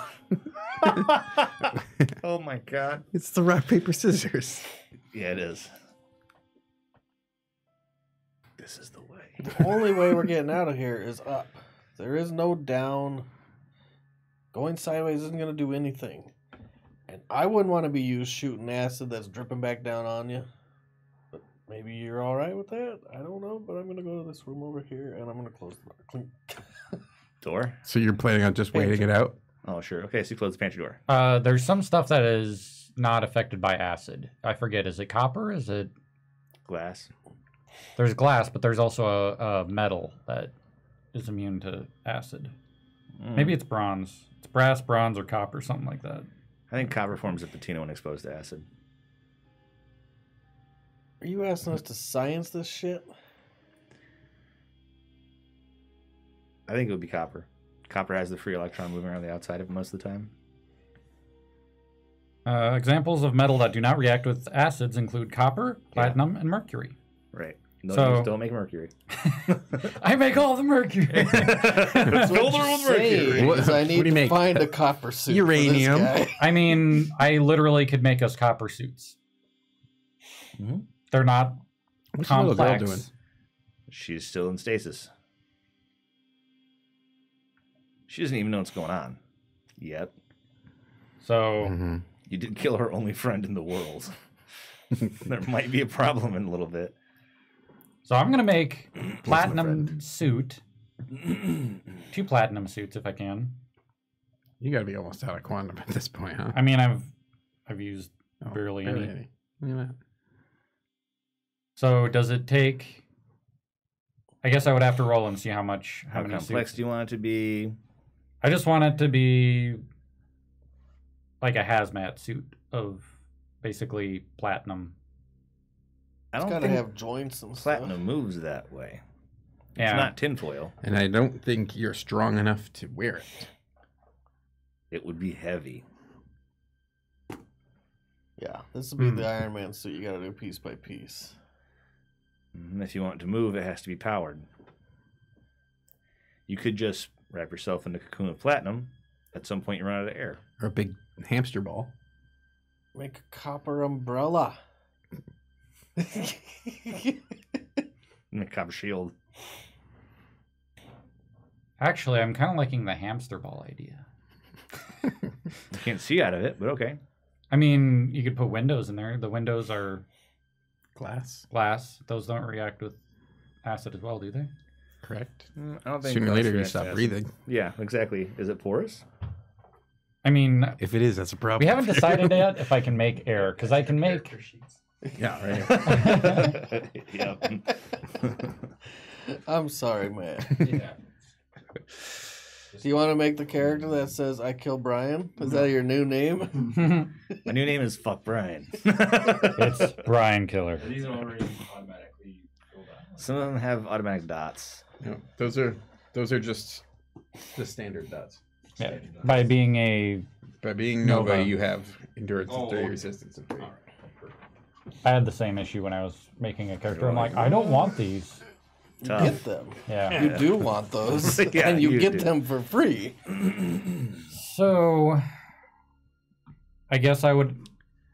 Oh my god. It's the rock, paper, scissors. Yeah, it is. This is the way. The only way we're getting out of here is up. There is no down. Going sideways isn't going to do anything. And I wouldn't want to be used shooting acid that's dripping back down on you. But maybe you're all right with that. I don't know, but I'm going to go to this room over here, and I'm going to close the door. Clink. Door? So you're planning on just waiting it out? Oh, sure. Okay, so you close the pantry door. There's some stuff that is not affected by acid. I forget. Is it copper? Is it Glass. There's glass, but there's also a metal that is immune to acid. Maybe it's bronze. It's brass, bronze, or copper, something like that. I think copper forms at patina when exposed to acid. Are you asking us to science this shit? I think it would be copper. Copper has the free electron moving around the outside of it most of the time. Examples of metal that do not react with acids include copper, platinum, and mercury. Right. No, So- don't make mercury. I make all the mercury. That's Fill what the room you're with mercury. saying, What- is I what need do you to make? find a copper suit. Uranium. For this guy. I mean, I literally could make us copper suits. Mhm. They're not What's the little girl complex. doing? She's still in stasis. She doesn't even know what's going on yet. So Mm-hmm. You did kill her only friend in the world. There might be a problem in a little bit. So I'm gonna make my platinum friend. suit, 2 platinum suits if I can. You got to be almost out of quantum at this point, huh? I mean, I've used Oh, barely barely any. any. Look at that. So does it take? I guess I would have to roll and see how many Complex suits. do you want it to be? I just want it to be like a hazmat suit of basically platinum. I It's don't got to think have joints and platinum moves that way. Yeah. It's not tinfoil. And I don't think you're strong enough to wear it. It would be heavy. Yeah, this would be the Iron Man suit. You got to do piece by piece. And if you want it to move, it has to be powered. You could just wrap yourself in a cocoon of platinum. At some point, you run out of air. Or a big hamster ball. Make a copper umbrella. And a copper shield. Actually, I'm kind of liking the hamster ball idea. You can't see out of it, but okay. I mean, you could put windows in there. The windows are Glass. glass. Those don't react with acid as well, do they? Correct. I don't think Sooner or glass later you reacts to stop acid. breathing. Yeah, exactly. Is it porous? I mean, If it is, that's a problem. we haven't decided yet if I can make air, because I can make. Yeah, right. Yep. I'm sorry, man. Do you want to make the character that says "I kill Brian"? Is that your new name? My new name is Fuck Brian. It's Brian Killer. These are already automatically filled out. Some of them have automatic dots. No, those are just the standard dots. Yeah. By being a, By being Nova, Nova. you have endurance of 3, okay. resistance of 3. I had the same issue when I was making a character. I'm like, I don't want these. You Tough. get them. Yeah. You do want those, Yeah, and you you get do. them for free. So, I guess I would.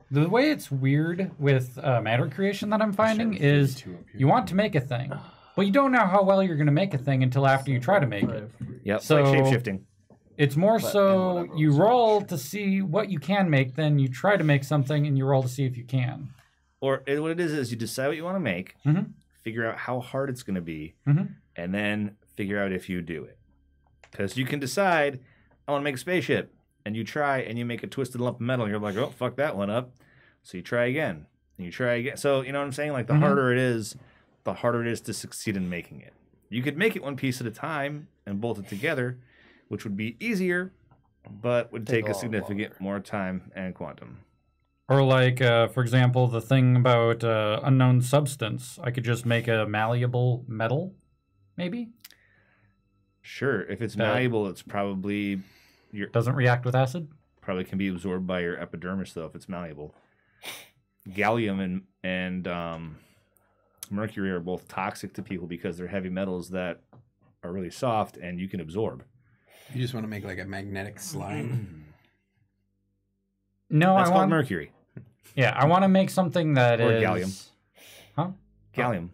The way it's weird with matter creation that I'm finding is you want to make a thing, but you don't know how well you're going to make a thing until after you try to make it. Yep, So- like shapeshifting. It's more But- and so whatever you else roll to see what you can make, then you try to make something and you roll to see if you can. Or what it is you decide what you want to make, Mhm. figure out how hard it's going to be, Mhm. and then figure out if you do it. Because you can decide, I want to make a spaceship, and you try and you make a twisted lump of metal, and you're like, oh, fuck that one up. So you try again, and you try again. So, you know what I'm saying? Like, the Mhm. harder it is, the harder it is to succeed in making it. You could make it one piece at a time and bolt it together, which would be easier, but would Take take a a lot significant longer. more time and quantum. Or like, for example, the thing about unknown substance. I could just make a malleable metal, maybe? Sure, if it's That- malleable, it's probably Doesn't react with acid? probably can be absorbed by your epidermis though if it's malleable. Gallium and mercury are both toxic to people because they're heavy metals that are really soft and you can absorb. You just want to make like a magnetic slime. No, That's I called want. mercury. Yeah, I want to make something that Or is. gallium. Huh? Gallium.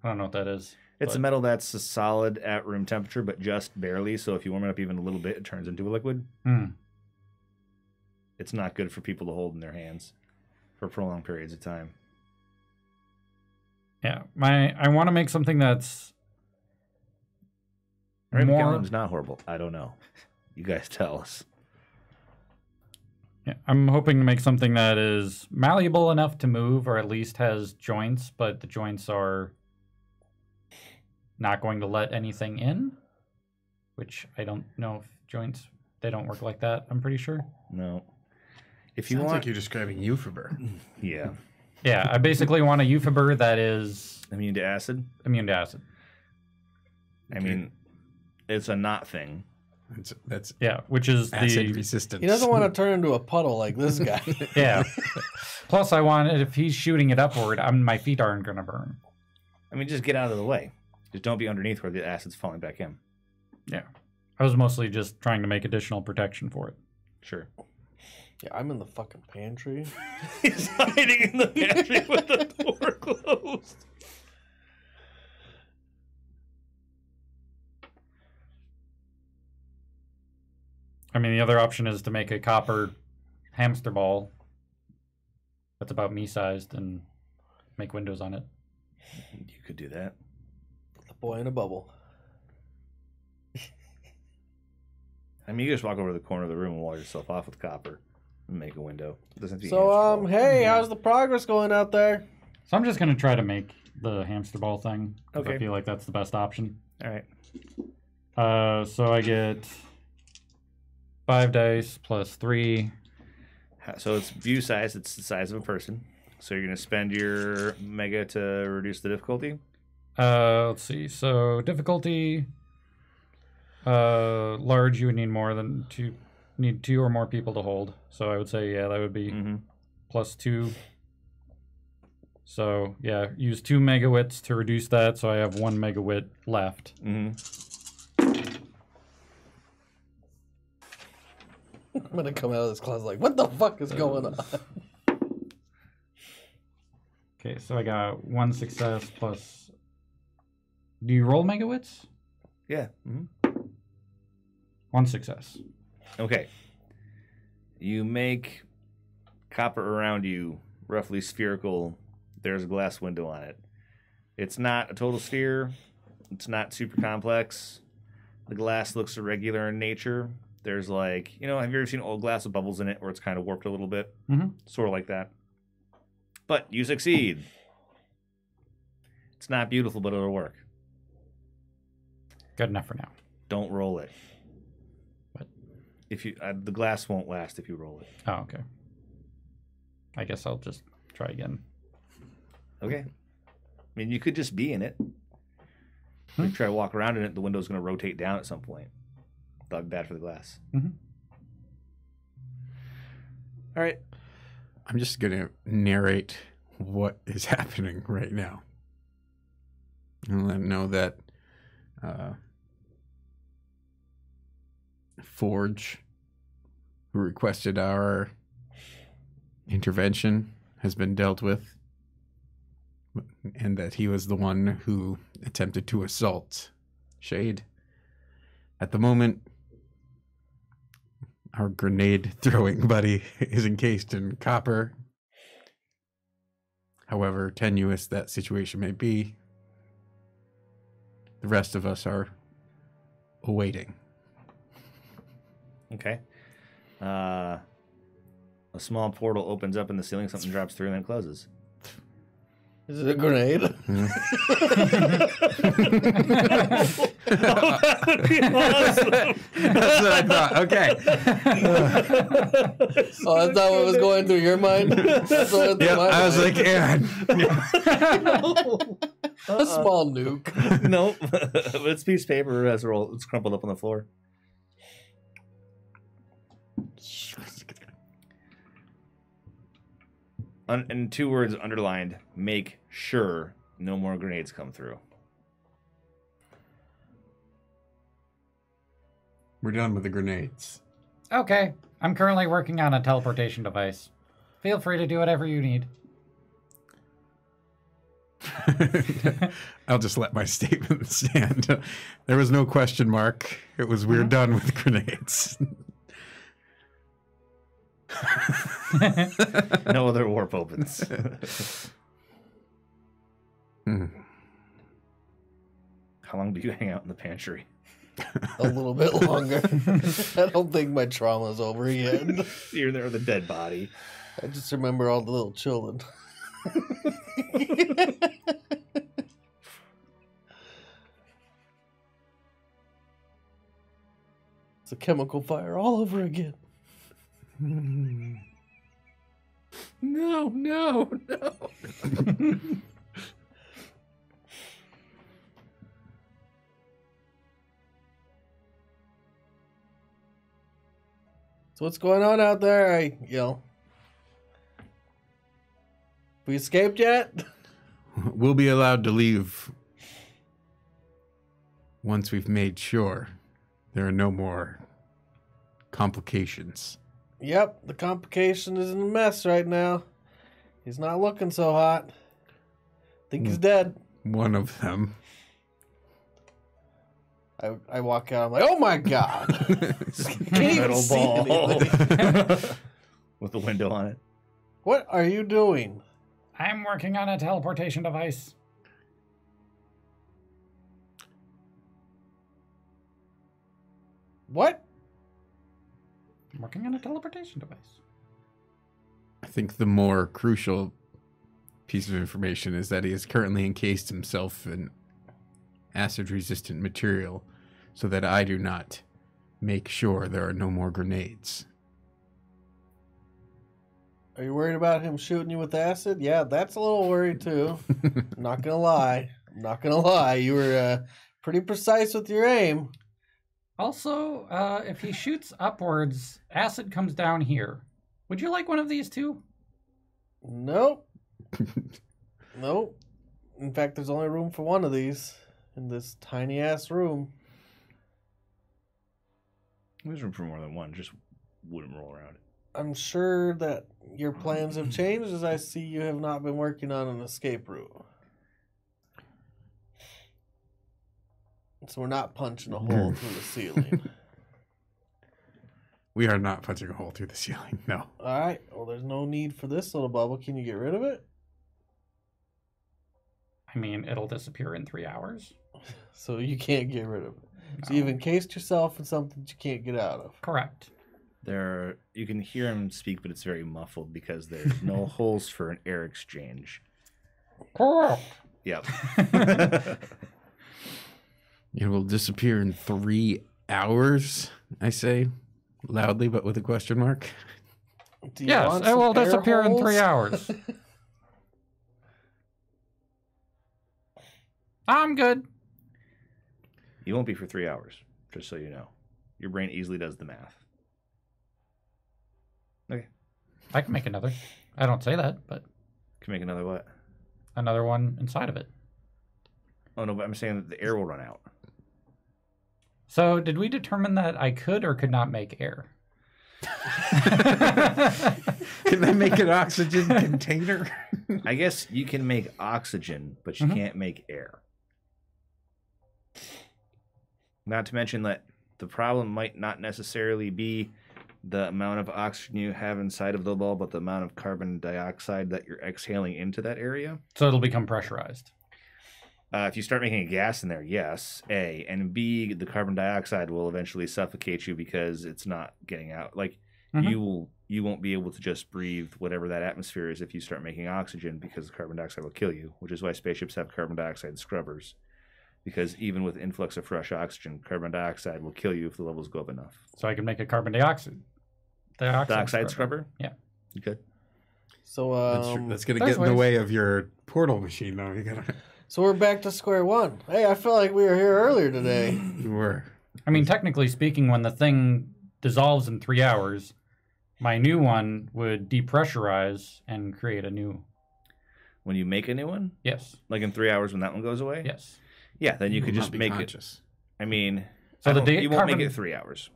I don't know what that is. It's a metal that's a solid at room temperature, but just barely. So if you warm it up even a little bit, it turns into a liquid. It's not good for people to hold in their hands for prolonged periods of time. Yeah, I want to make something that's more. It's not horrible. I don't know. You guys tell us. Yeah, I'm hoping to make something that is malleable enough to move, or at least has joints, but the joints are not going to let anything in. Which I don't know if joints, they don't work like that. I'm pretty sure. No. If you Sounds want, like you're describing Euphober. yeah, Yeah, I basically want a euphober that is immune to acid. immune to acid. I mean, it's a not thing. That's Yeah, which is acid the resistance. He doesn't want to turn into a puddle like this guy. yeah. Plus, I want it if he's shooting it upward, my feet aren't going to burn. I mean, just get out of the way. Just don't be underneath where the acid's falling back in. Yeah, I was mostly just trying to make additional protection for it. Sure. Yeah, I'm in the fucking pantry. He's hiding in the pantry with the door closed. I mean, the other option is to make a copper hamster ball that's about me-sized and make windows on it. You could do that. The boy in a bubble. I mean, you just walk over to the corner of the room and wall yourself off with copper and make a window. It doesn't have to be So, hamster ball. hey, how's the progress going out there? So I'm just going to try to make the hamster ball thing. 'Cause Okay. I feel like that's the best option. All right. So I get 5 dice plus 3. So it's view size. It's the size of a person. So you're going to spend your mega to reduce the difficulty. Let's see. So difficulty, large, you would need more than two. Need 2 or more people to hold. So I would say, yeah, that would be plus 2. So yeah, use 2 megawitts to reduce that. So I have 1 megawit left. I'm gonna come out of this class like, what the fuck is going on? Okay, so I got 1 success plus. Do you roll megawitts? Yeah. 1 success. Okay. You make copper around you roughly spherical. There's a glass window on it. It's not a total sphere. It's not super complex. The glass looks irregular in nature. There's like, have you ever seen old glass with bubbles in it where it's kind of warped a little bit? Sort of like that. But you succeed. It's not beautiful, but it'll work. Good enough for now. Don't roll it. What? If you, the glass won't last if you roll it. Oh, okay. I guess I'll just try again. Okay. I mean, you could just be in it. If you try to walk around in it, the window's going to rotate down at some point. That'd be bad for the glass. All right. I'm just going to narrate what is happening right now. And let them know that Forge, who requested our intervention, has been dealt with, and that he was the one who attempted to assault Shade. At the moment, our grenade-throwing buddy is encased in copper. However tenuous that situation may be, the rest of us are awaiting. Okay. A small portal opens up in the ceiling, something drops through, and then it closes. Is it a grenade? That would be awesome. That's what I thought. Okay. Oh, that's not what was going through your mind? That's what went through my I was mind. like, Aaron. A small nuke. Nope. It's a piece of paper. It's crumpled up on the floor. And 2 words underlined: make sure no more grenades come through. We're done with the grenades. Okay, I'm currently working on a teleportation device. Feel free to do whatever you need. I'll just let my statement stand. There was no question mark. It was we're done with grenades. No other warp opens. How long do you hang out in the pantry? A little bit longer. I don't think my trauma's over yet. You're there with a dead body. I just remember all the little children. It's a chemical fire all over again. No, no, no. So what's going on out there? I yell. We escaped yet? We'll be allowed to leave once we've made sure there are no more complications. Yep, the complication is in a mess right now. He's not looking so hot. Think he's dead. One of them. I walk out. I'm like, oh my god! Can't even Metal see ball. anything. With the window on it. What are you doing? I'm working on a teleportation device. What? I'm working on a teleportation device. I think the more crucial piece of information is that he has currently encased himself in acid-resistant material so that I do not make sure there are no more grenades. Are you worried about him shooting you with acid? Yeah, that's a little worried too. I'm not gonna lie. You were pretty precise with your aim. Also, if he shoots upwards, acid comes down here. Would you like one of these too? Nope. Nope. In fact, there's only room for one of these in this tiny ass room. There's room for more than one. Just wouldn't roll around it. I'm sure that your plans have changed as I see you have not been working on an escape route. So we're not punching a hole through the ceiling. We are not punching a hole through the ceiling, no. Alright, well there's no need for this little bubble. Can you get rid of it? I mean, it'll disappear in 3 hours. So you can't get rid of it. No. So you've encased yourself in something that you can't get out of. Correct. You can hear him speak, but it's very muffled because there's no holes for an air exchange. Correct. Yep. It will disappear in 3 hours, I say, loudly but with a question mark. Do you Yes, want it some will air disappear in 3 holes? hours. I'm good. You won't be for 3 hours, just so you know. Your brain easily does the math. Okay. I can make another. I don't say that, but Can make another what? another one inside of it. Oh, no, but I'm saying that the air will run out. So, did we determine that I could or could not make air? Can I make an oxygen container? I guess you can make oxygen, but you can't make air. Not to mention that the problem might not necessarily be the amount of oxygen you have inside of the ball, but the amount of carbon dioxide that you're exhaling into that area. So it'll become pressurized. If you start making a gas in there, yes, A. And B, the carbon dioxide will eventually suffocate you because it's not getting out. Like, you won't be able to just breathe whatever that atmosphere is if you start making oxygen because the carbon dioxide will kill you, which is why spaceships have carbon dioxide scrubbers. Because even with influx of fresh oxygen, carbon dioxide will kill you if the levels go up enough. So I can make a carbon dioxide Scrubber? Yeah. You could. So That's going to there's get in the ways. way of your portal machine, though. You gotta... So we're back to square one. Hey, I feel like we were here earlier today. You were. I mean, technically speaking, when the thing dissolves in 3 hours, my new one would depressurize and create a new. When you make a new one? Yes. Like in 3 hours when that one goes away? Yes. Yeah, then you will could not just be make conscious. it. I mean, So you won't make it 3 hours.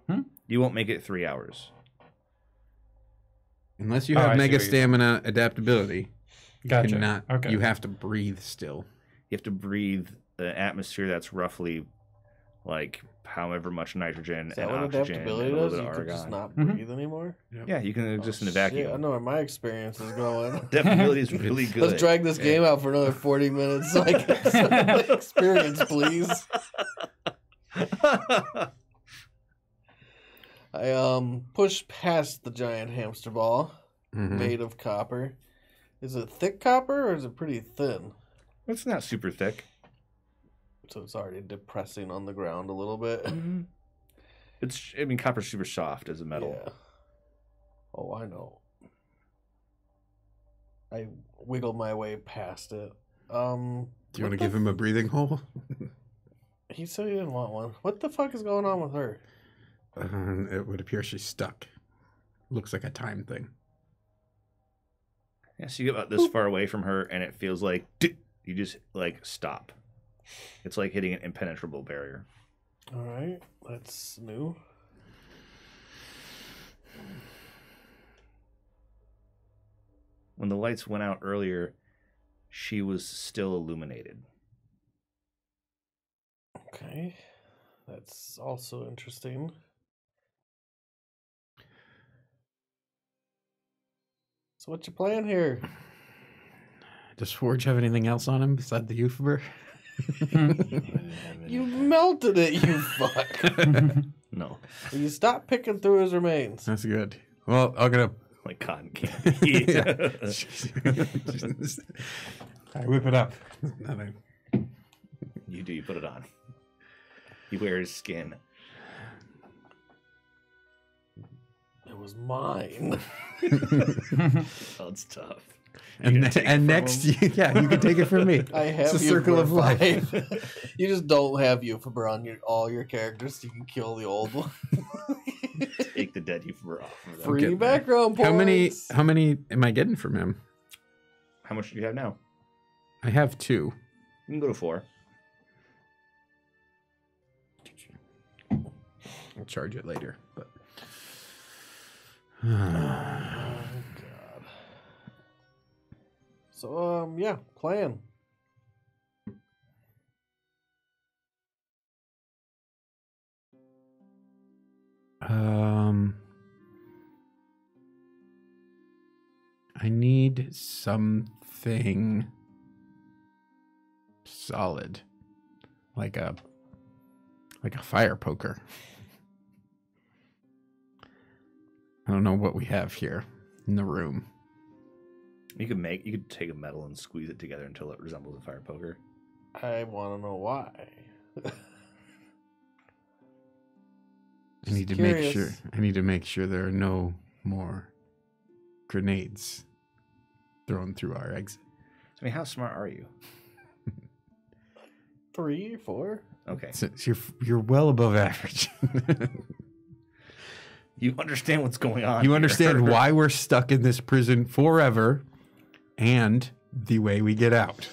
Hmm? You won't make it 3 hours. Unless you Oh, have I see mega what you're stamina adaptability. Gotcha. cannot. Okay. You have to breathe still. You have to breathe the atmosphere that's roughly like however much nitrogen Is that and what oxygen and a adaptability little does? bit You of can just argon. not Mhm. breathe anymore? Yeah, you can exist in a Shit, I vacuum. know where my experience is going. Adaptability is really good. Let's drag this game out for another 40 minutes so I get some experience, please. I pushed past the giant hamster ball Mhm. made of copper. Is it thick copper or is it pretty thin? It's not super thick. So it's already depressing on the ground a little bit. I mean, copper's super soft as a metal. Yeah. Oh, I know. I wiggled my way past it. Do you want to give him a breathing hole? He said he didn't want one. What the fuck is going on with her? It would appear she's stuck. Looks like a time thing. Yeah, so you get about this far away from her, and it feels like you just like stop. It's like hitting an impenetrable barrier. All right, that's new. When the lights went out earlier, she was still illuminated. Okay, that's also interesting. So what's your plan here? Does Forge have anything else on him beside the Euphober? You melted it, you fuck. No, Will you stop picking through his remains? That's good. Well, I'm gonna. like cotton candy. I whip it up. You do. You put it on. You wear his skin. It was mine. Oh, it's tough. And, gonna take it from next, him? yeah, you can take it from me. I have It's a you circle for of life. 5. You just don't have Euphober on all your characters, so you can kill the old one. Take the dead Euphober off. Of them. Free getting there. background points. How many am I getting from him? How much do you have now? I have 2. You can go to 4. I'll charge it later, but Oh god. So yeah, plan. I need something solid, like a fire poker. I don't know what we have here in the room. You could take a metal and squeeze it together until it resembles a fire poker. I want to know why. I need to make sure. I need to make sure there are no more grenades thrown through our exit. I mean, how smart are you? 3 or 4. Okay. So you're well above average. You understand what's going on. You here. understand why we're stuck in this prison forever, and the way we get out.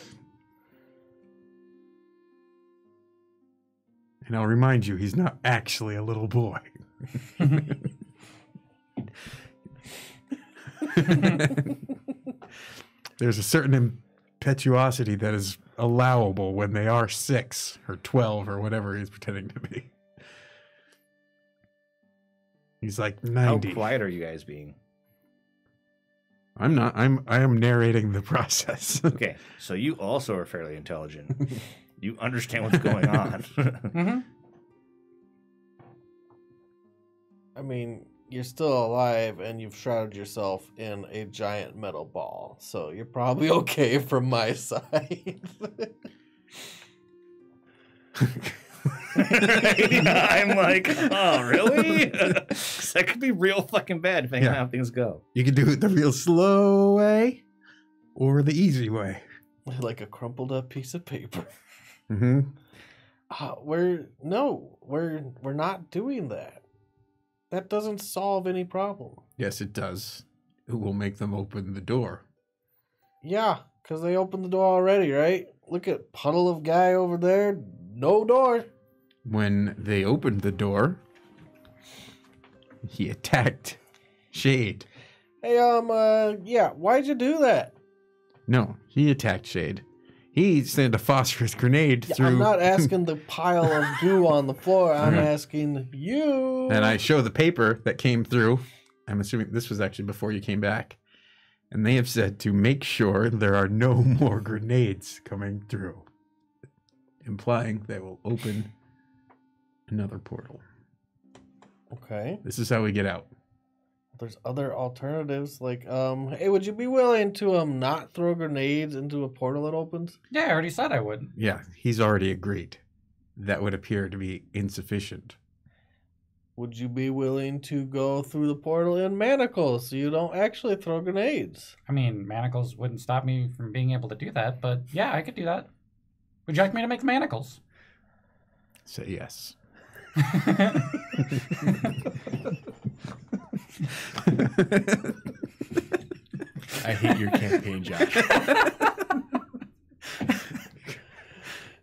And I'll remind you, he's not actually a little boy. There's a certain impetuosity that is allowable when they are 6 or 12 or whatever he's pretending to be. He's like 90. How quiet are you guys being? I'm not. I am narrating the process. Okay, so you also are fairly intelligent. You understand what's going on. Mm-hmm. I mean, you're still alive and you've shrouded yourself in a giant metal ball, so you're probably okay from my side. I'm like, oh, really? That could be real fucking bad depending on Yeah. how things go. You can do it the real slow way or the easy way. Like a crumpled up piece of paper. Mm-hmm. We're not doing that. That doesn't solve any problem. Yes, it does. It will make them open the door. Yeah, because they opened the door already, right? Look at puddle of guy over there. No door. When they opened the door, he attacked Shade. Hey, yeah, why'd you do that? No, he attacked Shade. He sent a phosphorus grenade through. I'm not asking the pile of goo on the floor. I'm asking you. And I show the paper that came through. I'm assuming this was actually before you came back. And they have said to make sure there are no more grenades coming through, implying they will open another portal. Okay. This is how we get out. There's other alternatives, like, hey, would you be willing to not throw grenades into a portal that opens? Yeah, I already said I would. Yeah, he's already agreed. That would appear to be insufficient. Would you be willing to go through the portal in manacles so you don't actually throw grenades? I mean, manacles wouldn't stop me from being able to do that, but yeah, I could do that. Would you like me to make manacles? Say yes. I hate your campaign, Josh.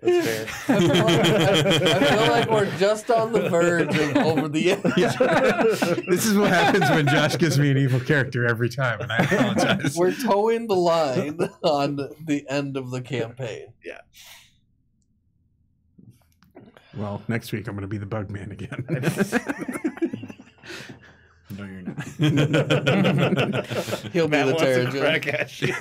That's fair. I feel like we're just on the verge of over the edge. Yeah. This is what happens when Josh gives me an evil character every time, and I apologize. We're towing the line on the end of the campaign. Yeah. Well, next week I'm going to be the bug man again. No, you're not. He'll be Matt the wants to Terrigen. crack at you.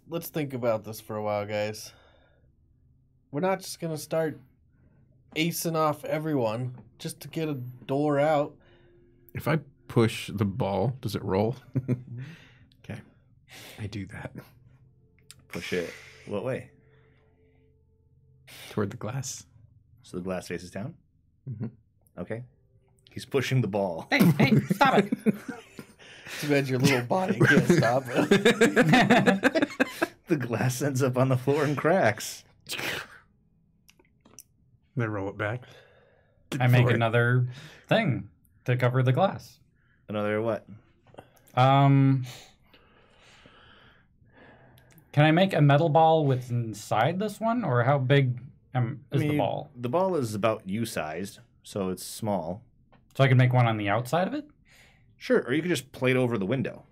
Let's think about this for a while, guys. We're not just gonna start acing off everyone just to get a door out. If I push the ball, does it roll? Okay. I do that. Push it. What way? Toward the glass. So the glass faces down? Mhm. Okay. He's pushing the ball. Hey, stop it! Too bad your little body can't stop it. The glass ends up on the floor and cracks. Then roll it back. I make For it. another thing to cover the glass. Another what? Can I make a metal ball with inside this one, or how big is the ball? The ball is about you-sized, so it's small. So I can make one on the outside of it? Sure, or you could just plate over the window.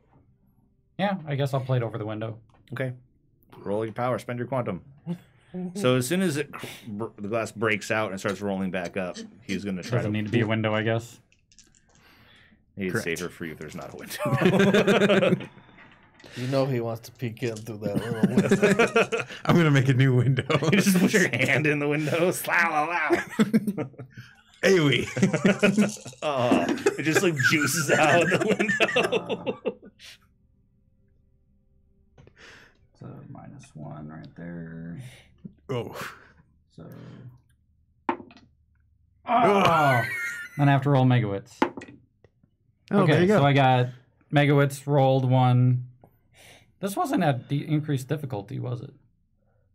Yeah, I guess I'll plate over the window. Okay. Roll your power, spend your quantum. So as soon as the glass breaks out and starts rolling back up, he's going to try Doesn't need to be a window, I guess. It's Correct. safer for you if there's not a window. You know he wants to peek in through that little window. I'm going to make a new window. You just put your hand in the window. Aywee. Oh, it just like juices out the window. So -1 right there. Oh. So. Oh! Then I have to roll megawitts. Oh, there Okay, you go. so I got megawitts rolled 1. This wasn't at increased difficulty, was it?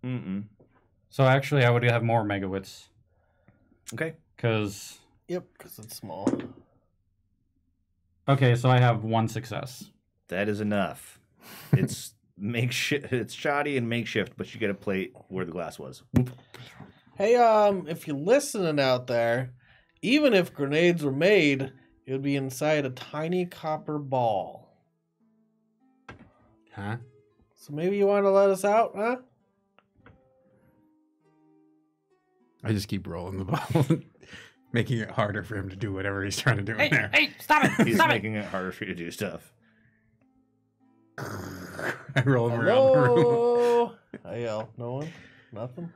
Mm-mm. So actually, I would have more megawitts Okay. because. Yep, because it's small. Okay, so I have 1 success. That is enough. It's makeshift. It's shoddy and makeshift, but you get a plate where the glass was. Hey, if you're listening out there, even if grenades were made, it would be inside a tiny copper ball. Huh? So maybe you want to let us out, huh? I just keep rolling the ball, making it harder for him to do whatever he's trying to do in there. Hey, stop it! He's Stop it! making it harder for you to do stuff. I roll him around the room. Hello? I yell. No one? Nothing?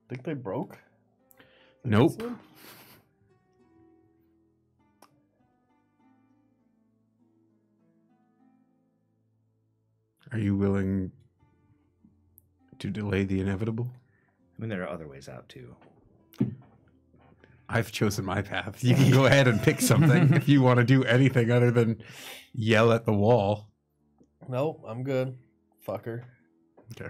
Think they broke? Nope. Are you willing to delay the inevitable? I mean, there are other ways out too. I've chosen my path. You can go ahead and pick something if you want to do anything other than yell at the wall. Nope, I'm good. Fucker. Okay.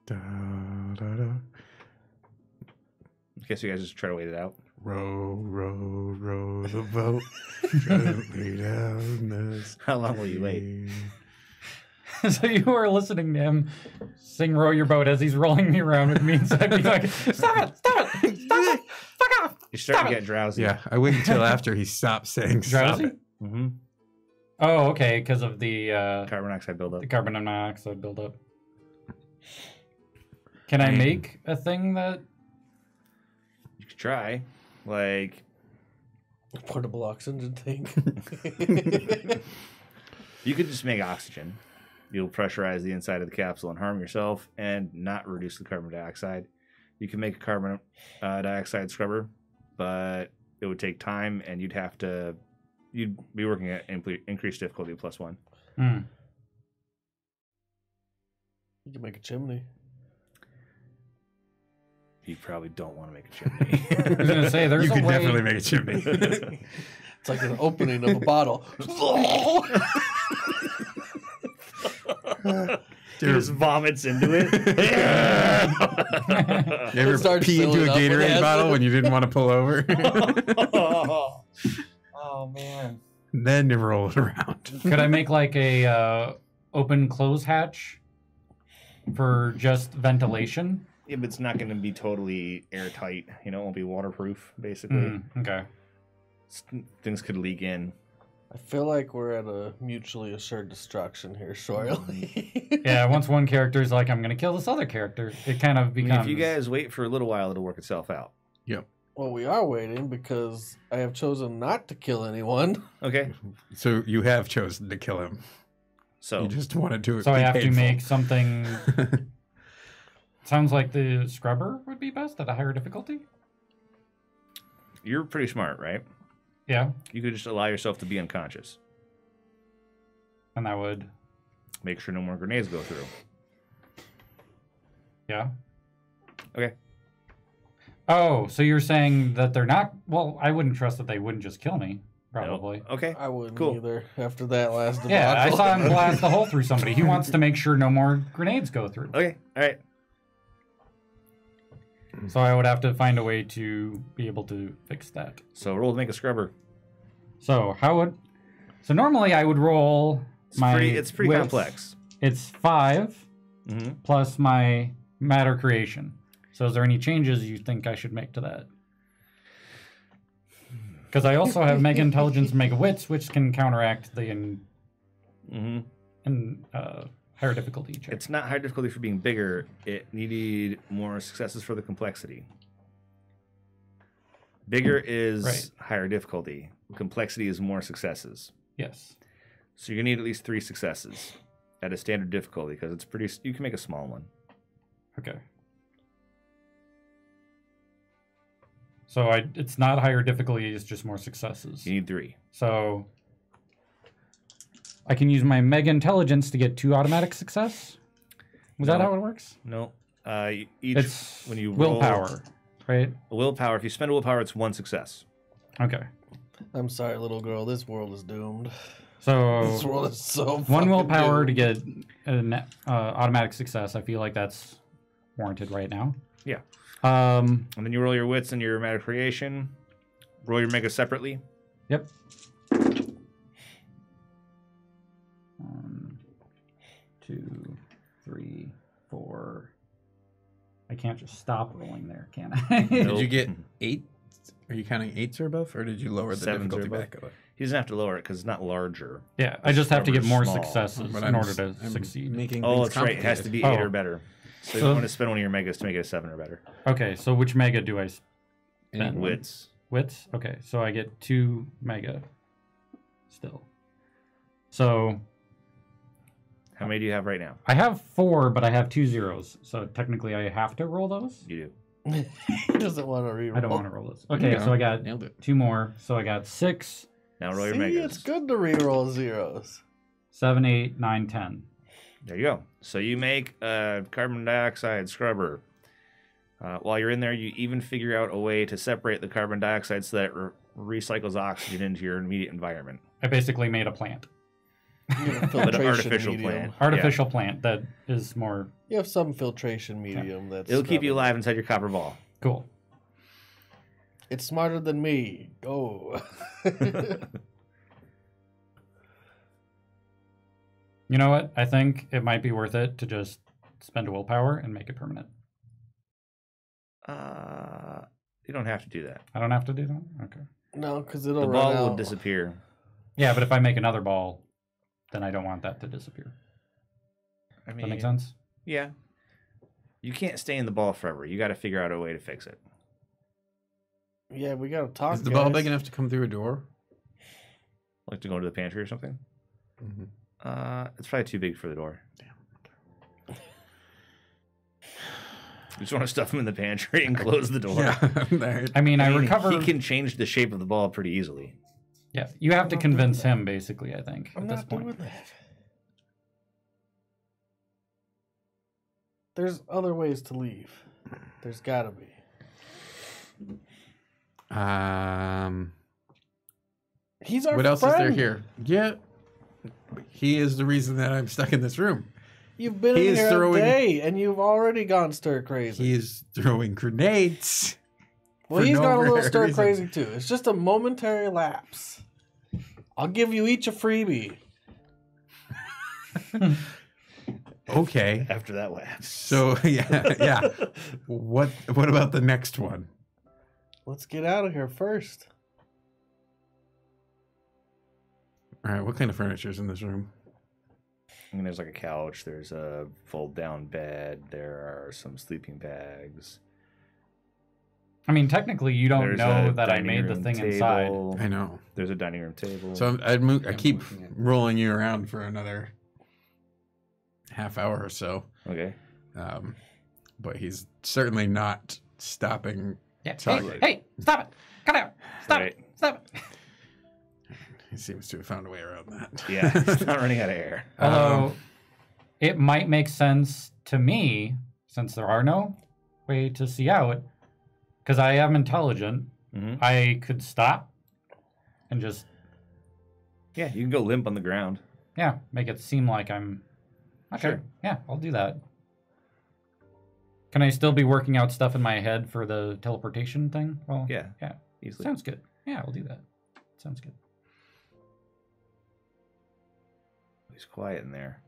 Da, da, da. Okay, so you guys just try to wait it out. Row, row, row the boat gently down the How long will you wait? stream. So you were listening to him sing "Row Your Boat" as he's rolling me around with me, so I'd be like, "Stop it! Stop it! Stop it! Fuck off!" You're starting to get drowsy. Yeah, I wait until after he stops saying stop Drowsy? it. Mm-hmm. Oh, okay, because of the Carbon dioxide buildup. carbon monoxide buildup. Can I make a thing that? You could try. Like, Portable oxygen tank. you could just make oxygen. You'll pressurize the inside of the capsule and harm yourself and not reduce the carbon dioxide. You can make a carbon dioxide scrubber, but it would take time and you'd be working at increased difficulty +1. Hmm. You can make a chimney. You probably don't want to make a chimney. I was gonna say there's You a could way. definitely make a chimney. It's like an opening of a bottle. He just vomits into it. You ever It starts pee into a filling up with Gatorade acid. bottle when you didn't want to pull over? Oh man. Then you roll it around. Could I make like a open close hatch for just ventilation? Yeah, but it's not going to be totally airtight. It won't be waterproof, basically. Okay. Things could leak in. I feel like we're at a mutually assured destruction here shortly. Yeah, once one character is like, I'm going to kill this other character, it kind of I mean, becomes... if you guys wait for a little while, it'll work itself out. Yep. Well, we are waiting because I have chosen not to kill anyone. Okay. So you have chosen to kill him. So You just wanted to. So I be have to painful. make something... Sounds like the scrubber would be best at a higher difficulty? you're pretty smart, right? Yeah, You could just allow yourself to be unconscious. and that would... Make sure no more grenades go through. Yeah. Okay. Oh, so you're saying that they're not... Well, I wouldn't trust that they wouldn't just kill me, probably. Nope. Okay. I wouldn't Cool. either after that last debacle. Yeah, I saw him blast a hole through somebody. He wants to make sure no more grenades go through. Okay. All right. So I would have to find a way to be able to fix that. So roll to make a scrubber. So how would... So normally I would roll It's pretty width. complex. It's 5 Mm-hmm. plus my matter creation. So is there any changes you think I should make to that? Because I also have Mega Intelligence and Mega Wits, which can counteract the higher difficulty check. It's not high difficulty for being bigger. It needed more successes for the complexity. Bigger is Right. higher difficulty. Complexity is more successes. Yes. So you're gonna need at least 3 successes at a standard difficulty because it's pretty. You can make a small one. Okay. So it's not higher difficulty, it's just more successes. You need 3. So I can use my Mega Intelligence to get 2 automatic success? Was that No. how it works? No. Each It's when you roll willpower, right? willpower. If you spend willpower, it's 1 success. Okay. I'm sorry, little girl. This world is doomed. So This world is so one fucking willpower to doomed. get an automatic success. I feel like that's warranted right now. Yeah. Um. And then you roll your wits and your matter creation. Roll your mega separately. Yep. 1, 2, 3, 4. I can't just stop rolling there, can I? Did you get 8? Are you counting 8s or above, or did you lower the 7s or difficulty above. back a bit? He doesn't have to lower it because it's not larger. Yeah, I just have to get more Small. successes But in I'm order to I'm succeed. Making Oh, things that's right. It has to be 8 Oh. or better. So you So- want to spend one of your megas to make it a 7 or better. Okay, so which mega do I spend? Wits. Wits? Okay, so I get 2 mega still. So How many do you have right now? I have 4, but I have 2 zeros. So technically I have to roll those? You do. He doesn't want to reroll. I don't want to roll those. Okay, Yeah. so I got Nailed it. 2 more. So I got 6, Now roll your See, megas. it's good to reroll zeros. 7, 8, 9, 10. There you go. So you make a carbon dioxide scrubber. While you're in there, you even figure out a way to separate the carbon dioxide so that it recycles oxygen into your immediate environment. I basically made a plant. You have a But an filtration artificial medium. plant. Artificial plant that is more You have some filtration medium that's. It'll keep you scrubbing. alive inside your copper ball. cool. It's smarter than me. Go. You know what? I think it might be worth it to just spend a willpower and make it permanent. You don't have to do that. I don't have to do that? Okay. No, because it'll The run ball out. will disappear. Yeah, but if I make another ball, then I don't want that to disappear. I Does mean, that make sense? Yeah. You can't stay in the ball forever. You got to figure out a way to fix it. Yeah, we gotta talk. Is the ball guys. big enough to come through a door? Like to go to the pantry or something? Mm-hmm. It's probably too big for the door. You just want to stuff him in the pantry and close the door. Yeah. I mean, I He recovered. can change the shape of the ball pretty easily. Yeah, you have to I'm not doing convince that. him, basically, I think, I'm at this not point. doing that. There's other ways to leave. There's gotta be. He's our What else is there friend. here? Yeah. He is the reason that I'm stuck in this room. You've been He in is here throwing- a day, and you've already gone stir crazy. He is throwing grenades. Well, for he's no gone a little reason. stir crazy too. It's just a momentary lapse. I'll give you each a freebie. Okay. After that lapse. So yeah. What about the next one? Let's get out of here first. All right. What kind of furniture is in this room? I mean, there's like a couch. There's a fold-down bed. There are some sleeping bags. I mean, technically, you don't There's know a that I dining made the room thing inside. table. I know. There's a dining room table. So I I'm keep looking at- rolling you around for another half hour or so. Okay. But he's certainly not stopping. Yeah. Sorry. Hey, stop it! Cut out! Stop Right. it! Stop it! He seems to have found a way around that. Yeah, it's not running out of air. Although, it might make sense to me, since there are no way to see out, because I am intelligent, Mm-hmm. I could stop and just, Yeah, you can go limp on the ground. yeah, make it seem like I'm... Okay, Sure. yeah, I'll do that. Can I still be working out stuff in my head for the teleportation thing? Well, Yeah, yeah, easily. sounds good. Yeah, I'll do that. Sounds good. He's quiet in there.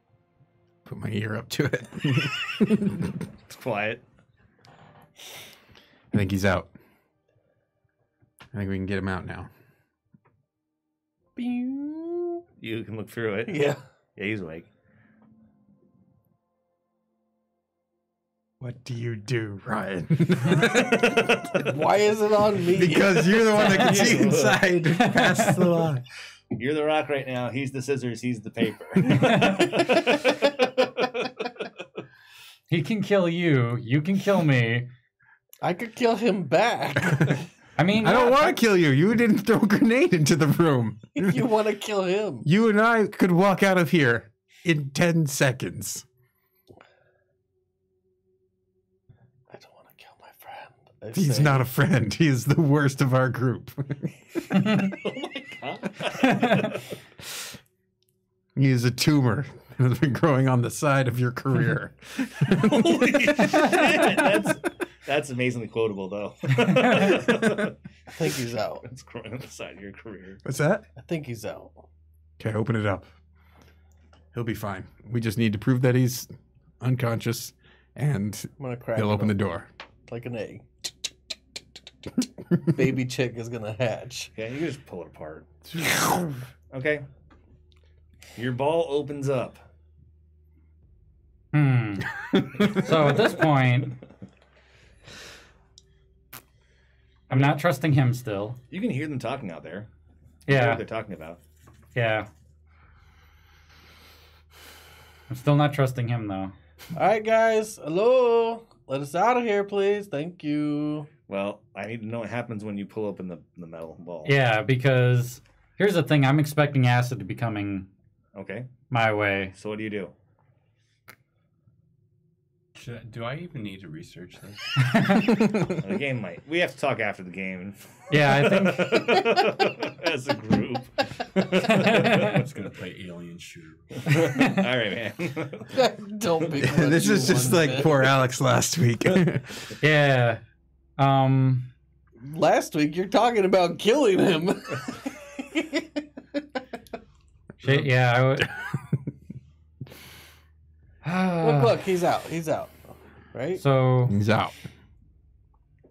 Put my ear up to it. It's quiet. I think he's out. I think we can get him out now. Pew. You can look through it. Yeah. Yeah, he's awake. What do you do, Ryan? Why is it on me? Because you're the one that can see inside. Pass the line. You're the rock right now. He's the scissors. He's the paper. He can kill you. You can kill me. I could kill him back. I mean, I don't yeah, want to kill you. You didn't throw a grenade into the room. If you want to kill him. You and I could walk out of here in 10 seconds. I don't want to kill my friend. I He's say. not a friend. He is the worst of our group. Oh my god. He is a tumor that has been growing on the side of your career. Holy shit. That's amazingly quotable, though. I think he's out. It's growing on the side of your career. What's that? I think he's out. Okay, open it up. He'll be fine. We just need to prove that he's unconscious, and I'm gonna crack. he'll it open the open door. like an egg. Baby chick is gonna hatch. Okay, you can just pull it apart. Okay. Your ball opens up. So at this point, I'm not trusting him still. You can hear them talking out there. You know Yeah, what they're talking about. yeah. I'm still not trusting him though. All right, guys. Hello. Let us out of here, please. Thank you. Well, I need to know what happens when you pull open the metal ball. Yeah, because here's the thing: I'm expecting acid to be coming Okay. my way. So what do you do? Do I even need to research this? The game might. We have to talk after the game. Yeah, I think. As a group. I'm just gonna play alien shooter. All right, man. Don't be. This is just like poor Alex last week. Yeah. Last week, you're talking about killing him. Shit, yeah, Look, he's out. He's out. Right? So He's out.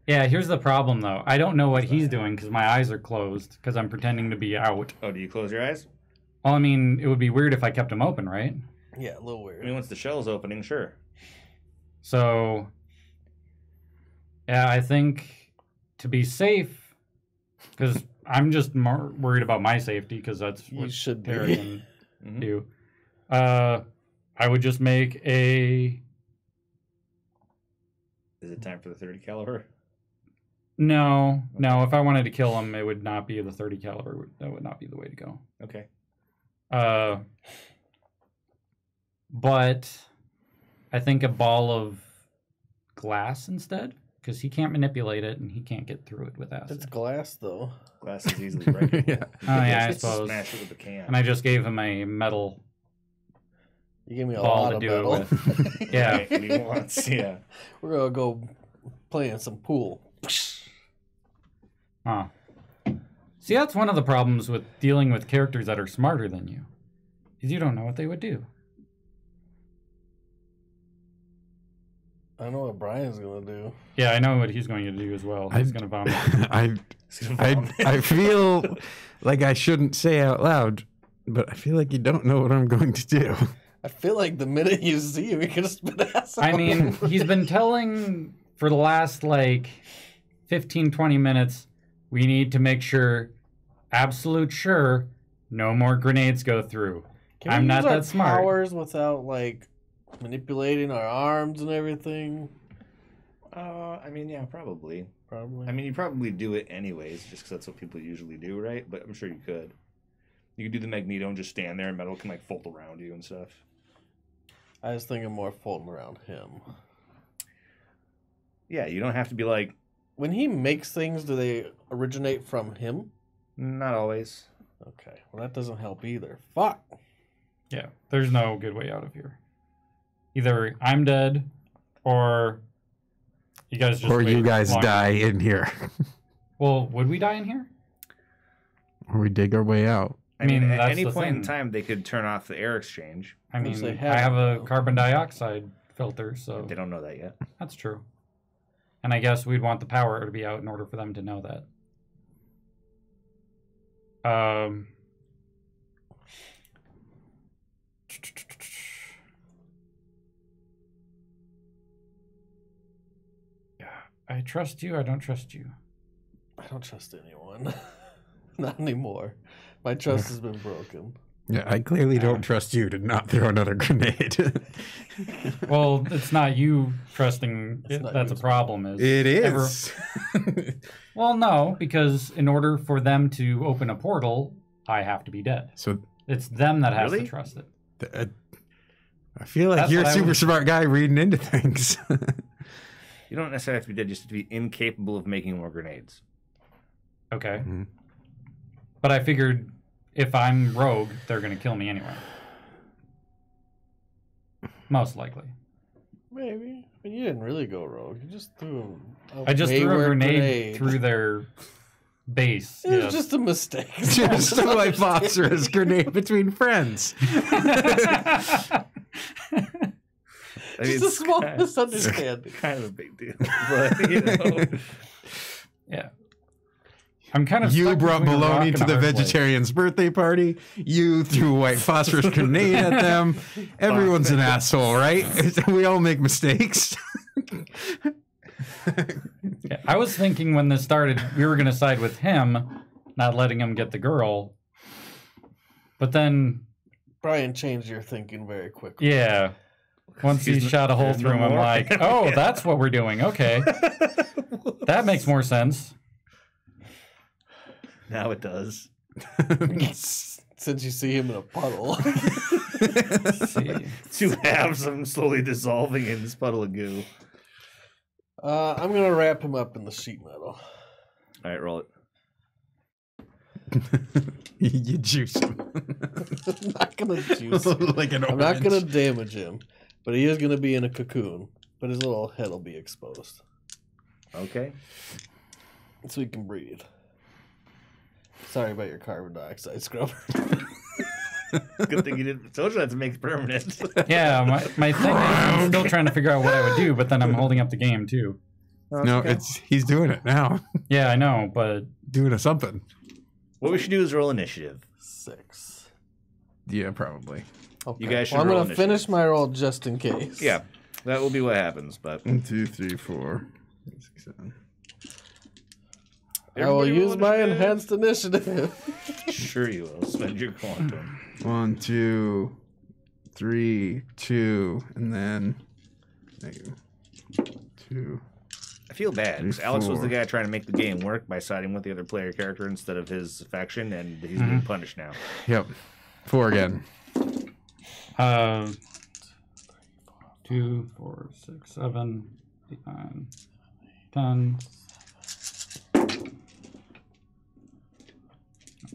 yeah, here's the problem though. I don't know what he's doing because my eyes are closed because I'm pretending to be out. Oh, do you close your eyes? Well, I mean, it would be weird if I kept them open, right? Yeah, a little I weird. mean, once the shell's opening, sure. So yeah, I think to be safe, because I'm just more worried about my safety because that's You what should be. Terry and do. I would just make a. Is it time for the 30 caliber? No. If I wanted to kill him, it would not be the 30 caliber. That would not be the way to go. Okay. But I think a ball of glass instead, because he can't manipulate it and he can't get through it with acid. It's glass, though. Glass is easily breakable. Yeah. Oh yeah, I Just suppose. Smash it with a can. And I just gave him a metal. You gave me a Ball lot to of do it metal. with. Yeah. Right, what he wants, yeah. We're going to go play in some pool. Huh. See, that's one of the problems with dealing with characters that are smarter than you, is you don't know what they would do. I know what Brian's going to do. Yeah, I know what he's going to do as well. He's going to vomit. I feel like I shouldn't say out loud, but I feel like you don't know what I'm going to do. I feel like the minute you see him, you're going to spit acid I on mean, him. he's been telling for the last, 15, 20 minutes, we need to make sure, absolute sure, no more grenades go through. Can we I'm not use our that smart. powers without, manipulating our arms and everything? I mean, yeah, probably. Probably. I mean, you probably do it anyways, just because that's what people usually do, right? But I'm sure you could. You could do the Magneto and just stand there and metal can, fold around you and stuff. I was thinking more floating around him. Yeah, you don't have to be When he makes things, do they originate from him? not always. Okay. Well, that doesn't help either. Fuck. Yeah, there's no good way out of here. Either I'm dead, or you guys just Or you wait guys longer. die in here. Well, would we die in here? Or we dig our way out. I mean, at that's any the point in thing. time, they could turn off the air exchange. I mean, Yes, they I have a have. carbon dioxide filter, so They don't know that yet. that's true. And I guess we'd want the power to be out in order for them to know that. Yeah, I trust you. I don't trust you. I don't trust anyone. Not anymore. My trust has been broken. Yeah, I clearly don't trust you to not throw another grenade. Well, it's not you trusting. not That's a you. problem. Is It is. Well, no, because in order for them to open a portal, I have to be dead. So It's them that has Really? to trust it. I feel like That's you're a what I super would- smart guy reading into things. You don't necessarily have to be dead, just to be incapable of making more grenades. Okay. Mhm. But I figured if I'm rogue, they're going to kill me anyway. Most likely. Maybe. I mean, you didn't really go rogue. You just threw I just threw a wayward grenade through their base. It was yes. just a mistake. Just like phosphorus grenade between friends. I mean, Just a it's small kind misunderstanding. kind of a big deal. But, Yeah. I'm kind of You stuck brought between a rock bologna and to a the hard place. vegetarian's birthday party. You threw a white phosphorus grenade at them. Everyone's an asshole, right? We all make mistakes. Yeah, I was thinking when this started, we were going to side with him, not letting him get the girl. But then, Brian changed your thinking very quickly. yeah, once he shot a hole there's through no him, I'm more. like, oh, Yeah. that's what we're doing. Okay. That makes more sense. now it does. Since you see him in a puddle. Let's see. Two halves of him slowly dissolving in this puddle of goo. I'm going to wrap him up in the sheet metal. All right, roll it. You juice him. I'm not going to juice him. Like an I'm not going to orange. damage him. But he is going to be in a cocoon. But his little head will be exposed. Okay. So he can breathe. Sorry about your carbon dioxide scrubber. Good thing you didn't. Told you that to make it permanent. Yeah, my thing is I'm still trying to figure out what I would do, but then I'm holding up the game too. No, okay. he's doing it now. Yeah, I know, but Doing a something. What we should do is roll initiative. 6. Yeah, probably. Okay. You guys should well, I'm roll gonna finish initiative. my roll just in case. Yeah, that will be what happens. But 1, 2, 3, 4, 5, 6, 7. I will Everybody roll use my initiative. enhanced initiative. Sure, you will spend your quantum. 1, 2, 3, 2, and then -2. I feel bad because Alex was the 4. guy trying to make the game work by siding with the other player character instead of his faction, and he's being punished now. Yep. 4 again. 2, 4, 6, 7, 8, 9, 10.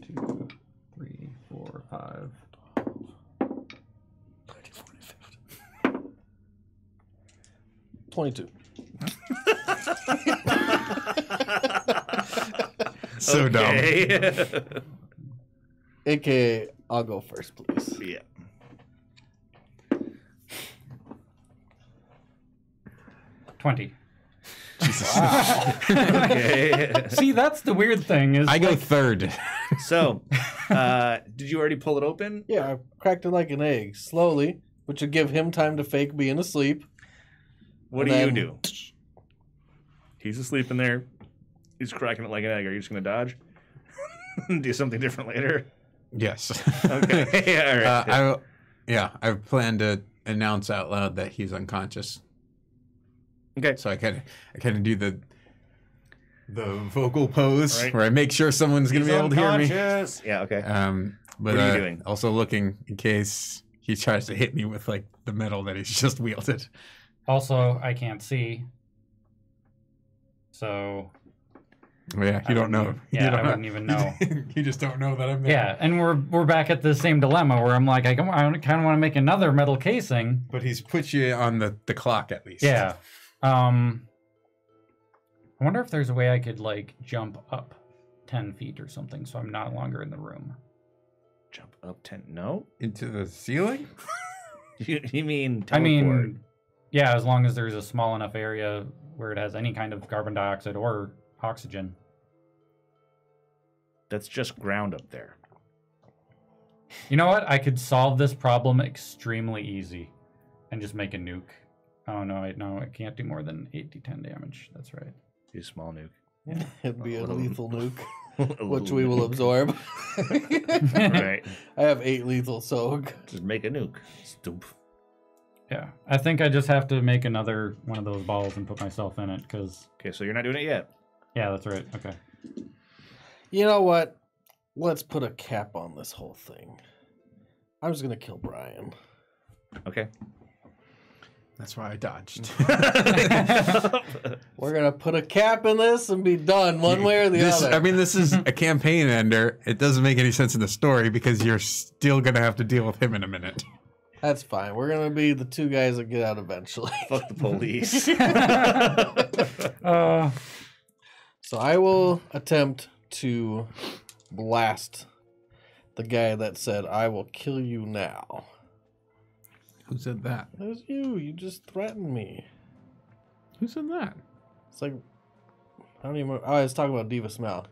2, 3, 4, 5. 22. So dumb. AKA, I'll go first, please. Yeah. $20. Okay. See, that's the weird thing is I go third. So, did you already pull it open? Yeah, I cracked it like an egg, slowly, which would give him time to fake being asleep. What And do you then- do? He's asleep in there. He's cracking it like an egg. Are you just going to dodge? Do something different later? Yes. Okay. All right. I plan to announce out loud that he's unconscious. Okay. So I kind of do the vocal pose Right. where I make sure someone's gonna He's be able to hear me. unconscious. Yeah. Okay. But What are you doing? Also looking in case he tries to hit me with like the metal that he's just wielded. also I can't see. So Oh, yeah, you don't know. Yeah, You don't I wouldn't even know. You just don't know that I'm there. Yeah, and we're back at the same dilemma where I'm like, I kind of want to make another metal casing. But he's put you on the clock at least. Yeah. I wonder if there's a way I could like jump up 10 feet or something, so I'm not longer in the room. Jump up 10. No. Into the ceiling? You mean teleport? I mean, yeah, as long as there's a small enough area where it has any kind of carbon dioxide or oxygen. That's just ground up there. You know what? I could solve this problem extremely easy and just make a nuke. Oh, no, I can't do more than 8d10 damage. That's right. Do a small nuke. It'd be a Little- lethal nuke, A which little we will nuke. absorb. Right. I have 8 lethal soak. Just make a nuke. Stoop. Yeah, I think I just have to make another one of those balls and put myself in it, because... Okay, so you're not doing it yet. Yeah, that's right. Okay. You know what? Let's put a cap on this whole thing. I'm just gonna kill Brian. Okay. That's why I dodged. We're gonna put a cap in this and be done one way or the other. I mean, this is a campaign ender. It doesn't make any sense in the story because you're still going to have to deal with him in a minute. That's fine. We're gonna be the two guys that get out eventually. Fuck the police. So I will attempt to blast the guy that said, "I will kill you now." Who said that? It was you. You just threatened me. Who said that? It's like, I don't even remember. Oh, I was talking about Diva Smell.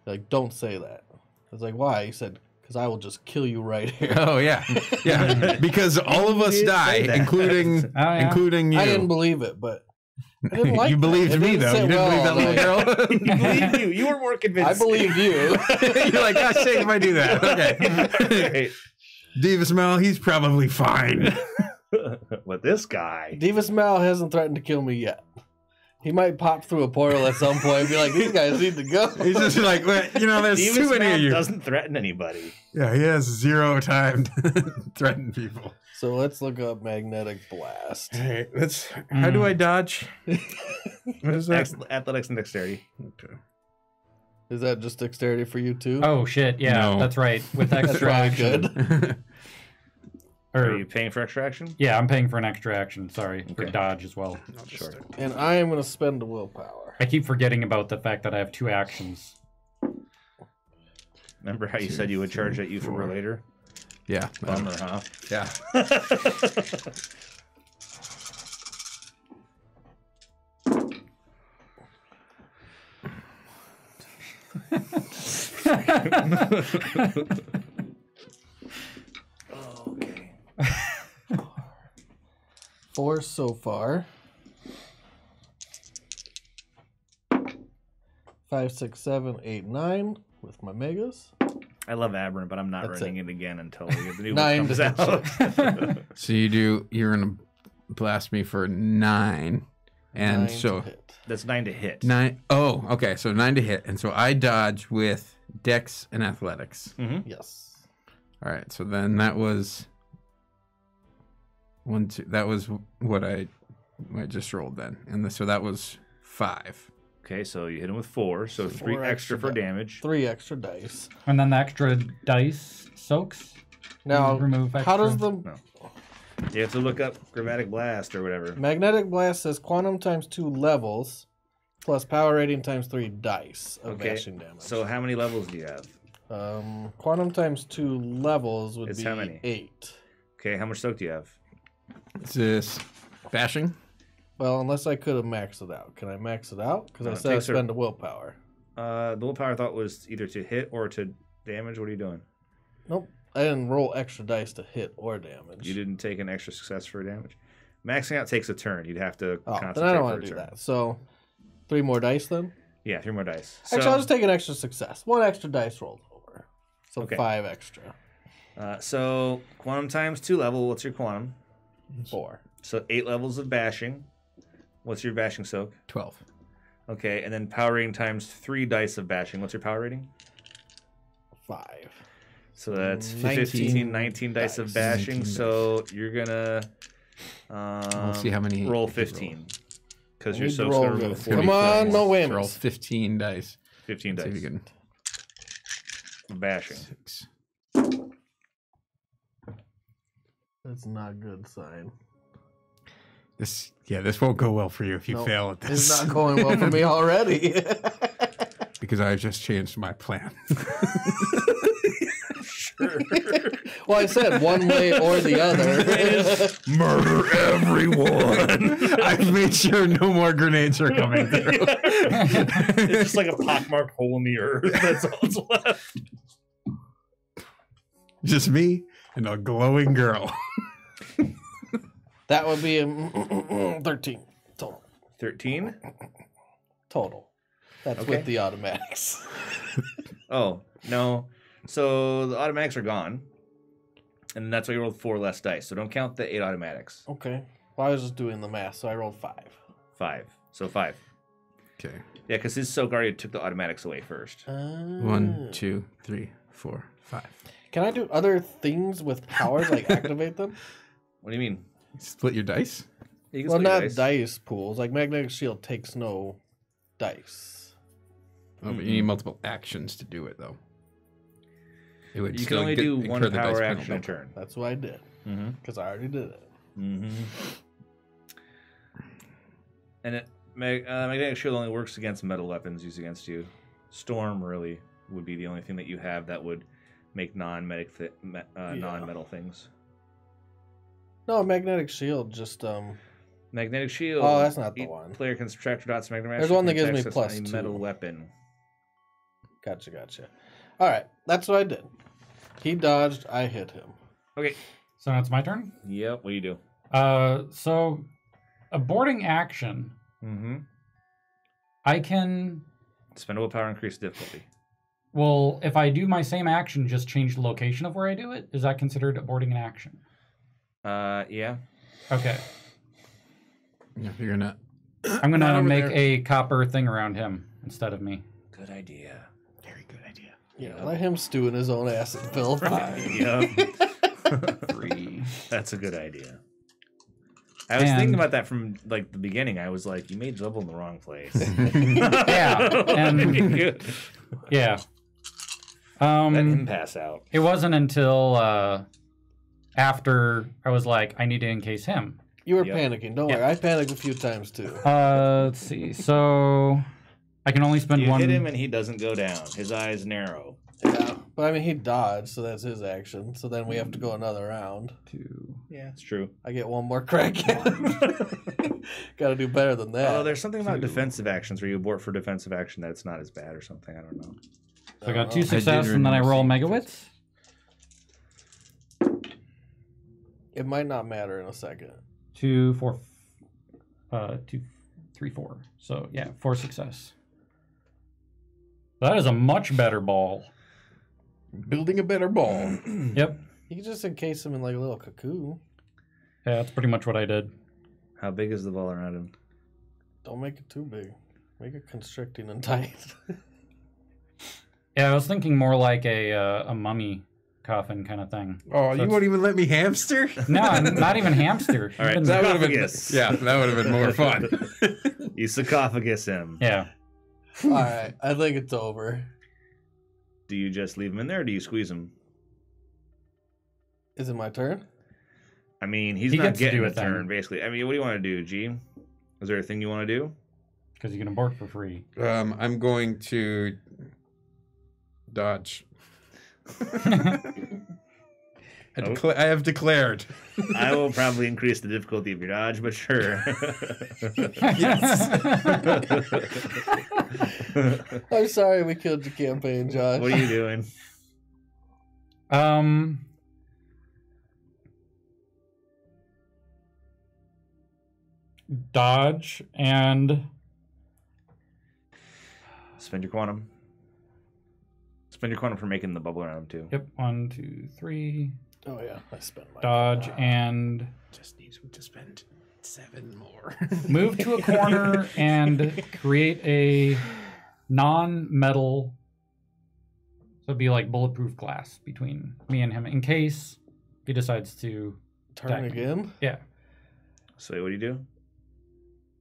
Like, don't say that. I was like, why? He said, because I will just kill you right here. Oh, yeah. Yeah. Because all of us did die, say that. including yeah. including you. I didn't believe it, but I didn't like you that. believed It me, didn't though. sit You didn't well believe that on little me. girl? Believe you. You were more convinced. I believed you. You're like, gosh, shit, if I do that. Okay. Right. Davis Mel, he's probably fine. But this guy. Diva Smell hasn't threatened to kill me yet. He might pop through a portal at some point and be like, these guys need to go. He's just like, well, you know, there's Davis too many Mount of you. doesn't threaten anybody. Yeah, he has 0 time to threaten people. So let's look up Magnetic Blast. All right, let's. How do I dodge? What is that? Athletics and dexterity. Okay. Is that just dexterity for you too? Oh, shit. Yeah, No. that's right. With That's extra probably action. good. Are Or, you paying for extra action? yeah, I'm paying for an extra action. Sorry. For Okay. dodge as well. Sure. And I am going to spend a willpower. I keep forgetting about the fact that I have 2 actions. Remember how you said you would charge at you for later? Yeah. Bummer, huh? Yeah. Okay. 4 so far. 5, 6, 7, 8, 9 with my megas. I love Aberrant, but I'm not That's running it again until the new one 9 comes to out. So you're gonna blast me for 9, and 9 so to hit. That's 9 to hit. 9. Oh, okay. So 9 to hit, and so I dodge with Dex and Athletics. Yes. All right. So then that was 1, 2. That was what I just rolled then, and so that was 5. Okay, so you hit him with 4, so 3 4 extra for extra damage. 3 extra dice. And then the extra dice soaks. Now, remove how does extra. the No. You have to look up Grammatic Blast or whatever. magnetic blast says quantum times 2 levels plus power rating times 3 dice of Okay, bashing damage. so how many levels do you have? Quantum times 2 levels would It's be how many? 8. Okay, how much soak do you have? Is this bashing? Well, unless I could have maxed it out. Can I max it out? Because No, I it said I takes a- spend a willpower. The willpower I thought was either to hit or to damage. What are you doing? Nope. I didn't roll extra dice to hit or damage. You didn't take an extra success for damage. Maxing out takes a turn. You'd have to Oh, concentrate then I don't for want a to do turn. that. So, 3 more dice then? Yeah, 3 more dice. Actually, I'll just take an extra success. 1 extra dice rolled over. So Okay. 5 extra. So quantum times 2 level. What's your quantum? 4. So 8 levels of bashing. What's your bashing soak? 12. Okay, and then power rating times 3 dice of bashing. What's your power rating? 5. So that's 19 19 dice of dice. bashing. 19 So you're gonna Let's see how many roll you could 15 because I your need to soak's roll gonna good. remove Come 40 on, points. no roll whammies. 15 dice. 15 See if dice you can. bashing. 6. That's not a good sign. This won't go well for you if you Nope. fail at this. It's not going well for me already. Because I've just changed my plan. Well, I said one way or the other. Murder everyone. I've made sure no more grenades are coming through. It's just like a pockmarked hole in the earth. That's all that's left. Just me and a glowing girl. That would be 13 total. 13? Total. That's Okay. with the automatics. Oh, no. So the automatics are gone. And that's why you rolled 4 less dice. So don't count the 8 automatics. Okay. Well, I was just doing the math, so I rolled 5. 5. So 5. Okay. Yeah, because his soak already took the automatics away first. 1, 2, 3, 4, 5. Can I do other things with powers, like activate them? What do you mean? Split your dice? You can Well, split your not dice pools. Like magnetic shield takes no dice. Oh, but you need multiple actions to do it, though. It would You can still only do incur one the dice power penalty. action a turn. That's what I did Mm-hmm. because I already did it. Mm-hmm. And magnetic shield only works against metal weapons used against you. Storm really would be the only thing that you have that would make non-metal things. No, magnetic shield just Magnetic shield. Oh, that's not the each one. Player can subtract dots from magnetic. There's one that gives me plus a 2. metal weapon. Gotcha. All right, that's what I did. He dodged. I hit him. Okay. So now it's my turn. Yep. What do you do? So a boarding action, Mm-hmm. I can. Spend willpower, increase difficulty. Well, if I do my same action, just change the location of where I do it. Is that considered aborting an action? Yeah. Okay. Yeah, you're gonna. I'm gonna over make there. a copper thing around him instead of me. Good idea. Very good idea. Yeah, let him stew in his own acid fill. Yep. 3. That's a good idea. I was thinking about that from like the beginning. I was like, you made double in the wrong place. Yeah, and Good. yeah. Let him pass out. It wasn't until after I was like, I need to encase him. You were Yep. panicking. Don't worry. I panicked a few times too. Let's see. So I can only spend You one. hit him and he doesn't go down. His eyes narrow. Yeah. But I mean, he dodged, so that's his action. So then we have to go another round. 2. Yeah, it's true. I get one more crack at it. Got to do better than that. Oh, there's something about defensive actions where you abort for defensive action that's not as bad or something. I don't know. So I got 2 I success, did and then I remember roll seeing mega wits. It might not matter in a second. 2, 4, 2, 3, 4. So yeah, 4 success. That is a much better ball. Building a better ball. Yep. You can just encase him in like a little cocoon. Yeah, that's pretty much what I did. How big is the ball around him? Don't make it too big. Make it constricting and tight. Yeah, I was thinking more like a mummy coffin kind of thing. Oh, So you it's- won't even let me hamster? No, not even hamster. All right, Even- That would have been Sarcophagus. yeah, that would have been more fun. You sarcophagus him. Yeah. All right, I think it's over. Do you just leave him in there or do you squeeze him? Is it my turn? I mean, he's He not gets to getting do a a thing. turn, basically. I mean, what do you want to do, G? Is there a thing you want to do? Because you can abort for free. I'm going to dodge. I have declared. I will probably increase the difficulty of your dodge, but sure. I'm sorry we killed your campaign, Josh. What are you doing? Dodge and Spend your quantum. Spend your quantum for making the bubble around him, too. yep, 1, 2, 3. Oh yeah, I spent my Dodge and Just need to spend 7 more. move to a corner and create a non-metal. So it'd be like bulletproof glass between me and him in case he decides to. turn attack me. again. Yeah. So, what do you do?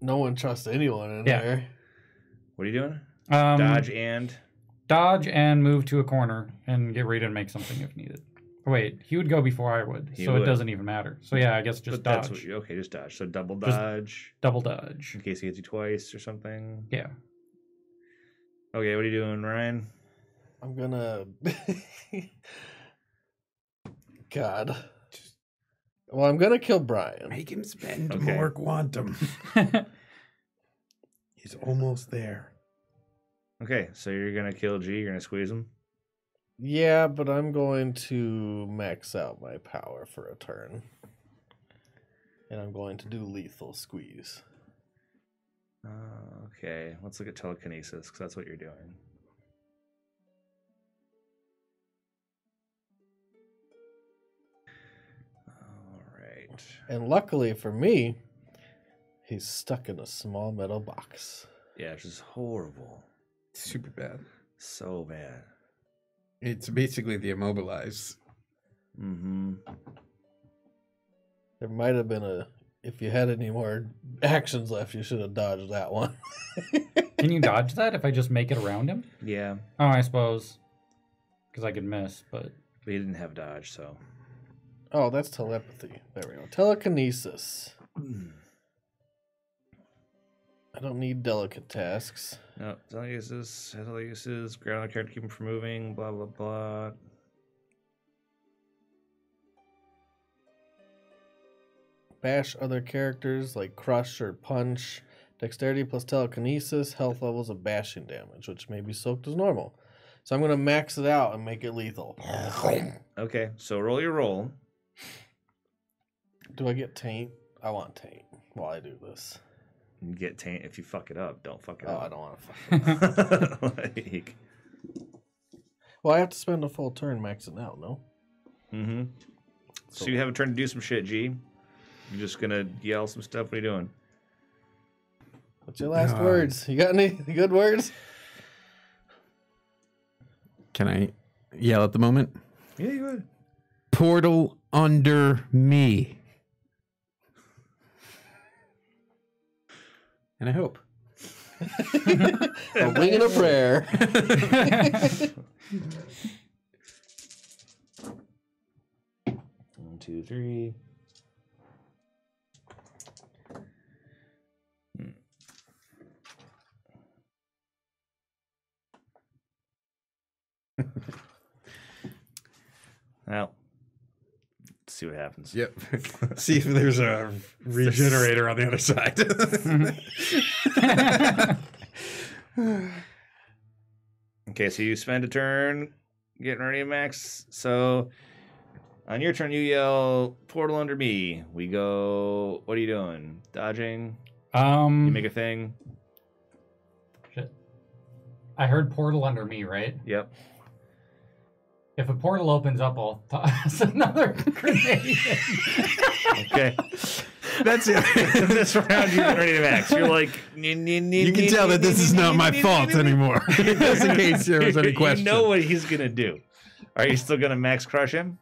No one trusts anyone in Yeah. there. What are you doing? Um, Dodge and move to a corner and get ready to make something if needed. Wait, he would go before I would, He so would. it doesn't even matter. So yeah, I guess just But that's dodge. what you, okay, just dodge. So double Just- dodge Double dodge. in case he hits you twice or something. Yeah. Okay, what are you doing, Ryan? I'm gonna. God. Well, I'm gonna kill Brian. Make him spend Okay. more quantum. He's almost there. Okay, so you're gonna kill G. You're gonna squeeze him. Yeah, but I'm going to max out my power for a turn. And I'm going to do lethal squeeze. Okay, let's look at telekinesis because that's what you're doing. All right. And luckily for me, he's stuck in a small metal box. Yeah, which is horrible. Super bad. So bad. It's basically the immobilize. Mm-hmm. There might have been a. If you had any more actions left, you should have dodged that one. Can you dodge that if I just make it around him? Yeah, Oh, I suppose. Because I could miss, but but he didn't have dodge, so. Oh, that's telepathy. There we go. Telekinesis. I don't need delicate tasks. No, telekinesis, ground the character, keep him from moving, blah, blah, blah. Bash other characters like Crush or Punch. Dexterity plus telekinesis. Health levels of bashing damage, which may be soaked as normal. So I'm going to max it out and make it lethal. Okay, so roll your roll. Do I get taint? I want taint while I do this. And get taint if you fuck it up. Don't fuck it Oh, I up. don't want to fuck it up. Like, Well, I have to spend a full turn maxing out, no? mm-hmm. So you have a turn to do some shit, G. You're just gonna yell some stuff. What are you doing? What's your last words? You got any good words? Can I yell at the moment? Yeah, you would. Portal under me. And I hope. A wing and a prayer. 1, 2, 3. Well, let's see what happens. Yep. See if there's a regenerator on the other side. Okay, so you spend a turn getting ready to max. So on your turn, you yell, portal under me. We go, what are you doing? Dodging? You make a thing? Shit. I heard portal under me, right? Yep. If a portal opens up, I'll toss another grenade. Okay. That's it. This round, you're getting ready to max. You're like, You can tell that this is not my fault anymore. Just in case there was any question. You know what he's going to do. Are you still going to max crush him?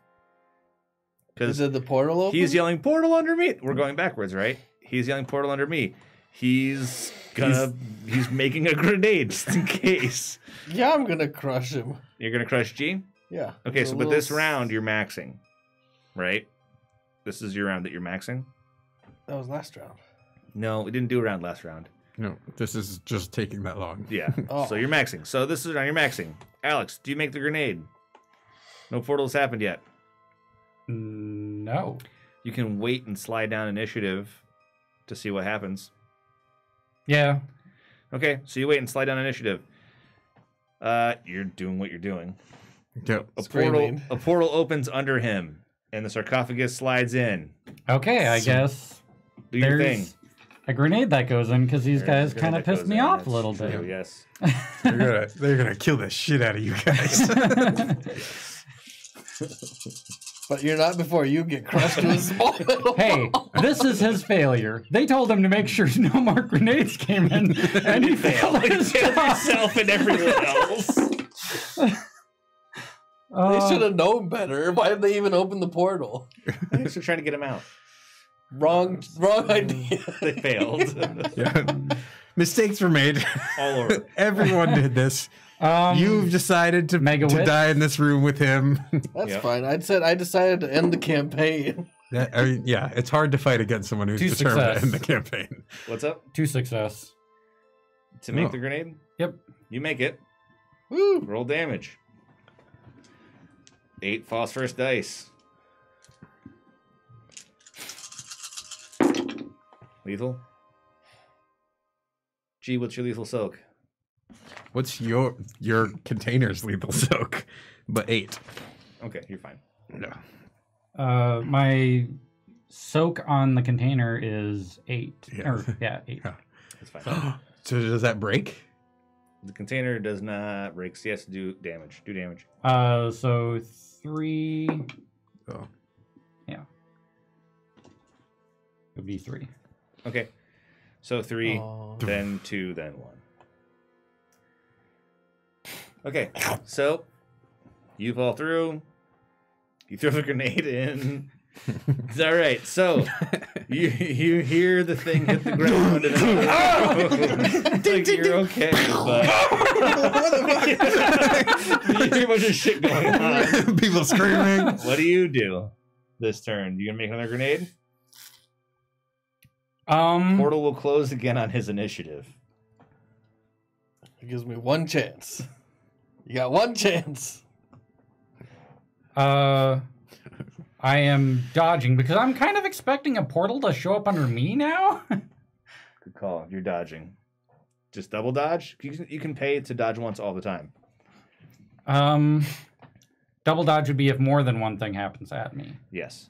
Is it the portal open? He's yelling, portal under me. We're going backwards, right? He's yelling, portal under me. He's making a grenade just in case. Yeah, I'm gonna crush him. You're going to crush G? Yeah. Okay, so but this round, you're maxing, right? This is your round that you're maxing? That was last round. No, we didn't do a round last round. No, this is just taking that long. Yeah. Oh. So you're maxing. So this is round you're maxing. Alex, do you make the grenade? No portal has happened yet. No. You can wait and slide down initiative to see what happens. Yeah. Okay, so you wait and slide down initiative. You're doing what you're doing. Yep. A portal opens under him, and the sarcophagus slides in. Okay, I guess Do your there's thing. a grenade that goes in because these There's guys kind of pissed me off a little bit. True, yes. They're gonna kill the shit out of you guys. But you're not before you get crushed to a small little Hey, this is his failure. They told him to make sure no more grenades came in, and he failed his job. Himself and everyone else. They should have known better. Why did they even open the portal? They're trying to get him out. Wrong idea. They failed. Yeah. Mistakes were made. All over. Everyone did this. You've decided to Mega-wit? die in this room with him. That's Yep. fine. I decided to end the campaign. I mean, yeah, it's hard to fight against someone who's To determined success. to end the campaign. What's up? 2 success. To make Oh. the grenade? Yep. You make it. Woo! Roll damage. 8 phosphorus dice. Lethal. G, what's your lethal soak? What's your container's lethal soak? But 8. Okay, you're fine. No. My soak on the container is 8. Yeah. Or, yeah, 8. Yeah. That's fine. So does that break? The container does not break, so he has to do damage. Do damage. So 3. Oh. Yeah. It would be 3. Okay. So 3, Aw. then 2, then 1. Okay, so you fall through. You throw the grenade in. It's all right. So you hear the thing hit the ground, and like you're okay, but you hear a bunch of shit going on. People screaming. What do you do this turn? You gonna make another grenade? Portal will close again on his initiative. It gives me one chance. You got one chance. I am dodging because I'm kind of expecting a portal to show up under me now. Good call. You're dodging. Just double dodge. You can pay to dodge once all the time. Double dodge would be if more than one thing happens at me. Yes.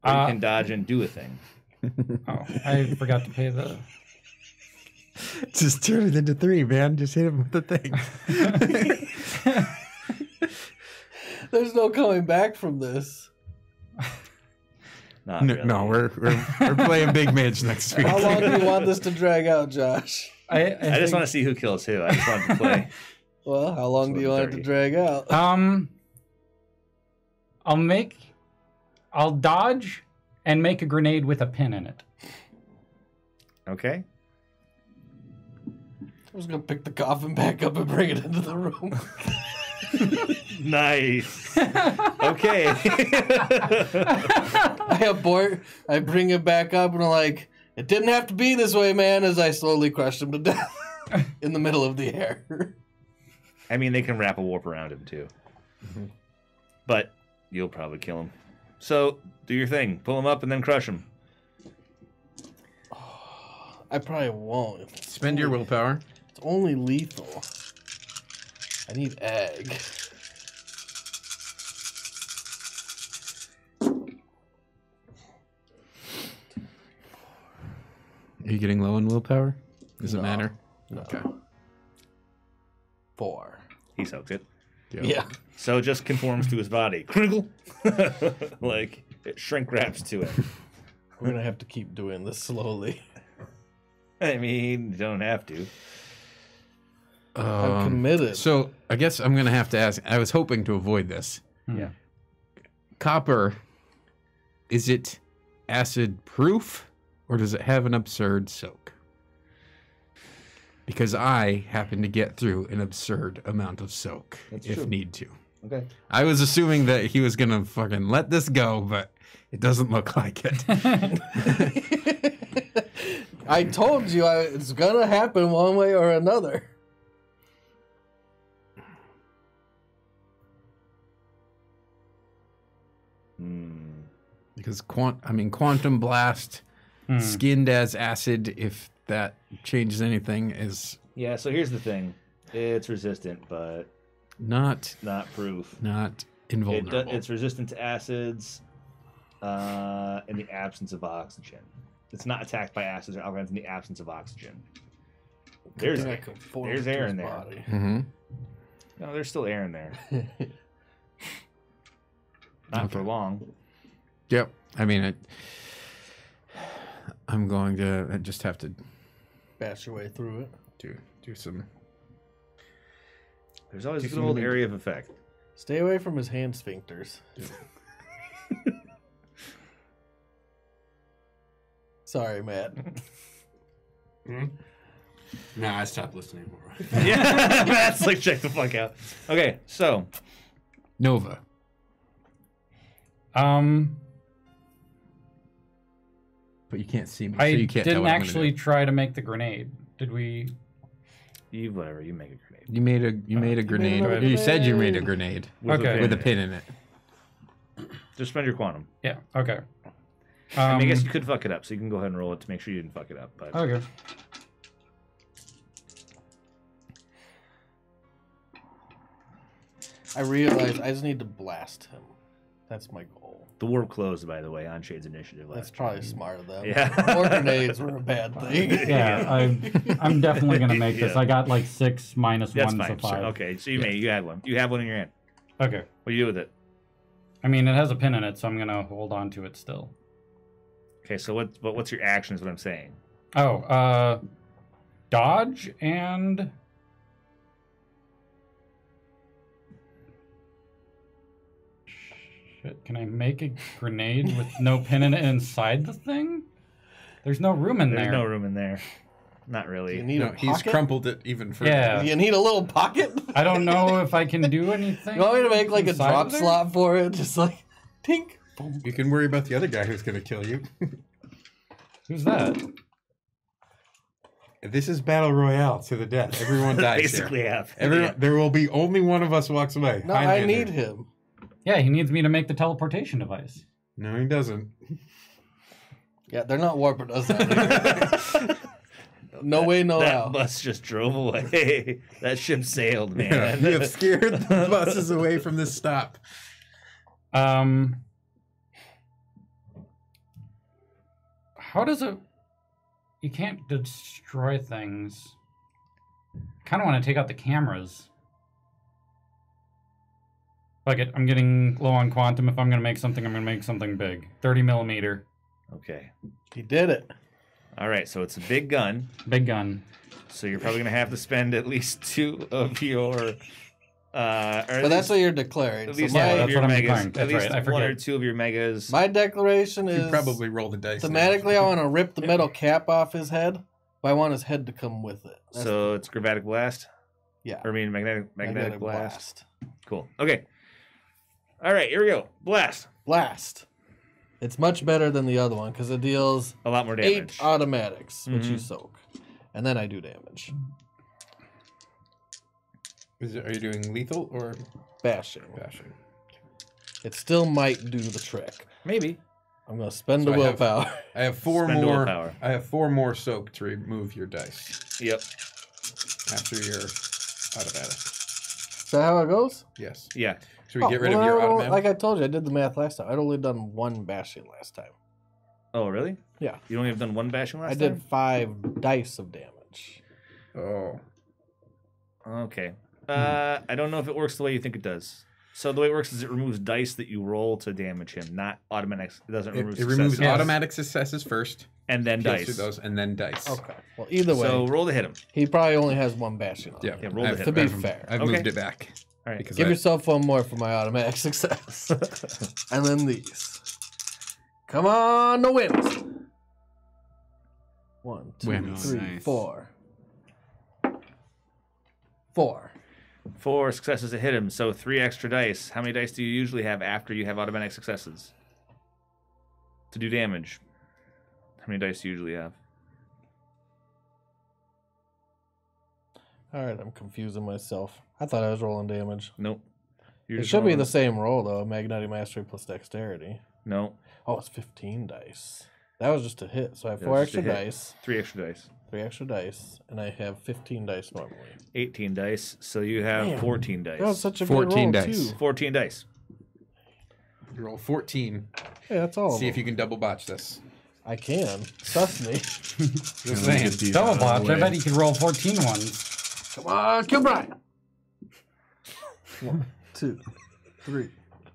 Or you Uh, can dodge and do a thing. Oh, I forgot to pay the. Just turn it into 3, man. Just hit him with the thing. There's no coming back from this. Not No, really. no, we're playing Big Mage next week. How long do you want this to drag out, Josh? I just want to see who kills who. I just wanted to play. Well, how long do you want it to 30. drag out? I'll dodge and make a grenade with a pin in it. Okay. I was gonna pick the coffin back up and bring it into the room. Nice. Okay. I bring it back up and I'm like, it didn't have to be this way, man, as I slowly crush him to death in the middle of the air. I mean, they can wrap a warp around him too. But you'll probably kill him. So do your thing. Pull him up and then crush him. I probably won't. Spend your willpower. It's only lethal. I need egg. Are you getting low on willpower? Does it No. matter? No. Okay. 4. He soaks it. Yep. Yeah. So it just conforms to his body. Crinkle. Like it shrink wraps to it. We're gonna have to keep doing this slowly. I mean, you don't have to. I'm committed. So I guess I'm gonna have to ask. I was hoping to avoid this. Yeah. Copper, is it acid proof, or does it have an absurd soak? Because I happen to get through an absurd amount of soak That's if true. need to. Okay. I was assuming that he was gonna fucking let this go, but it doesn't look like it. I told you it's gonna happen one way or another. Because quantum blast, skinned as acid, if that changes anything, is Yeah, so here's the thing. It's resistant, but not proof. invulnerable. It's resistant to acids in the absence of oxygen. It's not attacked by acids or alkanes in the absence of oxygen. There's air in there. Mm-hmm. No, there's still air in there. Not for long. Yep. I mean, I'm going to just have to Bash your way through it. do some. There's always a Take good some old lead. area of effect. Stay away from his hand sphincters. Sorry, Matt. Nah, I stopped listening. Yeah, that's like check the fuck out. Okay, so Nova. But you can't see me, so I you can't tell didn't what I'm actually gonna try to make the grenade. Did we? you make a grenade. do. You made a grenade. another You said you made a grenade. grenade Okay. with a pin in it. Just spend your quantum. Yeah. Okay. I mean, I guess you could fuck it up, so you can go ahead and roll it to make sure you didn't fuck it up. But Okay. I realized I just need to blast him. That's my goal. the warp closed, by the way, on Shade's initiative. That's last probably smart of them. Yeah. More grenades were a bad thing. Yeah, I'm definitely gonna make this. Yeah. I got like 6 minus That's 1, fine. so 5. Okay, so you had one. You have one in your hand. Okay. What do you do with it? I mean, it has a pin in it, so I'm gonna hold on to it still. Okay, so what's your action is what I'm saying. Oh, dodge and shit. Can I make a grenade with no pin in it inside the thing? There's no room in There's there. no room in there. Not really. You need No, a he's pocket? crumpled it even further. Yeah. You need a little pocket? I don't know if I can do anything. You want me to make like a inside drop of there? slot for it? Just like, tink. Boom. You can worry about the other guy who's going to kill you. Who's that? This is battle royale to the death. Everyone dies Basically here. have. Everyone, there will be only one of us walks away. No, I Highlander. need him. Yeah, he needs me to make the teleportation device. No, he doesn't. Yeah, they're not warping us out here. No way, no That how. bus just drove away. That ship sailed, man. You have scared the buses away from this stop. How does it? You can't destroy things. Kind of want to take out the cameras. Fuck it. I'm getting low on quantum. If I'm gonna make something, I'm gonna make something big. 30 millimeter, Okay. He did it. All right, so it's a big gun. big gun. So you're probably going to have to spend at least 2 of your... But that's what you're declaring. At So least Yeah, one that's of your what I'm megas. declaring. At That's least right, I one or forget. 2 of your megas. my declaration You is probably roll the dice. now. thematically I want to rip the metal cap off his head, but I want his head to come with it. That's So it's Gravatic Blast? yeah. Or I mean magnetic Magnetic blast. Cool. Okay. All right, here we go. Blast. Blast. It's much better than the other one because it deals A lot more 8 damage. automatics, which you Mhm. soak. And then I do damage. Are you doing lethal or Bashing. bashing? It still might do the trick. Maybe. I'm gonna spend So the willpower. I have 4 Spend more. willpower. I have 4 more soak to remove your dice Yep. after your automatic. Is that how it goes? Yes. Yeah. So we get rid of well, your I don't- automatic. Like I told you, I did the math last time. I'd only done 1 bashing last time. Oh, really? Yeah. You only have done 1 bashing last I time? did 5 dice of damage. Oh. Okay. I don't know if it works the way you think it does. So the way it works is it removes dice that you roll to damage him, not automatic. It doesn't remove It removes successes. automatic successes first. And then Kills through dice. those, and then dice. Okay. Well, either way, So roll to hit him. he probably only has 1 bashing on Yeah. him. Yeah, roll to I've- hit To him. be I've- fair. I've Okay. moved it back. All right. Because Give I- yourself 1 more for my automatic success. And then these. Come on, the wins. 1, 2, Wins. 3, Nice. 4. 4. 4 successes to hit him, so 3 extra dice. How many dice do you usually have after you have automatic successes? To do damage. How many dice do you usually have? Alright, I'm confusing myself. I thought I was rolling damage. Nope. You're It just should be rolling- the same roll, though. Magnetic Mastery plus Dexterity. No. Oh, it's 15 dice. That was just a hit, so I have That 4 was just a extra hit. dice. 3 extra dice. 3 extra dice, and I have 15 dice normally. 18 dice, so you have Man, 14 dice. That was such a 14 good roll, dice. too. 14 dice. You roll 14. Hey, that's all. of See if them. you can double botch this. I can. Trust me. Just Let me saying. get these Double out of the botch. I way. bet he could roll 14 ones. Come on, kill Brian. 1, 2, 3,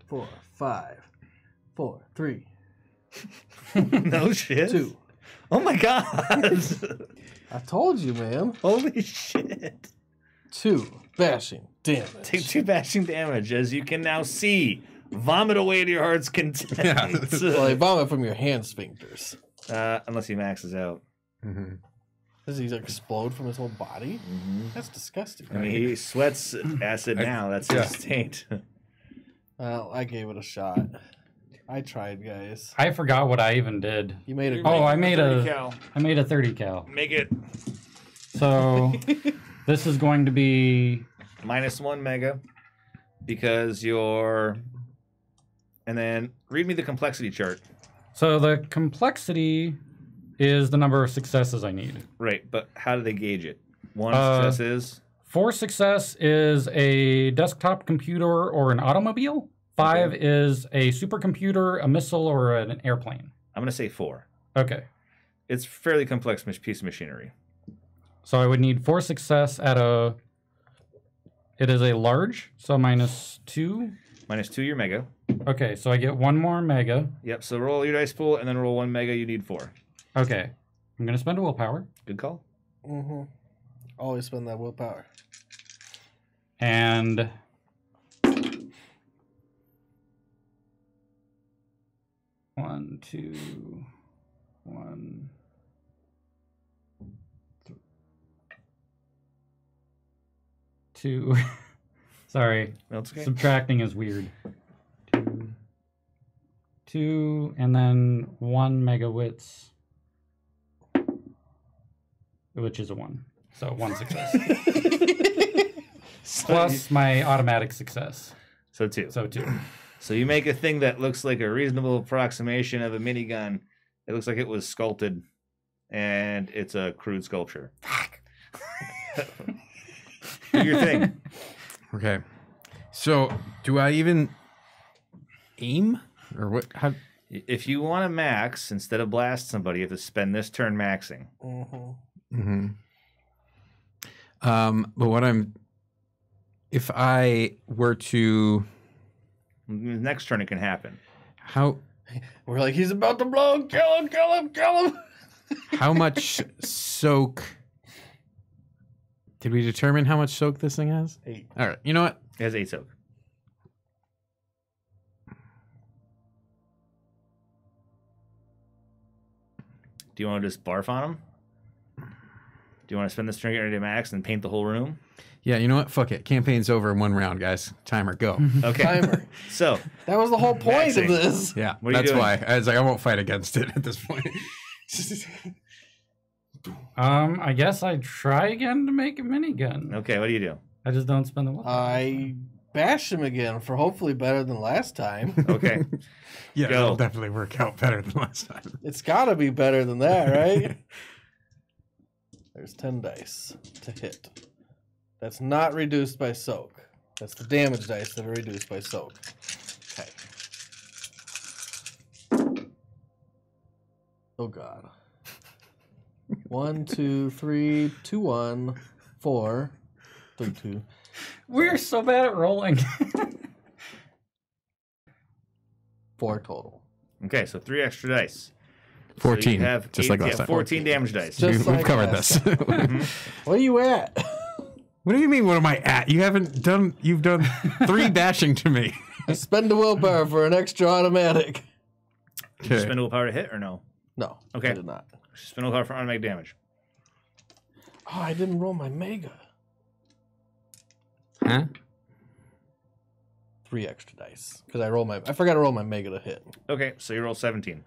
4, 5, 4, 3, No shit. 2. Oh my god. I told you, man. Holy shit. 2 bashing damage. Take 2 bashing damage, as you can now see. Vomit away to your heart's content. Well, I vomit from your hand sphincters. Unless he maxes out. Mm-hmm. Does he explode from his whole body? That's disgusting. I mean, he sweats acid now. That's yeah. his taint. Well, I gave it a shot. I tried, guys. I forgot what I even did. You made a Oh, I made a 30 cal. I made a 30 cal. Make it So this is going to be -1 mega because you're. And then read me the complexity chart. so the complexity is the number of successes I need. Right, but how do they gauge it? 1 Uh, success is 4 success is a desktop computer or an automobile. 5 is a supercomputer, a missile, or an airplane. I'm going to say 4. Okay. It's fairly complex piece of machinery. So I would need 4 success at a. It is a large, so -2. -2 your mega. Okay, so I get 1 more mega. Yep, so roll your dice pool and then roll 1 mega. You need 4. Okay. I'm going to spend a willpower. Good call. Mm-hmm. Always spend that willpower. And. One, two, one. Two. Sorry. That's okay. Subtracting is weird. 2, and then 1 megawitts, which is a 1. So 1 success. Plus my automatic success. So 2. So 2. So you make a thing that looks like a reasonable approximation of a minigun. It looks like it was sculpted, and it's a crude sculpture. Do your thing. Okay. So, do I even aim? Or what? How? If you want to max, instead of blast somebody, you have to spend this turn maxing. Mm-hmm. But what I'm... If I were to... Next turn it can happen. How... We're like, he's about to blow. Kill him, kill him, kill him. How much soak... Did we determine how much soak this thing has? 8. All right. You know what? It has 8 soak. Do you want to just barf on him? Do you want to spend this turn getting ready to max and paint the whole room? Yeah, you know what? Fuck it. Campaign's over in 1 round, guys. Timer, go. Okay. Timer. So, That was the whole point Maxing. of this. Yeah, What are you that's doing? why. I was like, I won't fight against it at this point. I guess I try again to make a minigun. okay, what do you do? I just don't spend the willpower. I bash him again for hopefully better than last time. Okay. Yeah, Go. it'll definitely work out better than last time. It's got to be better than that, right? There's 10 dice to hit. That's not reduced by soak. That's the damage dice that are reduced by soak. Okay. Oh, God. 1, 2, 3, 2, 1, 4, 3, 2. We're so bad at rolling. 4 total. Okay, so 3 extra dice. 14, So you have just like last yeah, time. 14 damage dice. Just We've like covered last this. What are you at? What do you mean? What am I at? You've done 3 bashing to me. Spend a willpower for an extra automatic. Did you Okay. spend willpower to hit or no? No, Okay. I did not. Spend willpower for automatic damage. Oh, I didn't roll my mega. Huh? 3 extra dice. Because I forgot to roll my mega to hit. Okay, so you roll 17.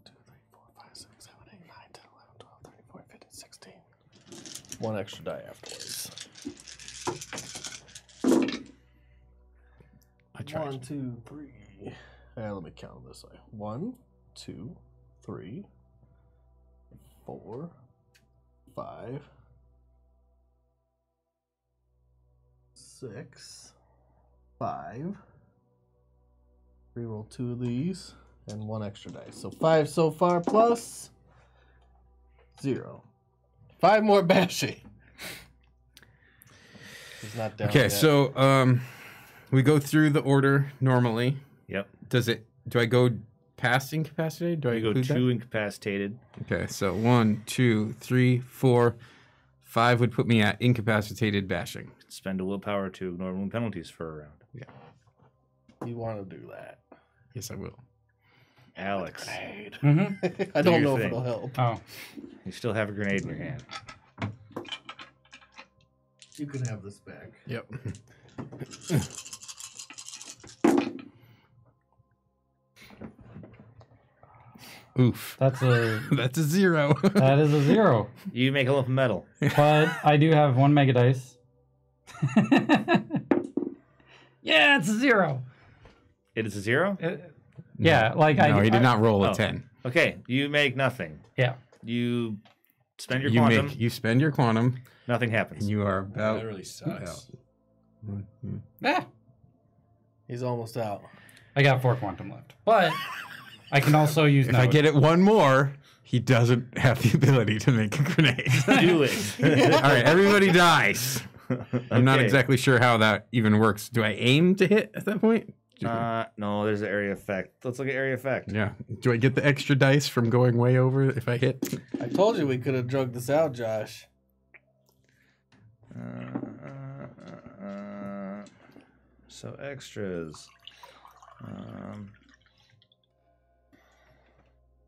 2, 3, 4, 5, 6, 7, 8, 9, 10, 11, 12, 13, 14, 15, 16. 1 extra die afterwards. I tried. 1, 2, 3. Let me count this way. 1, 2, 3, 4, 5, 6, 5. Reroll 2 of these and 1 extra dice. So 5 so far plus 0. 5 more bashing. He's not down Okay, yet. so we go through the order normally. Yep. Do I go past incapacitated? Do I You go include 2 incapacitated. that? Okay, so 1, 2, 3, 4, 5 would put me at incapacitated bashing. Spend a willpower to ignore wound penalties for a round. You want to do that. Yes, I will. Alex, Mm-hmm. I don't your know if thing. it'll help. Oh. you still have a grenade in your hand. You can have this back. Yep. Oof. That's a That's a 0. that is a 0. You make a lump of metal. But I do have 1 mega dice. Yeah, it's a 0. It is a 0? Yeah, like No, he did not roll a Oh. 10. Okay, you make nothing. Yeah. You spend your quantum, You spend your quantum, nothing happens. and you are That about really sucks. Ah, He's almost out. I got 4 quantum left. But I can also use If I get it one more, he doesn't have the ability to make a grenade. Do it. All right, everybody dies. I'm not Okay. exactly sure how that even works. Do I aim to hit at that point? No, there's an area effect. Let's look at area effect. Yeah. Do I get the extra dice from going way over if I hit? I told you we could have drugged this out, Josh. So extras.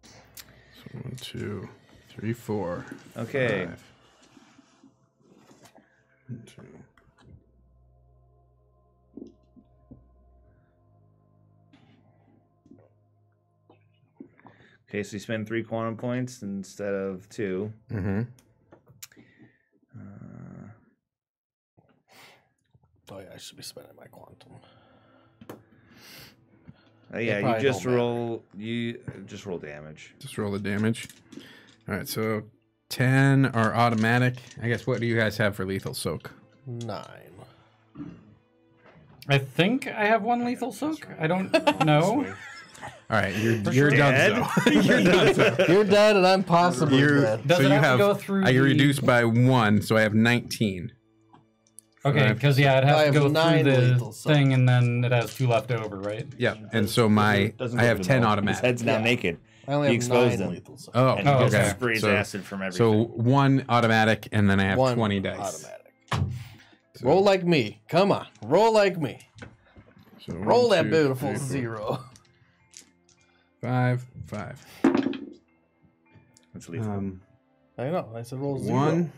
So 1, 2, 3, 4. Okay. 5. 1, 2. Okay, so you spend 3 quantum points instead of 2. Mm-hmm. Oh yeah, I should be spending my quantum. Yeah, you probably just don't matter. roll damage. Just roll the damage. All right, so 10 are automatic. I guess what do you guys have for lethal soak? 9. I think I have 1 lethal soak. I don't know. All right, you're Dead? done. So. You're done. So. You're dead, and I'm possibly dead. Does so it you have to go through I the- reduced by 1, so I have 19. Okay, because yeah, it I has to have go 9 through the lethal soak. thing, and then it has 2 left over, right? Yeah, and so I have 10 His automatic. head's now Yeah. naked. I only You have exposed 9 them. lethal soak. Oh, And Oh, he okay. just sprays So- acid from everything. So 1 automatic, and then I have 1 20 dice. automatic. So- Roll like me. Come on. Roll like me. So Roll 1, that 2, beautiful 3, 4, 0. 5, 5. That's lethal. I know. I said roll 0. 1.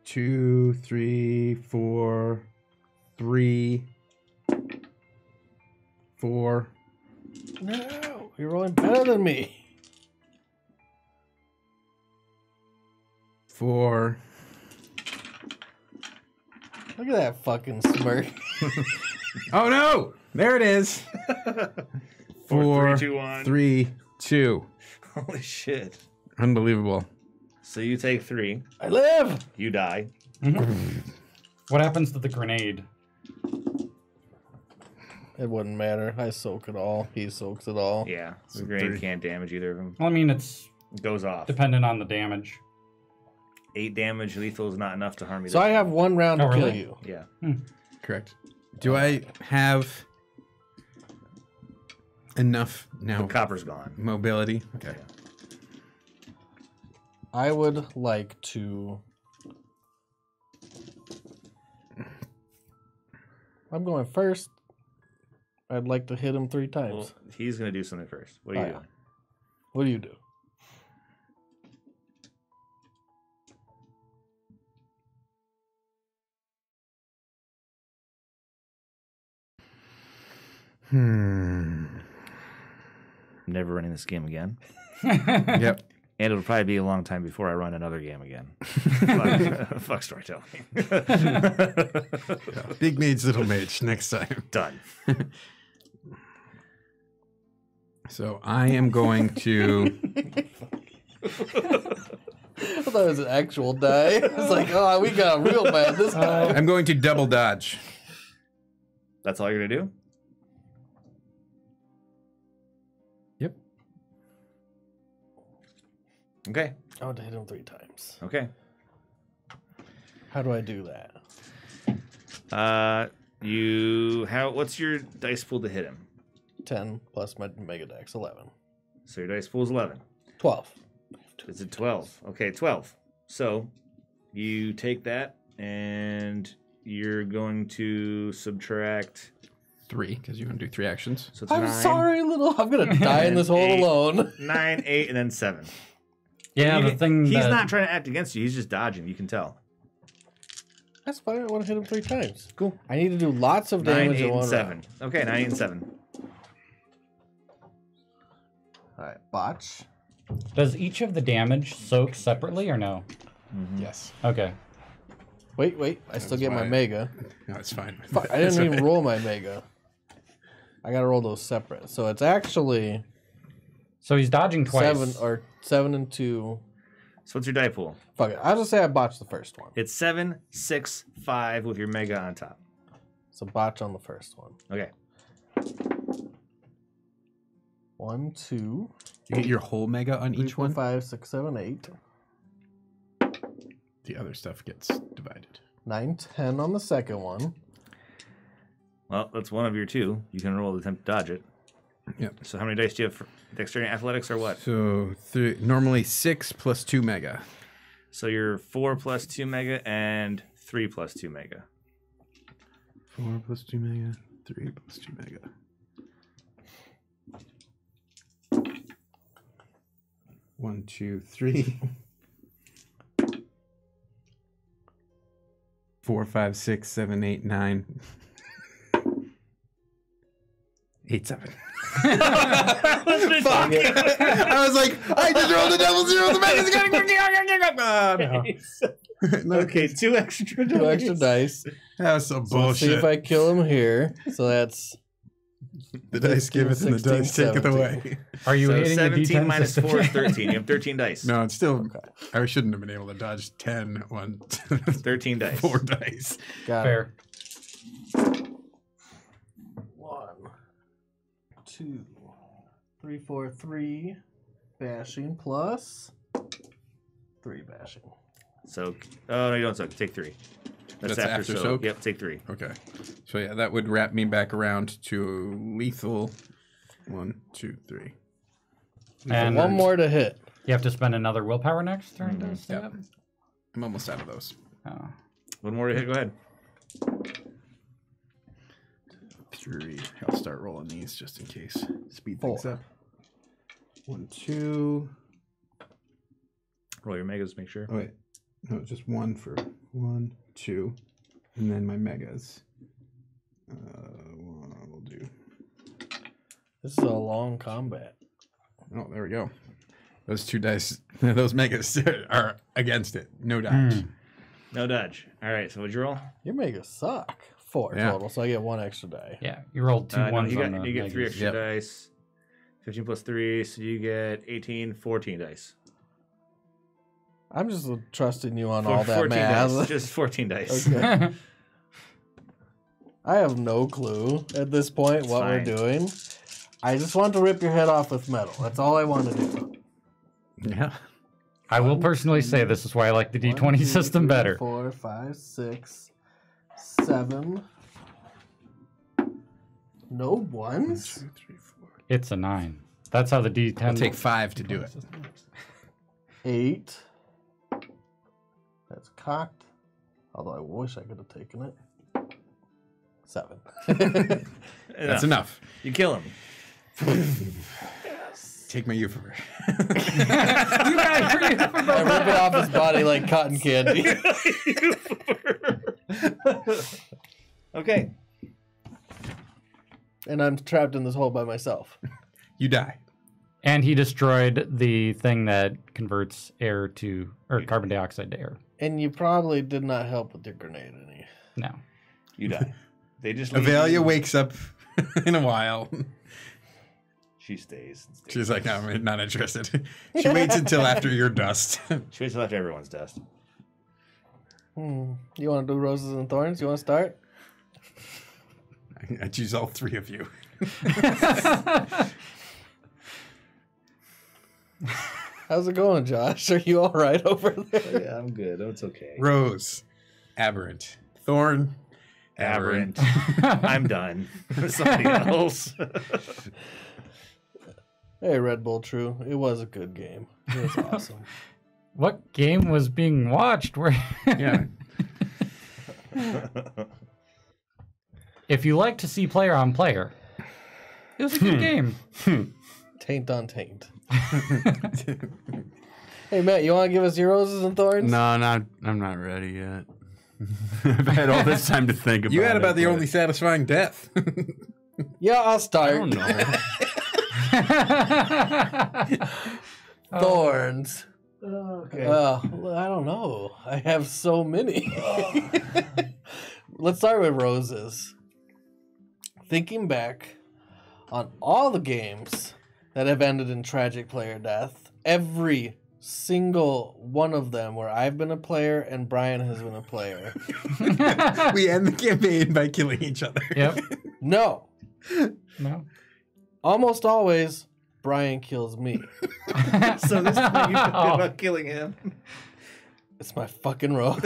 2, 3, 4, 3, 4. No, you're rolling better than me. For Look at that fucking smirk. oh no, there it is. 4, 3, 2, 1. 3, 2. Holy shit. Unbelievable. So you take 3. I live. You die. What happens to the grenade? It wouldn't matter. I soak it all. He soaks it all. Yeah. The So grenade 3. can't damage either of them. Well, I mean, it's It goes off. dependent on the damage. 8 damage lethal is not enough to harm you. So I have 1 round Oh, to kill really? you. Yeah. Correct. Do I have enough now? The copper's gone. Mobility. Okay. I would like to. I'm going first. I'd like to hit him 3 times. Well, he's going to do something first. What are you Oh, yeah. doing? What do you do? Never running this game again. Yep. And it'll probably be a long time before I run another game again. Fuck storytelling. Big mage, little mage. Next time. Done. So I am going to. I thought it was an actual die. It's like, oh, we got real bad this time. I'm going to double dodge. That's all you're going to do? Yep. Okay. I want to hit him 3 times. Okay. How do I do that? What's your dice pool to hit him? 10 plus my Mega Dex, 11. So your dice pool is 11. 12. Is it 12? Okay, 12. So you take that and you're going to subtract. 3, because you're going to do 3 actions. So it's I'm 9, sorry, little. I'm going to die in this hole 8. alone. 9, 8, and then 7. Yeah, the thing He's that, not trying to act against you. He's just dodging. You can tell. That's fine. I want to hit him 3 times. Cool. I need to do lots of 9, damage 8, in one and 7. round. Okay, 9, 8, and 7. All right, botch. does each of the damage soak separately or no? Yes. Okay. Wait. I still get my why- Mega. No, it's fine. Fuck, I didn't even roll my Mega. I got to roll those separate. So it's actually So he's dodging twice. 7 and 2. So what's your die pool? Fuck it. I'll just say I botched the first one. It's 7, 6, 5 with your mega on top. So botch on the first one. Okay. 1, 2, You get your whole mega on 3, each 4, one. 5, 6, 7, 8. The other stuff gets divided. 9, 10 on the second one. Well, that's one of your 2. You can roll to attempt to dodge it. Yep. So how many dice do you have for dexterity and athletics or what? So normally 6 plus 2 mega. So you're 4 plus 2 mega and 3 plus 2 mega. 4 plus 2 mega. 3 plus 2 mega. One, 2, 3. 4, 5, 6, 7, 8, 9. 8, 7. I was like, I just rolled a double zero. The mega's gonna. Okay, 2 extra 2 extra dice. That was so So let's bullshit. see if I kill him here. So that's The dice give it and the 16, dice take it 17. away. Are you So hitting the 17 D10 minus system? 4 is 13. You have 13 dice. No, it's still. I shouldn't have been able to dodge 10, 1, 13 dice. 4 dice. got Fair. 1, 2, 3, 4, 3 bashing plus 3 bashing. So, oh no, you don't soak. Take 3. That's after soak? Yep, take 3. Okay. So yeah, that would wrap me back around to lethal. 1, 2, 3. And One more to hit. you have to spend another willpower next turn to stay Yep. up? I'm almost out of those. Oh. One more to hit. Go ahead. 3. I'll start rolling these just in case. Speed 4. things up. 1, 2. Roll your megas. Make sure. Oh wait, no, just 1 for 1, 2, and then my megas. We'll do. This is a long combat. Oh, there we go. Those 2 dice, those megas are against it. No dodge. No dodge. All right, so what'd you roll? Your megas suck. 4 Yeah. total, so I get 1 extra die. Yeah, you rolled 2 No, ones you on get, the you get 3 megas. extra Yep. dice. 15 plus 3, so you get 18, 14 dice. I'm just trusting you on all that 14 dice. math. Just 14 dice. Okay. I have no clue at this point It's what fine. we're doing. I just want to rip your head off with metal. That's all I want to do. Yeah. I will personally say this is why I like the D20 1, 2, system 3, better. 4, 5, 6, 7. No ones? 2, 3, 4. It's a 9. That's how the D10. I'll take 5 to do it. 8. That's cocked. Although I wish I could have taken it. 7. That's enough. You kill him. Take my euphomer. I rip it off his body like cotton candy. Okay. And I'm trapped in this hole by myself. You die. And he destroyed the thing that converts air to, or carbon dioxide to air. And you probably did not help with your grenade any. No. You die. They just leave Avelia you. wakes up in a while. She stays. And stays. She's like, no, I'm not interested. She waits until after your dust. She waits till after everyone's dust. You want to do roses and thorns? You want to start? I choose all 3 of you. How's it going, Josh? Are you all right over there? Yeah, I'm good. It's okay. Rose, aberrant. Thorn, Aberrant. I'm done. Somebody else. Hey, Red Bull True. It was a good game. It was awesome. What game was being watched? Where? Yeah. If you like to see player on player, it was a good game. Taint on taint. Hey, Matt, you want to give us your roses and thorns? No, I'm not ready yet. I've had all this time to think about it. You had about the but only satisfying death. Yeah, I'll I start. don't know. Thorns. Okay. Well, I don't know. I have so many. Let's start with roses. Thinking back on all the games that have ended in tragic player death, every single one of them where I've been a player and Brian has been a player. We end the campaign by killing each other. Yep. No. No. Almost always, Brian kills me. So this is what you feel about killing him. It's my fucking rose.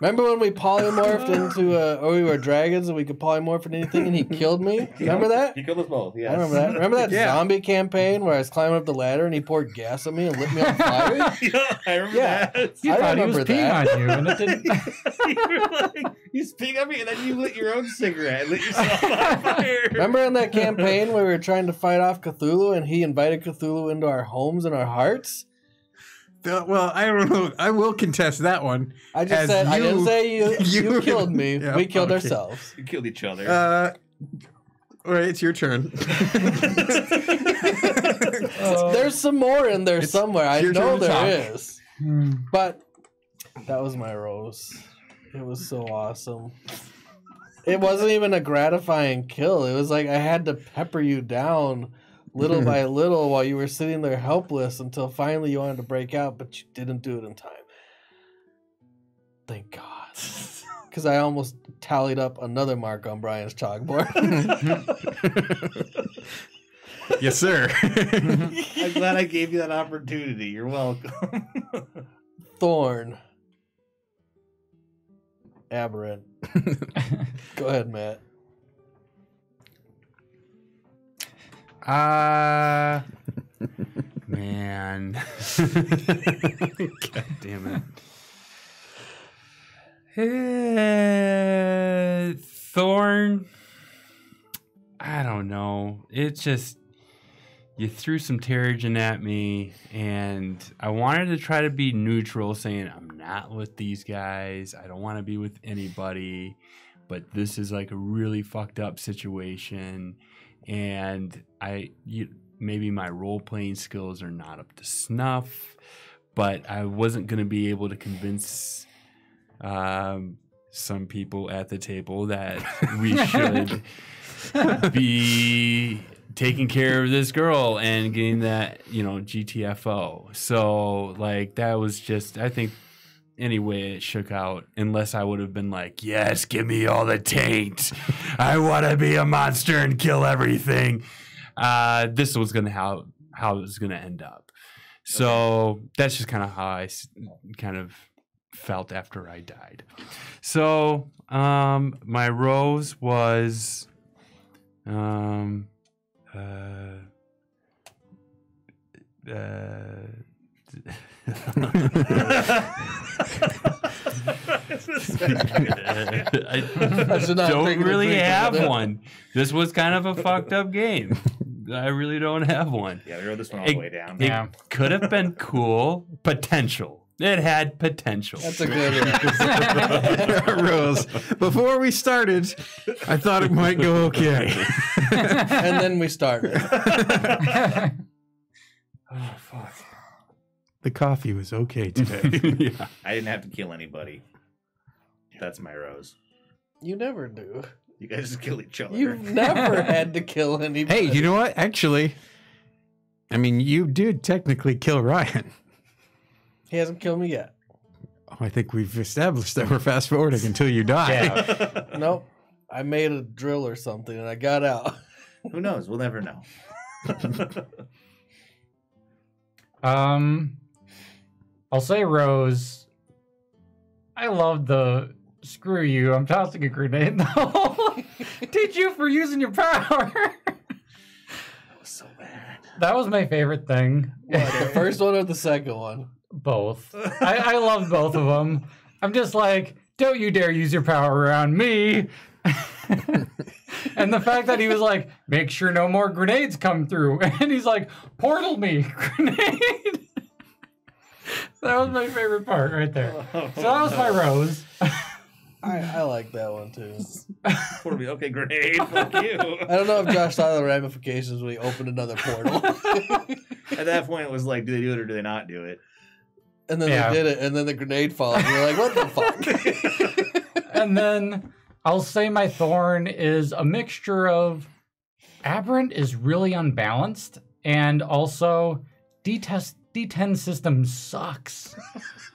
Remember when we polymorphed into, or we were dragons and we could polymorph into anything and he killed me? Remember that? He killed us both. Yes. I remember that. Remember that Yeah. zombie campaign where I was climbing up the ladder and he poured gas on me and lit me on fire? Yeah, I remember Yeah. that. You I thought he was remember peeing that. on you, and it didn't. You were like, you speak at me, and then you lit your own cigarette and lit yourself on fire. Remember in that campaign where we were trying to fight off Cthulhu and he invited Cthulhu into our homes and our hearts? Well, I don't know. I will contest that one. I just As said, I didn't you- say you you- killed me. Yeah, We killed okay. ourselves. You killed each other. All right, it's your turn. There's some more in there somewhere. I your know turn to there talk. is. But that was my rose. It was so awesome. It wasn't even a gratifying kill. It was like I had to pepper you down little by little while you were sitting there helpless until finally you wanted to break out, but you didn't do it in time. Thank God. Because I almost tallied up another mark on Brian's chalkboard. Yes, sir. I'm glad I gave you that opportunity. You're welcome. Thorn. Aberrant. Go ahead, Matt. Man. God damn it. Thorn. I don't know. It's just, you threw some Terrigen at me, and I wanted to try to be neutral, saying I'm not with these guys. I don't want to be with anybody, but this is like a really fucked up situation. And maybe my role-playing skills are not up to snuff, but I wasn't going to be able to convince some people at the table that we should be taking care of this girl and getting that, GTFO. So, like, that was just, I think, anyway, it shook out, unless I would have been like, yes, give me all the taint. I want to be a monster and kill everything. This was going to how it was going to end up. So that's just kind of how I kind of felt after I died. So my rose was I don't really have one. This was kind of a fucked up game. I really don't have one. Yeah, we wrote this one all the way down. It could have been cool. Potential. It had potential. That's a good one. Rose, before we started, I thought it might go okay. And then we started. Oh, fuck. The coffee was okay today. Yeah. I didn't have to kill anybody. That's my rose. You never do. You guys just kill each other. You've never had to kill anybody. Hey, you know what? Actually, I mean, you did technically kill Ryan. He hasn't killed me yet. Oh, I think we've established that we're fast forwarding until you die. Yeah. Nope. I made a drill or something and I got out. Who knows? We'll never know. I'll say Rose. I love the screw you. I'm tossing a grenade though. Teach you for using your power. That was so bad. That was my favorite thing. What, the first one or the second one? Both. I loved both of them. I'm just like, don't you dare use your power around me. And the fact that he was like, make sure no more grenades come through. And he's like, portal me, grenade. That was my favorite part right there. So that was my rose. I like that one too. Portal me. Okay, grenade. Fuck you. I don't know if Josh saw the ramifications when he opened another portal. At that point, it was like, do they do it or do they not do it? And then they did it, and then the grenade falls. And you're like, what the fuck? And then I'll say my thorn is a mixture of Aberrant is really unbalanced, and also D10 system sucks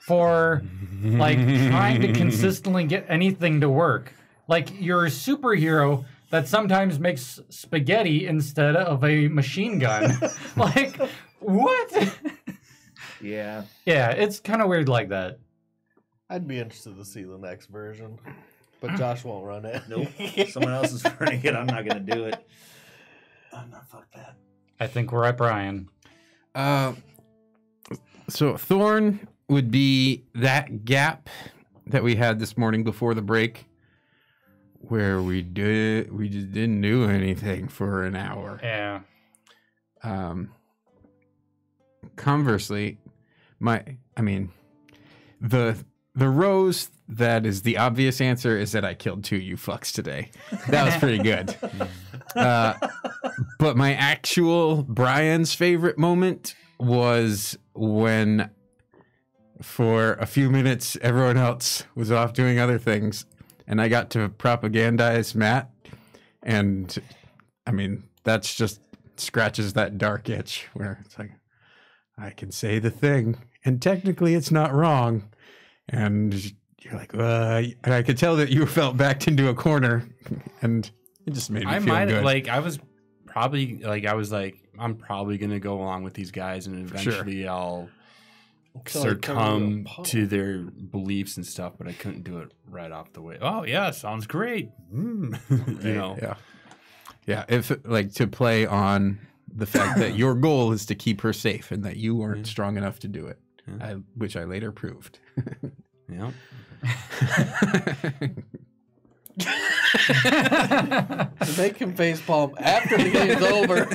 for like trying to consistently get anything to work. Like you're a superhero that sometimes makes spaghetti instead of a machine gun. Like what? Yeah. Yeah, it's kind of weird like that. I'd be interested to see the next version, but Josh won't run it. Nope. Someone else is running it. I'm not going to do it. I'm not. Fuck that. I think we're at Brian. So Thorn would be that gap that we had this morning before the break, where we just didn't do anything for an hour. Yeah. Conversely, the rose that is the obvious answer is that I killed 2 you fucks today. That was pretty good. But my actual Brian's favorite moment was when, for a few minutes, everyone else was off doing other things, and I got to propagandize Matt, and I mean that's just scratches that dark itch where it's like, I can say the thing, and technically it's not wrong. And you're like, and I could tell that you felt backed into a corner, and it just made me feel good. I was like, I'm probably going to go along with these guys, and eventually I'll succumb to their beliefs and stuff, but I couldn't do it right off the way. Oh, yeah, sounds great. Yeah. If like to play on the fact that your goal is to keep her safe and that you weren't strong enough to do it, which I later proved. Yeah. To make him facepalm after the game's over.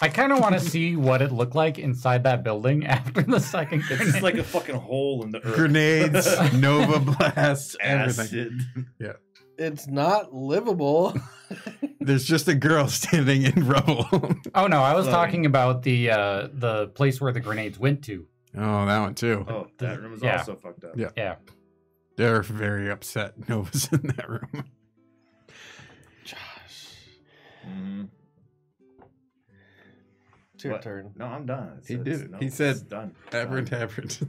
I kind of want to see what it looked like inside that building after the second It's grenade. just like a fucking hole in the earth. Grenades, Nova blasts, everything. Acid. Yeah. it's not livable. There's just a girl standing in rubble. Oh no, I was Floating. talking about the place where the grenades went to. Oh, that one too. Oh, that room is Yeah. also fucked up. Yeah. Yeah. They're very upset Nova's in that room. Josh, Mhm. it's your What? turn. No, I'm done. He did it. He said it's done. Aberrant, Done. aberrant.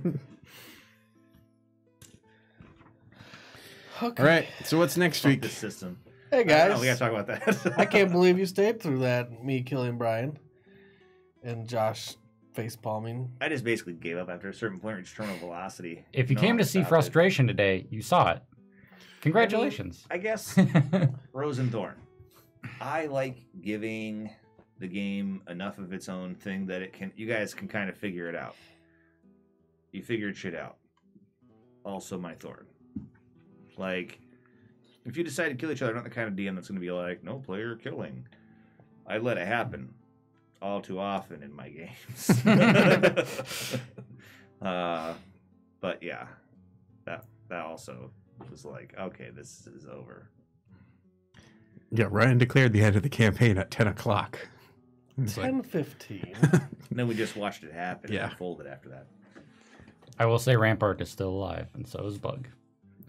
Okay. All right. So what's next Fuck week? this system. Hey I don't know, guys, we gotta talk about that. I can't believe you stayed through that. Me killing Brian and Josh face palming. I just basically gave up after a certain point. Reached terminal velocity. If you No, came to I see stopped it. frustration today, you saw it. Congratulations. I guess Rose and Thorn. I like giving the game enough of its own thing that it can. You guys can kind of figure it out. You figured shit out. Also, my Thorn. Like, if you decide to kill each other, I'm not the kind of DM that's going to be like, no player killing. I let it happen all too often in my games. But yeah, that also was like, okay, this is over. Yeah, Ryan declared the end of the campaign at 10 o'clock. It's like, 10:15. And then we just watched it happen Yeah. and unfold it after that. I will say Rampart is still alive, and so is Bug.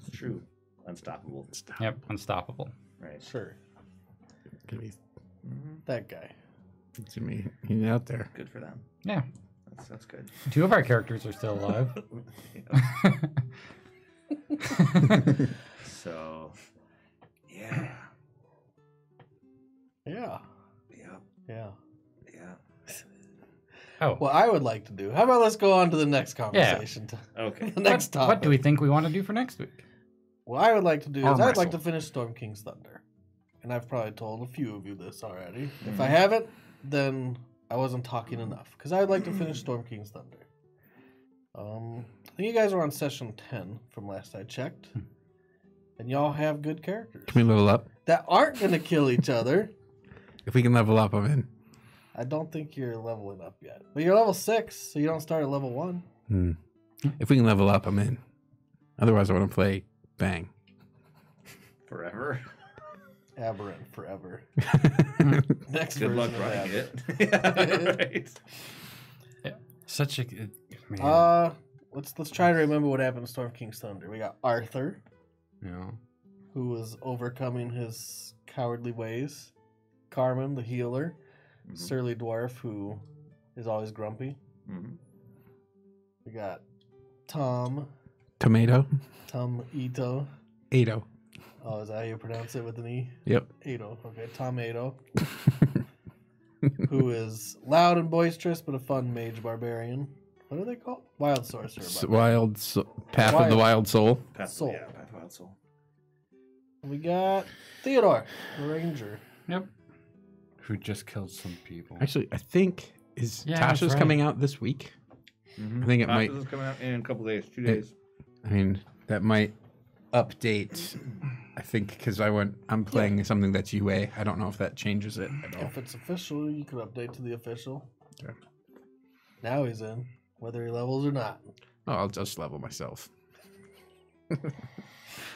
It's true. Unstoppable. stop. Yep, unstoppable. Right. Sure, Gonna be, that guy. it's gonna be he's out there. Good for them. Yeah. That's good. 2 of our characters are still alive. So, yeah. Yeah, Yep. yeah. Yeah. Oh, What I would like to do. How about let's go on to the next conversation? Okay. The next topic. what do we think we want to do for next week? What I would like to do Arm is I'd wrestle. like to finish Storm King's Thunder. And I've probably told a few of you this already. If Mhm. I haven't, then I wasn't talking enough. Because I would like to finish Storm King's Thunder. I think you guys were on session 10 from last I checked. And y'all have good characters Can we level up? that aren't going to kill each other. If we can level up, I'm in. I don't think you're leveling up yet. But you're level 6, so you don't start at level 1. If we can level up, I'm in. Otherwise, I want to play Bang. Forever. Aberrant forever. Next Good version luck of running Aberrant. it. Yeah, right. Such a man. Let's try to remember what happened to Storm King's Thunder. We got Arthur, You know, who was overcoming his cowardly ways. Carmen, the healer. Mhm. Surly dwarf, who is always grumpy. Mhm. We got Tom Tomato. Ito. Ado. Oh, is that how you pronounce it with an E? Yep. Ito. Okay, Tom Ito. Who is loud and boisterous, but a fun mage barbarian. What are they called? Wild sorcerer. barbarian. Path of the Wild Soul. Soul. Yeah, Path of Wild Soul. We got Theodore, the ranger. Yep. who just killed some people. Actually, I think Yeah, that's Tasha's right. coming out this week. Mm-hmm. I think it might. Is coming out in a couple days, 2 days. I mean, that might update. I think because I'm playing something that's UA. I don't know if that changes it at all. If it's official, you can update to the official. Okay. Now he's in, whether he levels or not. Oh, I'll just level myself.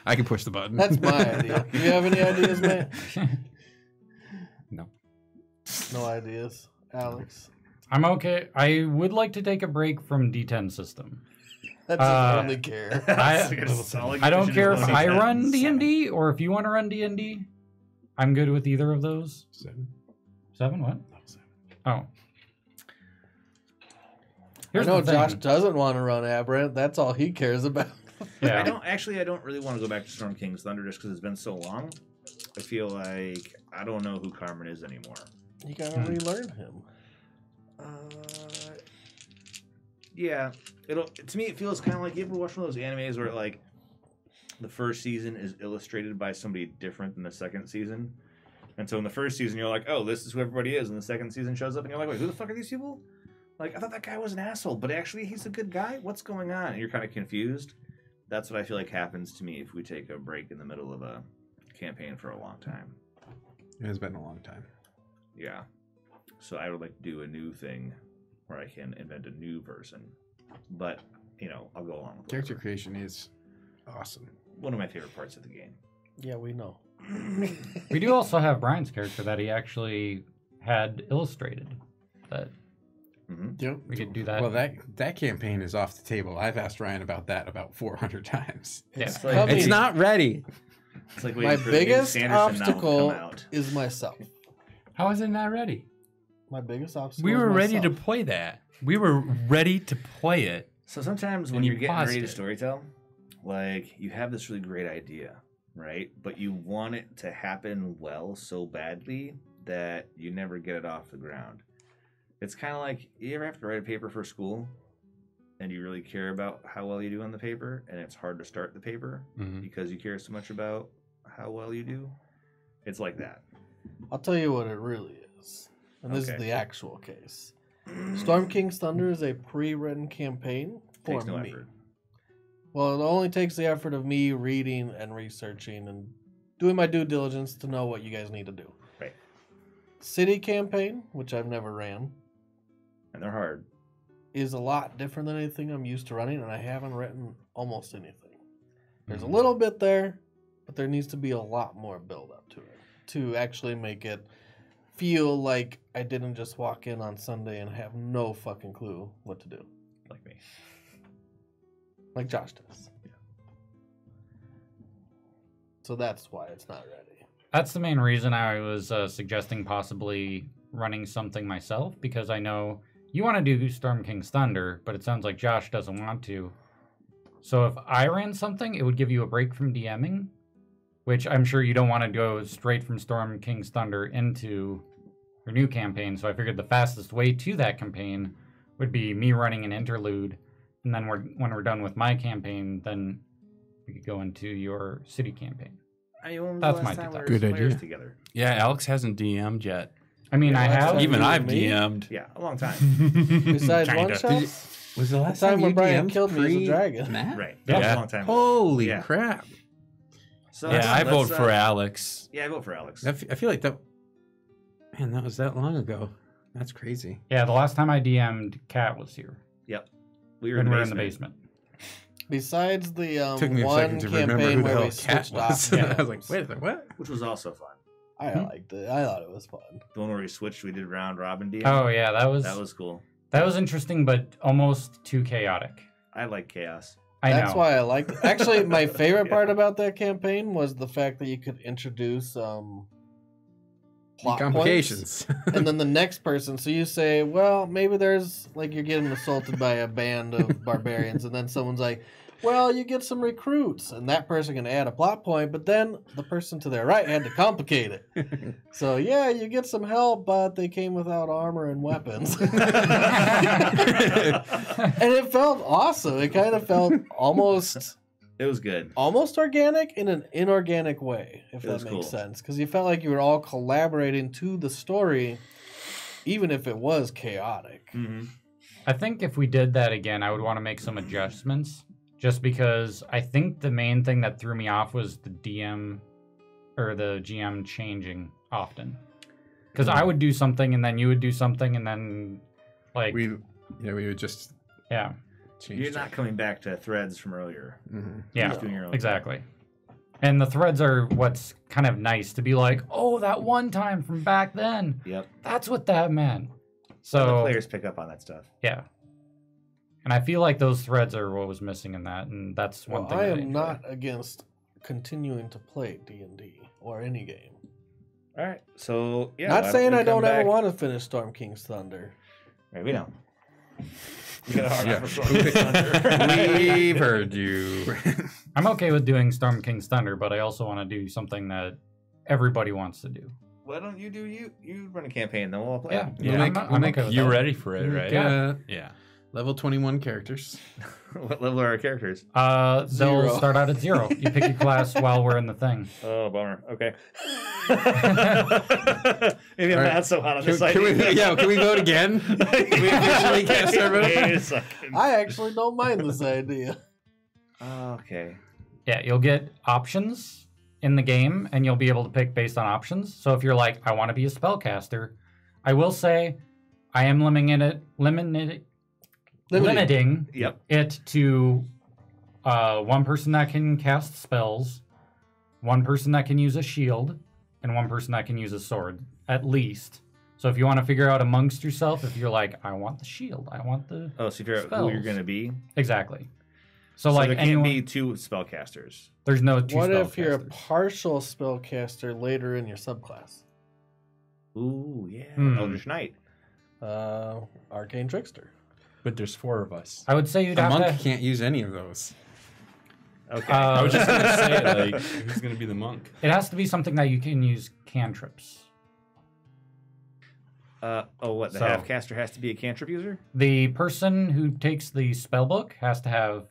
I can push the button. That's my idea. Do you have any ideas, man? No. No ideas, Alex. I'm okay. I would like to take a break from D10 system. That's his only care. I don't care if I run D&D or if you want to run D&D. I'm good with either of those. 7? What? Oh. I know Josh doesn't want to run Aberrant. That's all he cares about. Yeah. I don't really want to go back to Storm King's Thunder just because it's been so long. I feel like I don't know who Carmen is anymore. You gotta relearn him. Yeah, to me it feels kind of like, you ever watch one of those animes where like the first season is illustrated by somebody different than the second season, and so in the first season you're like, oh, this is who everybody is, and the second season shows up and you're like, wait, who the fuck are these people? Like, I thought that guy was an asshole, but actually he's a good guy. What's going on? And you're kind of confused. That's what I feel like happens to me if we take a break in the middle of a campaign for a long time. It has been a long time. Yeah. So I would like to do a new thing where I can invent a new person. But, I'll go along with Character whatever. creation is awesome. One of my favorite parts of the game. Yeah, we know. We do also have Brian's character that he actually had illustrated. That Yep. we could do that. Well, that campaign is off the table. I've asked Ryan about that about 400 times. It's, like- coming. It's not ready. It's like My waiting for the biggest Sanderson novel to obstacle come out. is myself. How is it not ready? My biggest obstacle. We is were ready to myself. play that. We were ready to play it. So sometimes when And you you're getting paused ready to it. storytell, like you have this really great idea, right? But you want it to happen well so badly that you never get it off the ground. It's kind of like you ever have to write a paper for school and you really care about how well you do on the paper and it's hard to start the paper Mhm. because you care so much about how well you do. It's like that. I'll tell you what it really is, and this Okay. is the actual case. Storm King's Thunder is a pre-written campaign for Takes no me. effort. Well, it only takes the effort of me reading and researching and doing my due diligence to know what you guys need to do. Right. City campaign, which I've never ran, And they're hard. is a lot different than anything I'm used to running, and I haven't written almost anything. There's a Mm-hmm. little bit there, but there needs to be a lot more build up to it to actually make it feel like I didn't just walk in on Sunday and have no fucking clue what to do, Like me. like Josh does. So that's why it's not ready. That's the main reason I was suggesting possibly running something myself, because I know you want to do Storm King's Thunder, but it sounds like Josh doesn't want to. So if I ran something, it would give you a break from DMing, which I'm sure you don't want to go straight from Storm King's Thunder into your new campaign. So I figured the fastest way to that campaign would be me running an interlude, and then when we're done with my campaign, then we could go into your city campaign. That's my time we were Good players idea. together? Yeah, Alex hasn't DM'd yet. I mean, Yeah, I that's have. fine. Even I've me? DM'd. Yeah, a long time. Besides Kinda. one shot, Was the last time time when you Brian DM'd killed me as a pre- dragon. Matt? Right. Yeah. That was a long time ago. Holy Yeah. crap. So Yeah, I vote let's, for Alex. Yeah, I vote for Alex. I feel like that. Man, that was that long ago. That's crazy. Yeah, the last time I DM'd, Kat was here. Yep. We were When in we the were in the basement. basement. Besides the Took me a one second to remember campaign who the where hell we Cat switched off, was. I was like, wait a second, what? Which was also fun. I liked it. I thought it was fun. The one where we switched, we did round robin DM. Oh yeah, that was cool. interesting, but almost too chaotic. I like chaos. I That's know. why I liked it. Actually, my favorite part about that campaign was the fact that you could introduce plot points. Complications. And then the next person, so you say, well, maybe there's, like, you're getting assaulted by a band of barbarians, and then someone's like, well, you get some recruits, and that person can add a plot point, but then the person to their right had to complicate it. So, yeah, you get some help, but they came without armor and weapons. And it felt awesome. It kind of felt almost It was good. organic in an inorganic way, if It that was makes cool. sense. Because you felt like you were all collaborating to the story, even if it was chaotic. Mm-hmm. I think if we did that again, I would want to make some adjustments, just because I think the main thing that threw me off was the DM or the GM changing often. Because I would do something and then you would do something and then like we would just yeah. change. You're not coming back to threads from earlier. Mm-hmm. Yeah, Just doing your own exactly. And the threads are what's kind of nice to be like, oh, that one time from back then. thing. Yep. That's what that meant. The So, players pick up on that stuff. yeah. And I feel like those threads are what was missing in that, and that's one Well, thing I that am enjoy. not against continuing to play D&D or any game. All right. So yeah. Not why saying we I don't come ever back- want to finish Storm King's Thunder. Right, we know. We got a hard Yeah. on for Storm King's Thunder. We've heard you. I'm okay with doing Storm King's Thunder, but I also want to do something that everybody wants to do. Why don't you run a campaign? Then we'll all play. Yeah. it. We'll Yeah, make- I'm we'll make okay with You're that. ready for it, right? Yeah. Yeah. Level 21 characters. What level are our characters? They'll Zero. start out at 0. You pick your class while we're in the thing. Oh, bummer. Okay. Maybe I'm All right. not so hot on Can, this can we, idea. yeah, can we vote again? Can we officially cast our vote? Wait a second. I actually don't mind this idea. Okay. Yeah, you'll get options in the game, and you'll be able to pick based on options. So if you're like, I want to be a spellcaster, I will say I am limiting Yep. it to one person that can cast spells, one person that can use a shield, and one person that can use a sword, at least. So if you want to figure out amongst yourself, if you're like, I want the shield, I want the Oh, so you figure out who you're going to be? Exactly. So like there can't be two spellcasters. There's no two What spellcasters. if you're a partial spellcaster later in your subclass? Ooh, yeah. Eldritch Knight. Arcane Trickster. But there's 4 of us. I would say you'd A have monk to... can't use any of those. Okay. I was just going to say, like, who's going to be the monk? It has to be something that you can use cantrips. The So- half-caster has to be a cantrip user? The person who takes the spell book has to have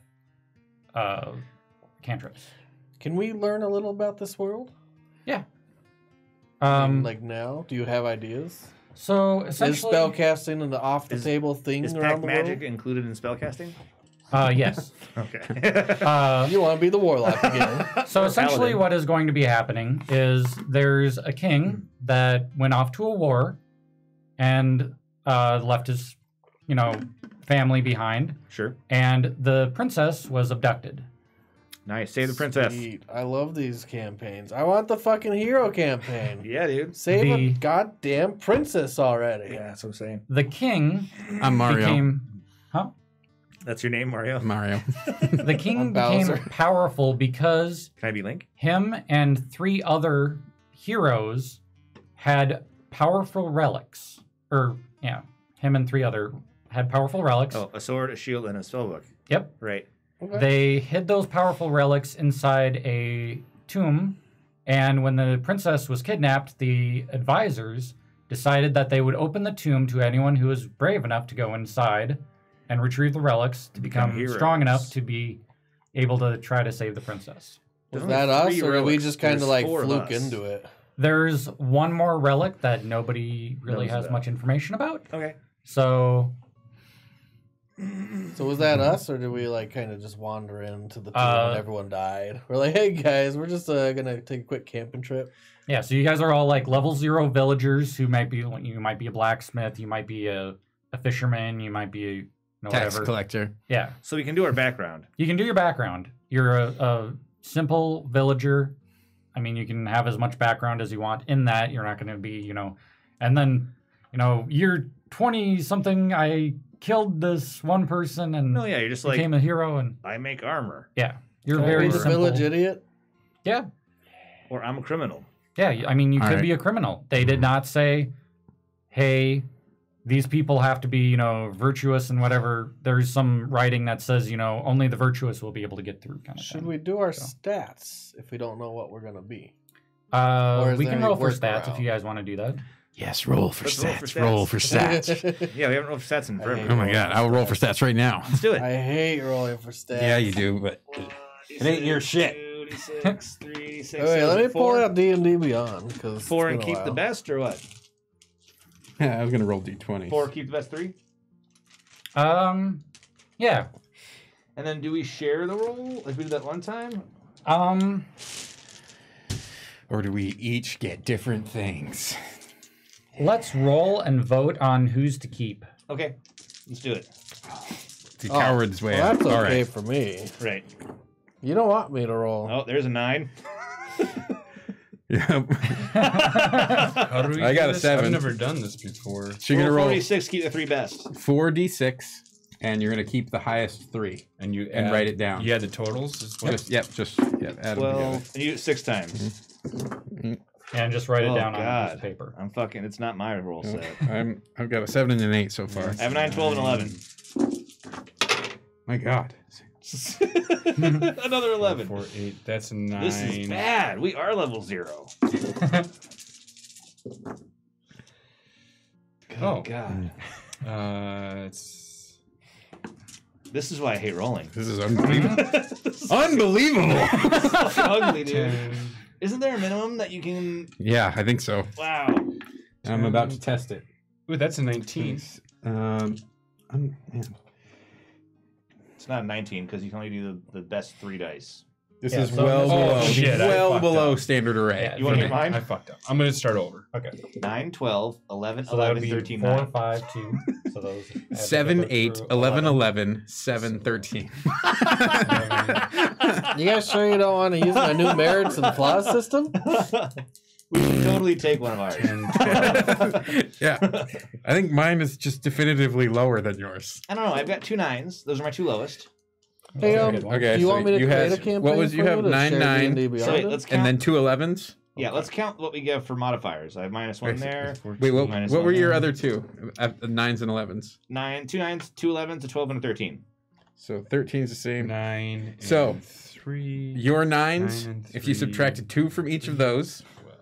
cantrips. Can we learn a little about this world? Yeah. Like now? Do you have ideas? So Is essentially, spellcasting an off-the-table thing Is around pack the magic world? included in spellcasting? yes. Okay. You want to be the warlock again. So essentially, Paladin. what is going to be happening is there's a king that went off to a war and left his, family behind, Sure. and the princess was abducted. Nice. Save the princess. Sweet. I love these campaigns. I want the fucking hero campaign. Yeah, dude. Save a The- goddamn princess already. Yeah, that's what I'm saying. The king I'm Mario. became, That's your name, Mario? Mario. the king I'm became Bowser. powerful because Can I be Link? him and 3 other heroes had powerful relics. Him and 3 other had powerful relics. Oh, a sword, a shield, and a spellbook. Yep. Right. Okay. They hid those powerful relics inside a tomb, and when the princess was kidnapped, the advisors decided that they would open the tomb to anyone who was brave enough to go inside and retrieve the relics to become heroes. strong enough to be able to try to save the princess. Was There's that only us, 3 or did we relics. just kind of There's like 4 of fluke us. into it? There's one more relic that nobody really Knows has about. much information about. Okay. So So was that us, or did we like kind of just wander into the tomb and everyone died? We're like, hey guys, we're just gonna take a quick camping trip. yeah, so you guys are all like level 0 villagers who might be, you might be a blacksmith, you might be a fisherman, you might be Tax whatever. collector. Yeah, So we can do our background. you can do your background. You're a simple villager. I mean, you can have as much background as you want in that. You're not going to be, and then, year 20 something, I killed this one person and No, yeah, you're just like, became a hero, and I make armor. yeah, you're Can I very be the simple. village idiot. Yeah, Or I'm a criminal. yeah. I mean, you All could right. be a criminal. They did not say, hey, these people have to be, virtuous and whatever. There's some writing that says, only the virtuous will be able to get through, kind of Should thing. we do our So. stats if we don't know what we're gonna be? We there can any roll for stats workaround? if you guys want to do that. Yes, roll for Let's roll stats. for Roll for stats. Yeah, we haven't rolled for stats in forever. Oh my god, I will roll for stats right now. Let's do it. I hate rolling for stats. Yeah, you do, but it ain't your shit. 2d6, 3d6. Wait, let me pull 4, out D&D Beyond because 4 and keep the best, or what? Yeah, I was gonna roll d20. 4, keep the best 3? Yeah. And then do we share the roll like we did that one time? Or do we each get different things? Let's roll and vote on who's to keep. Okay, let's do it. The coward's way Well, out. that's All okay right. for me. Right. You don't want me to roll. Oh, there's a 9. Yep. How do we I do got a this? 7. I've never done this before. So you're gonna roll 46, keep the 3 best. 4d6, and you're gonna keep the highest 3 And you and add- write it down. You had the totals as well? Just add them 12, together. and you do it 6 times. And just write it Oh, down on a piece God. of paper. I'm fucking, it's not my roll set. I've got a 7 and an 8 so far. I have 9, 12, and 11. My God. Another 11. 4, 8. That's a 9. This is bad. We are level 0. Oh. God. It's This is why I hate rolling. This is unbelievable. Unbelievable. Fucking ugly, dude. 10. Isn't there a minimum that you can? Yeah, I think so. Wow. I'm about to test it. Ooh, that's a 19. Man. It's not a 19 because you can only do the best 3 dice. This Yeah, is so- well Oh, below, shit, I well fucked below up. standard array. Yeah, You want to do mine? I fucked up. I'm going to start over. Okay. 9, 12, 11, So that would 11, be 13, 4, 9. 5, 2. So those add 7, together 8, through 11, 11, 7, 13. You guys sure you don't want to use my new merits and flaws system? We should totally take one of ours. 10, 12. Yeah. I think mine is just definitively lower than yours. I don't know. I've got 2 9s. Those are my 2 lowest. Hey, Okay, do you so want me to you create had- a campaign what was you for have? to 9, share 9. D&D So Beyond wait, it? let's count. And then 2 11s? Yeah, let's count what we give for modifiers. I have -1 there. Wait, what Minus were one your there. other 2? 9s and 11s. 2 9s, 2 11s, a 12, and a 13. So 13 is the same. 9 and So, 3. Your 9s, 9 and if you 3, subtracted 2 from each of those, 12.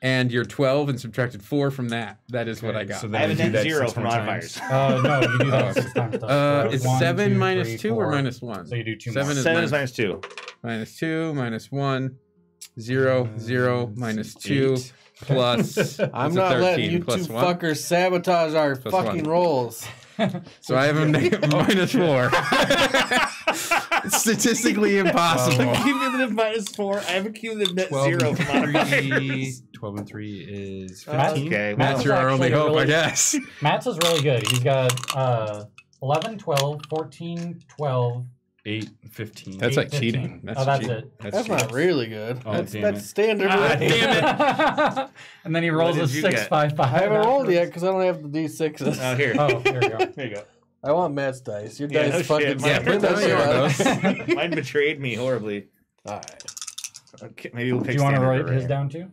and your 12 and subtracted 4 from that, that is what I got. So I then have a we do net that 0 6 for more modifiers. times. No, you do that 6 times. Though. Is 1, 7 2, minus 3, 2 or 4. minus 1? So you do 2 7 more. is 7 is -2. minus 2, minus 1, 0, 0, minus 2, 8. plus. I'm that's a not letting 13, you two plus 1. fuckers sabotage our Plus fucking 1. rolls. So I have a minus 4. It's statistically impossible. Cumulative -4. I have a cumulative net 12 0 and for 3, modifiers. 12 and 3 is Matt's- 15. Okay, Matt's That's your only actually hope, I really- guess. Matt's is really good. He's got 11, 12, 14, 12. 8, 15. That's like 15. cheating. That's cheating. it. That's not really good. Oh, that's damn it. standard. Ah, range. damn it. And then he rolls What a did you 6, get? 5, 5. I haven't rolled yet afterwards. because I don't have the D6s. Oh, here. Oh, there we go. There you go. I want Matt's dice. Your Yeah, dice no fucking shit. Yeah, Mine- put that down shit your out. Mine betrayed me horribly. All right. Okay, maybe we'll Do pick you want to standard write his right down too?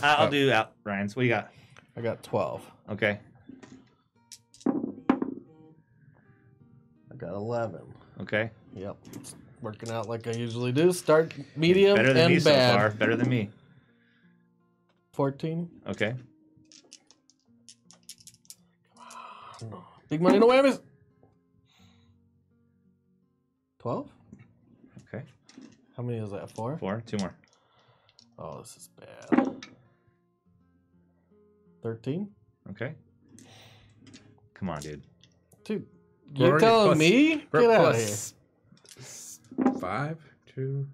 I'll do out, Ryan's. What do you got? I got 12. Okay. I got 11. Okay. Yep. It's working out like I usually do. Start medium Better than and me bad. so far. Better than me. 14. Okay. Big money, no whammies. 12? Okay. How many is that? 4? 4. 2 more. Oh, this is bad. 13? Okay. Come on, dude. Dude, We're you're already telling plus- me? We're Get out of plus here. 5, 2.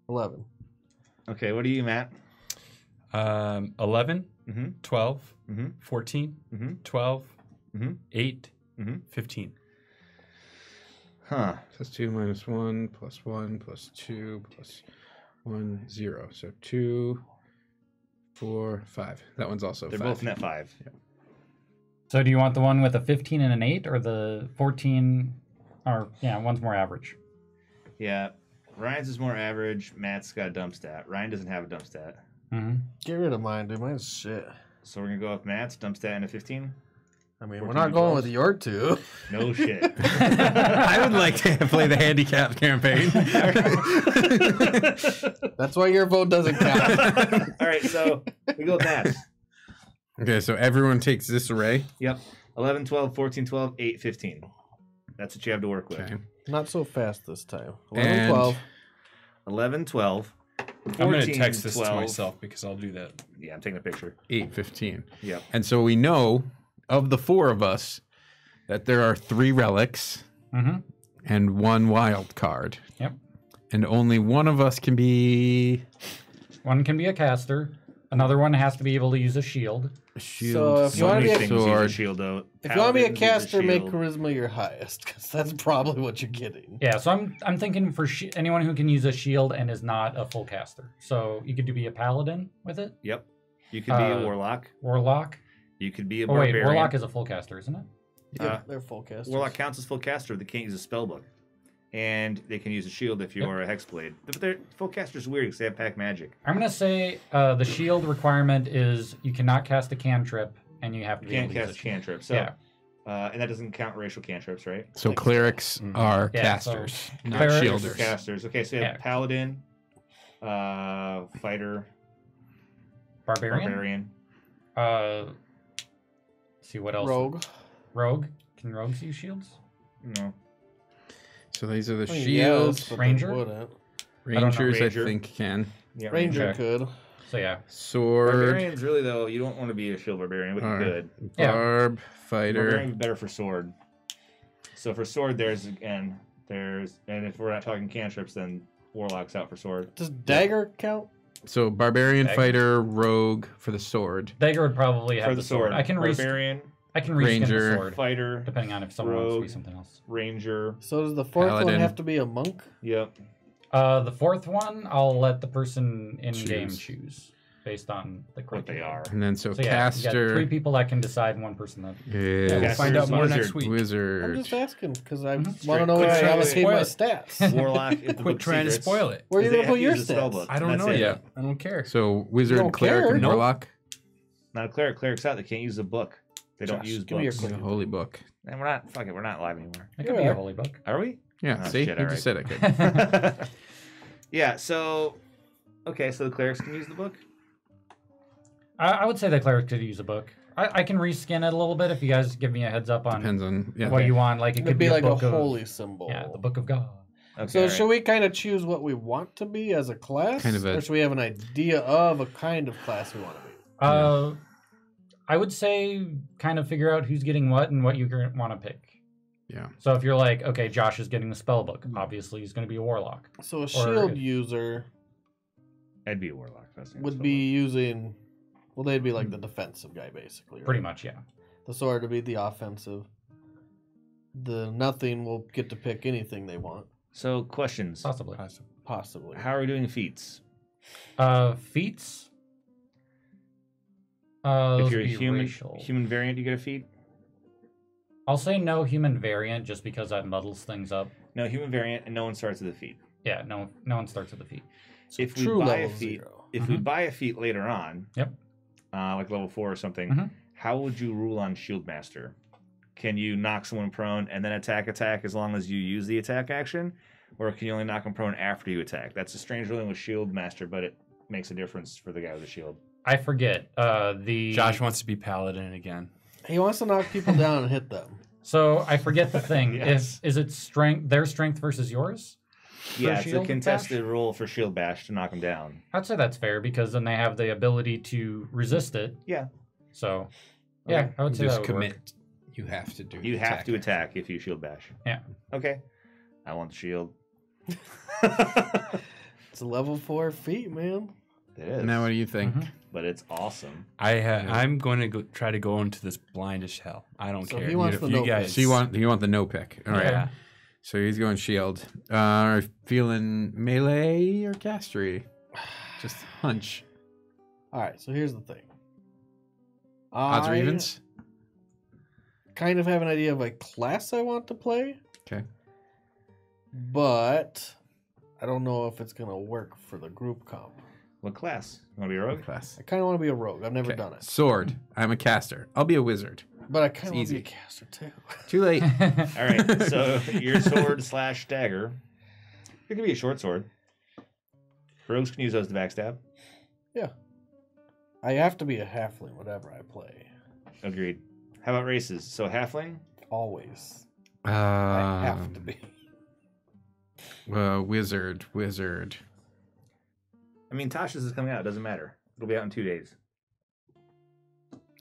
11. Okay, what are you, Matt? 11, Mm-hmm. 12, Mm-hmm. 14, Mm-hmm. 12, Mhm. 8, Mhm. 15. Huh. Plus 2 minus 1 plus 1 plus 2 plus 1, 0. So 2, 4, 5. That one's also They're 5. both net 5. So do you want the one with a 15 and an 8 or the 14 or yeah, one's more average? Yeah. Ryan's is more average. Matt's got a dump stat. Ryan doesn't have a dump stat. Mm-hmm. Get rid of mine, dude. Mine's shit. So we're going to go with Matt's dump stat and a 15? I mean, 14 we're not and going 12. with your two. No shit. I would like to play the handicap campaign. That's why your vote doesn't count. All right, so we go with Matt's. Okay, so everyone takes this array. Yep. 11, 12, 14, 12, 8, 15. That's what you have to work with. Okay. Not so fast this time. 11, And 12. 11, 12. 14, I'm going to text this 12. to myself because I'll do that. Yeah, I'm taking a picture. 8, 15. Yep. And so we know of the 4 of us that there are 3 relics Mm-hmm. and 1 wild card. Yep. And only one of us can be One can be a caster. Another one has to be able to use a shield. a shield, So if you wanna Many be a things use a sword. shield, though. If you want to be a Paladins use caster, make shield. charisma your highest, because that's probably what you're getting. Yeah, so I'm thinking for anyone who can use a shield and is not a full caster. So you could be a paladin with it, Yep. You could be a Uh, warlock. warlock. You could be a Oh wait, barbarian. warlock is a full caster, isn't it? Yeah, they're full casters. Warlock counts as full caster if they can't use a spell book. And they can use a shield if you're a hexblade. But they're full casters weird because they have pack magic. I'm gonna say the shield requirement is you cannot cast a cantrip and you have to You be able can't to use cast a shield. cantrips. So, Yeah. and that doesn't count racial cantrips, right? So clerics are Yeah, so casters, not clerics- shielders. Casters. Okay, so you have Yeah. paladin, fighter, Barbarian. barbarian. See what else? Rogue. Rogue. Can rogues use shields? No. So these are the I mean, shields. yes, but they Ranger? wouldn't. don't know. Rangers, I Ranger. think, can. Yeah, Ranger Okay. could. So yeah. Sword, Barbarians, really, though, you don't want to be a shield barbarian, but you Alright. could. Yeah. barb, fighter. Barbarian would be better for sword. So for sword, and if we're not talking cantrips, then warlock's out for sword. Does dagger count? So barbarian, Dagger. fighter, rogue for the sword. Dagger would probably have For the sword, I can barbarian, I can reskin Ranger. the sword, Fighter, depending on if someone wants to Rogue. be something else. Ranger. So does the fourth one Paladin. have to be a monk? Yep. The fourth one, I'll let the person in game Choose. choose based on the What they criteria. are. And then so So yeah, you got caster 3 people that can decide, and 1 person that. is We'll Caster's find out more wizard. next week. I'm wizard. just asking because I Mhm. want to Straight- know quit where I trying to allocate my spoil stats. Warlock. If the Quit book trying to secrets, spoil it. Where are you they gonna have put to your use the spell stats? book. I don't That's know it. yet. I don't care. So wizard, don't cleric, care? and Nope. warlock. Not a cleric. Cleric's out. They can't use the book. They don't Josh, use give me your books. quick- The holy book. And we're not. Fuck it. We're not live anymore. It could be Yeah. a holy book. Are we? Yeah, Oh, see? shit, You all just right. said I could. Yeah. So. Okay. So the clerics can use the book. I would say the cleric could use a book. I can reskin it a little bit if you guys give me a heads up on Depends on, yeah. what you want. Like it It'd could be like a book of- holy symbol. Yeah, the book of God. Okay. So all right. should we kind of choose what we want to be as a class, Kind of a- or should we have an idea of a kind of class we want to be? I would say kind of figure out who's getting what and what you want to pick. Yeah. So if you're like, okay, Josh is getting the spell book, obviously he's going to be a warlock. So a shield if- user I'd be a warlock. That's the would spell be using, well, they'd be like the defensive guy basically. Right? Pretty much, yeah. The sword would be the offensive. The nothing will get to pick anything they want, book. So questions. Possibly. possibly. How are we doing feats? Feats. If Those you're a would be human racial. human variant, you get a feat. I'll say no human variant just because that muddles things up. No human variant, and no one starts with a feat. Yeah, no one starts with a feat. So If we true buy a level feat, 0. if we buy a feat later on, Yep. like level 4 or something, Mhm. how would you rule on Shield Master? Can you knock someone prone and then attack as long as you use the attack action, or can you only knock them prone after you attack? That's a strange ruling with Shield Master, but it makes a difference for the guy with the shield. I forget. The Josh wants to be paladin again. He wants to knock people down and hit them. So I forget the thing. Yes. Is it strength? Their strength versus yours? Yeah, it's a Shield contested roll for Shield Bash to knock him down. I'd say that's fair because then they have the ability to resist it. Yeah, So, yeah, I would say Just that would commit. work. You have to do you have to attack if you Shield Bash. Yeah. Okay. I want the shield. It's a level 4 feat, man. It is. Now what do you think? Mhm. But it's awesome. I'm going to try to go into this blind as hell. I don't So care. he wants If the you no guys, pick. So you want the no pick. All right. Yeah. So he's going shield. Feeling melee or castery? Just hunch. All right, so here's the thing. Odds or I evens? kind of have an idea of a class I want to play, Okay. but I don't know if it's going to work for the group comp. What class? You want to be a rogue? Class. I kind of want to be a rogue. I've never Okay. done it. Sword. I'm a caster. I'll be a wizard. But I kind of want to easy. be a caster too. Too late. All right. So your sword / dagger. It could be a short sword. Rogues can use those to backstab. I have to be a halfling, whatever I play. Agreed. How about races? So halfling. Always. I have to Um, be. Wizard. I mean, Tasha's is coming out. It doesn't matter. It'll be out in 2 days.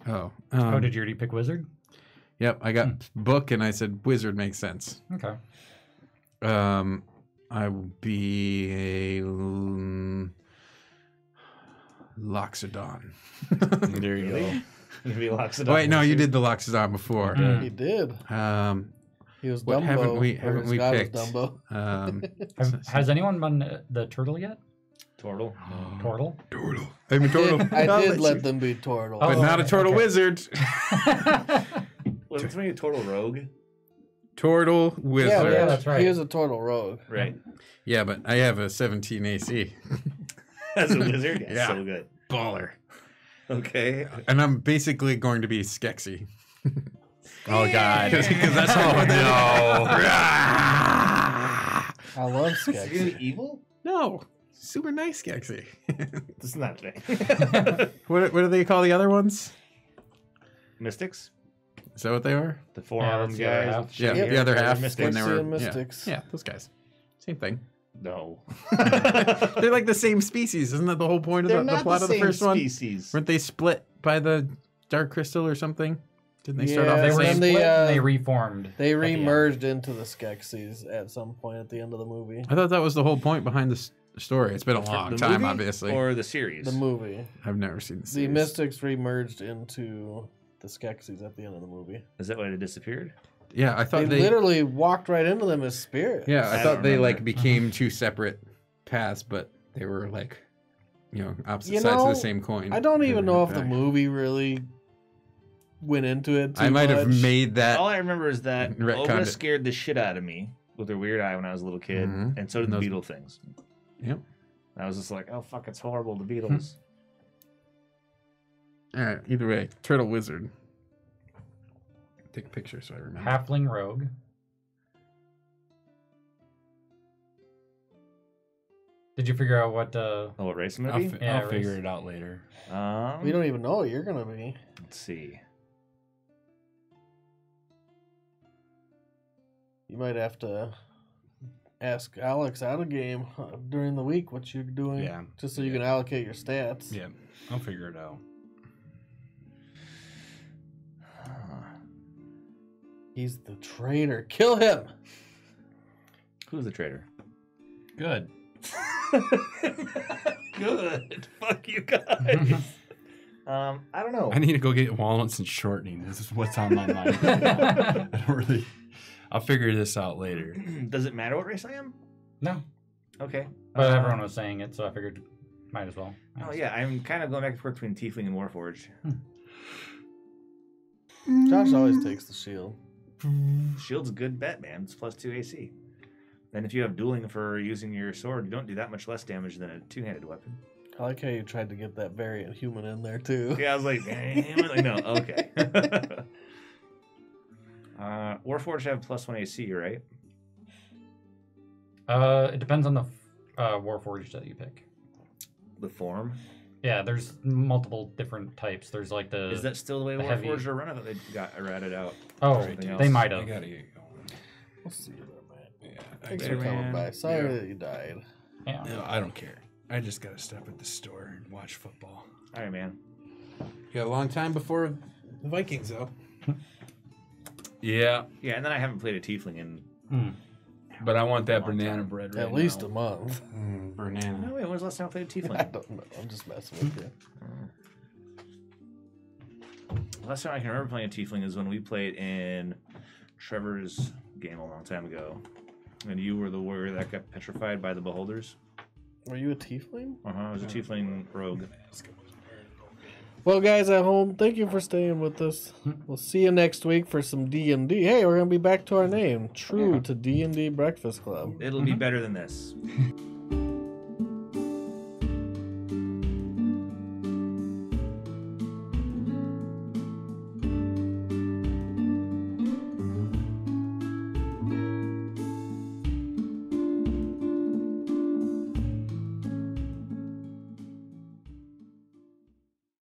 Oh. Oh, did you already pick wizard? Yep. I got book and I said wizard makes sense. Okay. I will be a Loxodon. There you Really? It'll be lots of Wait, no, you did the Loxodon before. Mm. He did. He was What Dumbo. haven't we- or haven't his we guy was picked? Dumbo. Has anyone been the turtle yet? Turtle. Turtle? Turtle. I'm a turtle. I did let them be turtle. But Oh, not a turtle okay. wizard. Wasn't somebody a turtle rogue? Turtle wizard. yeah, that's right. He is a turtle rogue. Right. Yeah, but I have a 17 AC. As a wizard? Yeah. So good. Baller. Okay. And I'm basically going to be Skexy. Oh God. Because that's all I know. I love Is he gonna Skeksis. be evil? No. Super nice Skexy. This is not a thing. What do they call the other ones? Mystics? Is that what they are? The forearm that's the other guys. half. with Yeah, short Yep. the other hair, half Mystics. when they were and Mystics. Yeah, those guys. Same thing. No. They're like the same species. Isn't that the whole point of They're the not plot the of the same first one? species. Weren't they split by the Dark Crystal or something? Didn't they start Yeah, off They the were then same? they, split and they uh, reformed. They at the end. remerged into the Skeksis at some point at the end of the movie. I thought that was the whole point behind the story. It's been a long The time, movie obviously. Or the series? The movie. I've never seen the The series. Mystics remerged into the Skeksis at the end of the movie. Is that why they disappeared? Yeah, I thought they literally walked right into them as spirits. Yeah, I I thought don't they remember. like became two separate paths, but they were like, opposite You sides of know, the same coin. I don't even know if the Back. movie really went into it too I might have much. made that. All I remember is that Retconned Oprah it. scared the shit out of me with her weird eye when I was a little kid, Mhm. and so did And the those- Beetle things. Yep. I was just like, oh fuck, it's horrible, the Beatles. All right. Either way, Turtle Wizard. Take a picture so I remember. Halfling rogue. Did you figure out what? Oh, what race I'm I'll, gonna be? fi- Yeah, I'll figure race. it out later. We don't even know what you're gonna be. Let's see. You might have to ask Alex out of game during the week what you're doing. Yeah. Just so you can allocate your stats. Yeah, I'll figure it out. He's the traitor. Kill him. Who's the traitor? Good. Good. Fuck you guys. I don't know. I need to go get walnuts and shortening. This is what's on my mind. I don't really. I'll figure this out later. Does it matter what race I am? No, Okay. but everyone was saying it, so I figured might as well. Oh yeah, I'm kind of going back and forth between Tiefling and Warforged. Josh always takes the shield. Shield's a good bet, man. It's +2 AC. Then if you have dueling for using your sword, you don't do that much less damage than a two-handed weapon. I like how you tried to get that variant human in there too. Yeah, I was like, like no, okay. Warforged have +1 AC, right? It depends on the Warforged that you pick. The form. Yeah, there's multiple different types. There's like the. Is that still the way the heavy- Warforged are run? I thought they got ratted out. Oh, Something they else. might I have. gotta get going. We'll see you there, man. Yeah, Thanks There, for coming man. by. Sorry Yeah. that you died. Yeah. No, I don't care. I just gotta stop at the store and watch football. All right, man. You got a long time before the Vikings, though. Yeah, Yeah, and then I haven't played a Tiefling in. but I want that Long banana time. bread right At least now. a month. No, Banana. wait, when was the last time I played a I Tiefling? don't know. I'm just messing with you. Last time I can remember playing a Tiefling is when we played in Trevor's game a long time ago. And you were the warrior that got petrified by the beholders. Were you a tiefling? I was a Tiefling rogue. Well, guys at home, thank you for staying with us. We'll see you next week for some D&D. Hey, we're gonna be back to our name, true to D&D Breakfast Club. It'll be better than this.